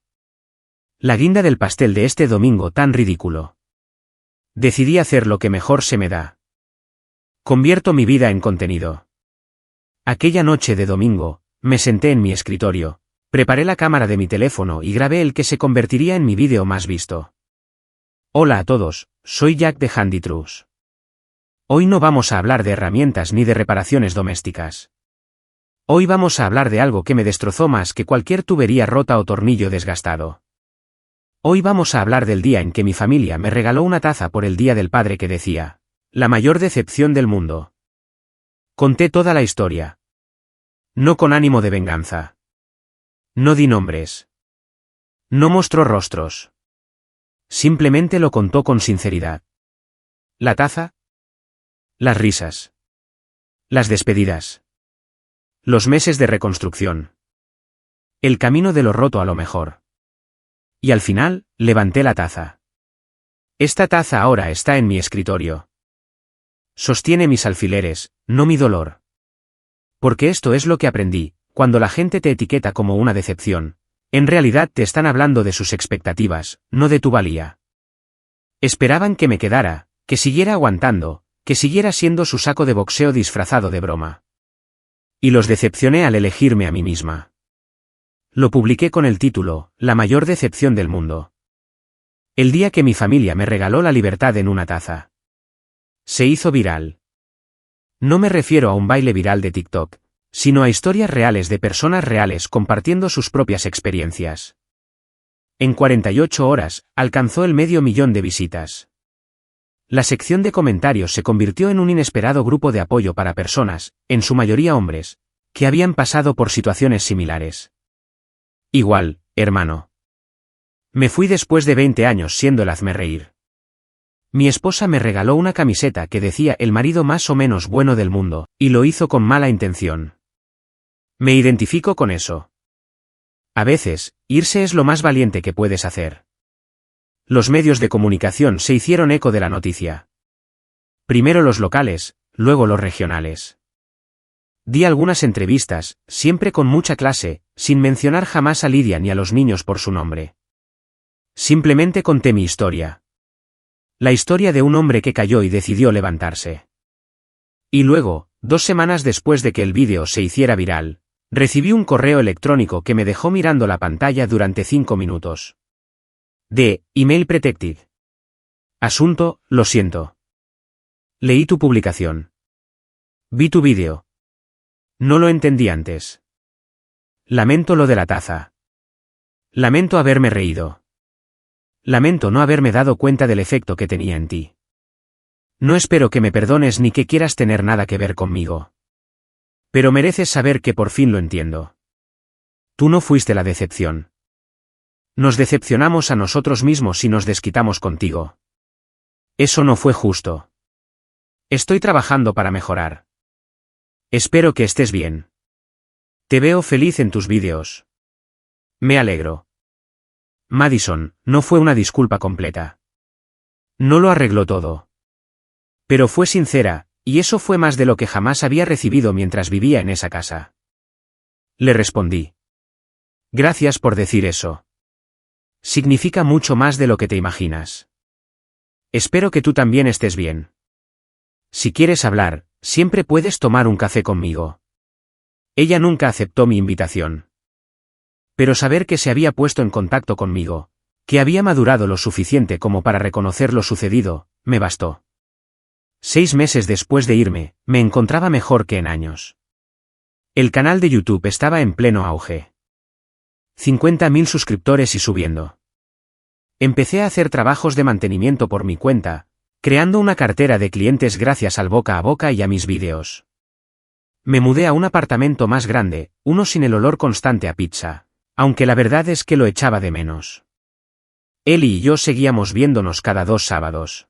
La guinda del pastel de este domingo tan ridículo. Decidí hacer lo que mejor se me da. Convierto mi vida en contenido. Aquella noche de domingo, me senté en mi escritorio, preparé la cámara de mi teléfono y grabé el que se convertiría en mi vídeo más visto. Hola a todos, soy Jack de Handy Truths. Hoy no vamos a hablar de herramientas ni de reparaciones domésticas. Hoy vamos a hablar de algo que me destrozó más que cualquier tubería rota o tornillo desgastado. Hoy vamos a hablar del día en que mi familia me regaló una taza por el Día del Padre que decía, la mayor decepción del mundo. Conté toda la historia. No con ánimo de venganza. No di nombres. No mostró rostros. Simplemente lo contó con sinceridad. La taza. Las risas. Las despedidas. Los meses de reconstrucción. El camino de lo roto a lo mejor. Y al final, levanté la taza. Esta taza ahora está en mi escritorio. Sostiene mis alfileres, no mi dolor. Porque esto es lo que aprendí, cuando la gente te etiqueta como una decepción, en realidad te están hablando de sus expectativas, no de tu valía. Esperaban que me quedara, que siguiera aguantando, que siguiera siendo su saco de boxeo disfrazado de broma. Y los decepcioné al elegirme a mí misma. Lo publiqué con el título, La mayor decepción del mundo. El día que mi familia me regaló la libertad en una taza. Se hizo viral. No me refiero a un baile viral de TikTok, sino a historias reales de personas reales compartiendo sus propias experiencias. En 48 horas, alcanzó el 500.000 de visitas. La sección de comentarios se convirtió en un inesperado grupo de apoyo para personas, en su mayoría hombres, que habían pasado por situaciones similares. Igual, hermano. Me fui después de 20 años siendo el hazmerreír. Mi esposa me regaló una camiseta que decía el marido más o menos bueno del mundo, y lo hizo con mala intención. Me identifico con eso. A veces, irse es lo más valiente que puedes hacer. Los medios de comunicación se hicieron eco de la noticia. Primero los locales, luego los regionales. Di algunas entrevistas, siempre con mucha clase, sin mencionar jamás a Lidia ni a los niños por su nombre. Simplemente conté mi historia. La historia de un hombre que cayó y decidió levantarse. Y luego, 2 semanas después de que el vídeo se hiciera viral, recibí un correo electrónico que me dejó mirando la pantalla durante 5 minutos. De Email Protected. Asunto, lo siento. Leí tu publicación. Vi tu vídeo. No lo entendí antes. Lamento lo de la taza. Lamento haberme reído. Lamento no haberme dado cuenta del efecto que tenía en ti. No espero que me perdones ni que quieras tener nada que ver conmigo. Pero mereces saber que por fin lo entiendo. Tú no fuiste la decepción. Nos decepcionamos a nosotros mismos y nos desquitamos contigo. Eso no fue justo. Estoy trabajando para mejorar. Espero que estés bien. Te veo feliz en tus vídeos. Me alegro. Madison, no fue una disculpa completa. No lo arregló todo. Pero fue sincera, y eso fue más de lo que jamás había recibido mientras vivía en esa casa. Le respondí. Gracias por decir eso. Significa mucho más de lo que te imaginas. Espero que tú también estés bien. Si quieres hablar, siempre puedes tomar un café conmigo. Ella nunca aceptó mi invitación. Pero saber que se había puesto en contacto conmigo, que había madurado lo suficiente como para reconocer lo sucedido, me bastó. 6 meses después de irme, me encontraba mejor que en años. El canal de YouTube estaba en pleno auge. 50.000 suscriptores y subiendo. Empecé a hacer trabajos de mantenimiento por mi cuenta, creando una cartera de clientes gracias al boca a boca y a mis vídeos. Me mudé a un apartamento más grande, uno sin el olor constante a pizza, aunque la verdad es que lo echaba de menos. Eli y yo seguíamos viéndonos cada 2 sábados.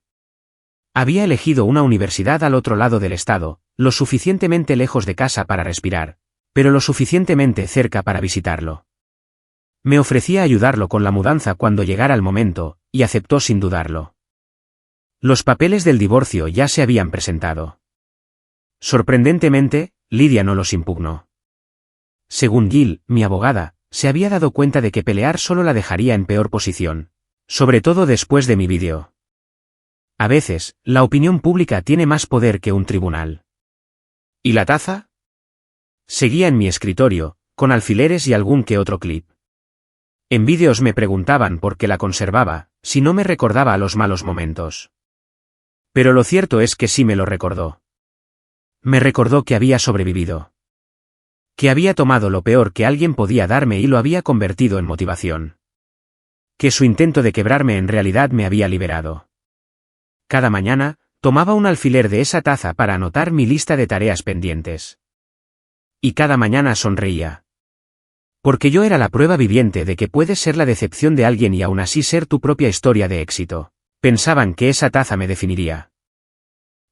Había elegido una universidad al otro lado del estado, lo suficientemente lejos de casa para respirar, pero lo suficientemente cerca para visitarlo. Me ofrecía ayudarlo con la mudanza cuando llegara el momento, y aceptó sin dudarlo. Los papeles del divorcio ya se habían presentado. Sorprendentemente, Lydia no los impugnó. Según Jill, mi abogada, se había dado cuenta de que pelear solo la dejaría en peor posición, sobre todo después de mi vídeo. A veces, la opinión pública tiene más poder que un tribunal. ¿Y la taza? Seguía en mi escritorio, con alfileres y algún que otro clip. En vídeos me preguntaban por qué la conservaba, si no me recordaba a los malos momentos. Pero lo cierto es que sí me lo recordó. Me recordó que había sobrevivido. Que había tomado lo peor que alguien podía darme y lo había convertido en motivación. Que su intento de quebrarme en realidad me había liberado. Cada mañana, tomaba un alfiler de esa taza para anotar mi lista de tareas pendientes. Y cada mañana sonreía. Porque yo era la prueba viviente de que puedes ser la decepción de alguien y aún así ser tu propia historia de éxito. Pensaban que esa taza me definiría.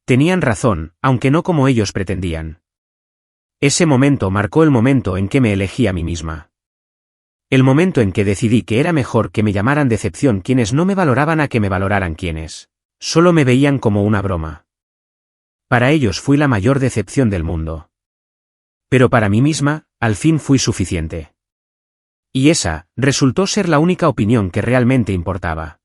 Tenían razón, aunque no como ellos pretendían. Ese momento marcó el momento en que me elegí a mí misma. El momento en que decidí que era mejor que me llamaran decepción quienes no me valoraban a que me valoraran quienes solo me veían como una broma. Para ellos fui la mayor decepción del mundo. Pero para mí misma, al fin fui suficiente. Y esa, resultó ser la única opinión que realmente importaba.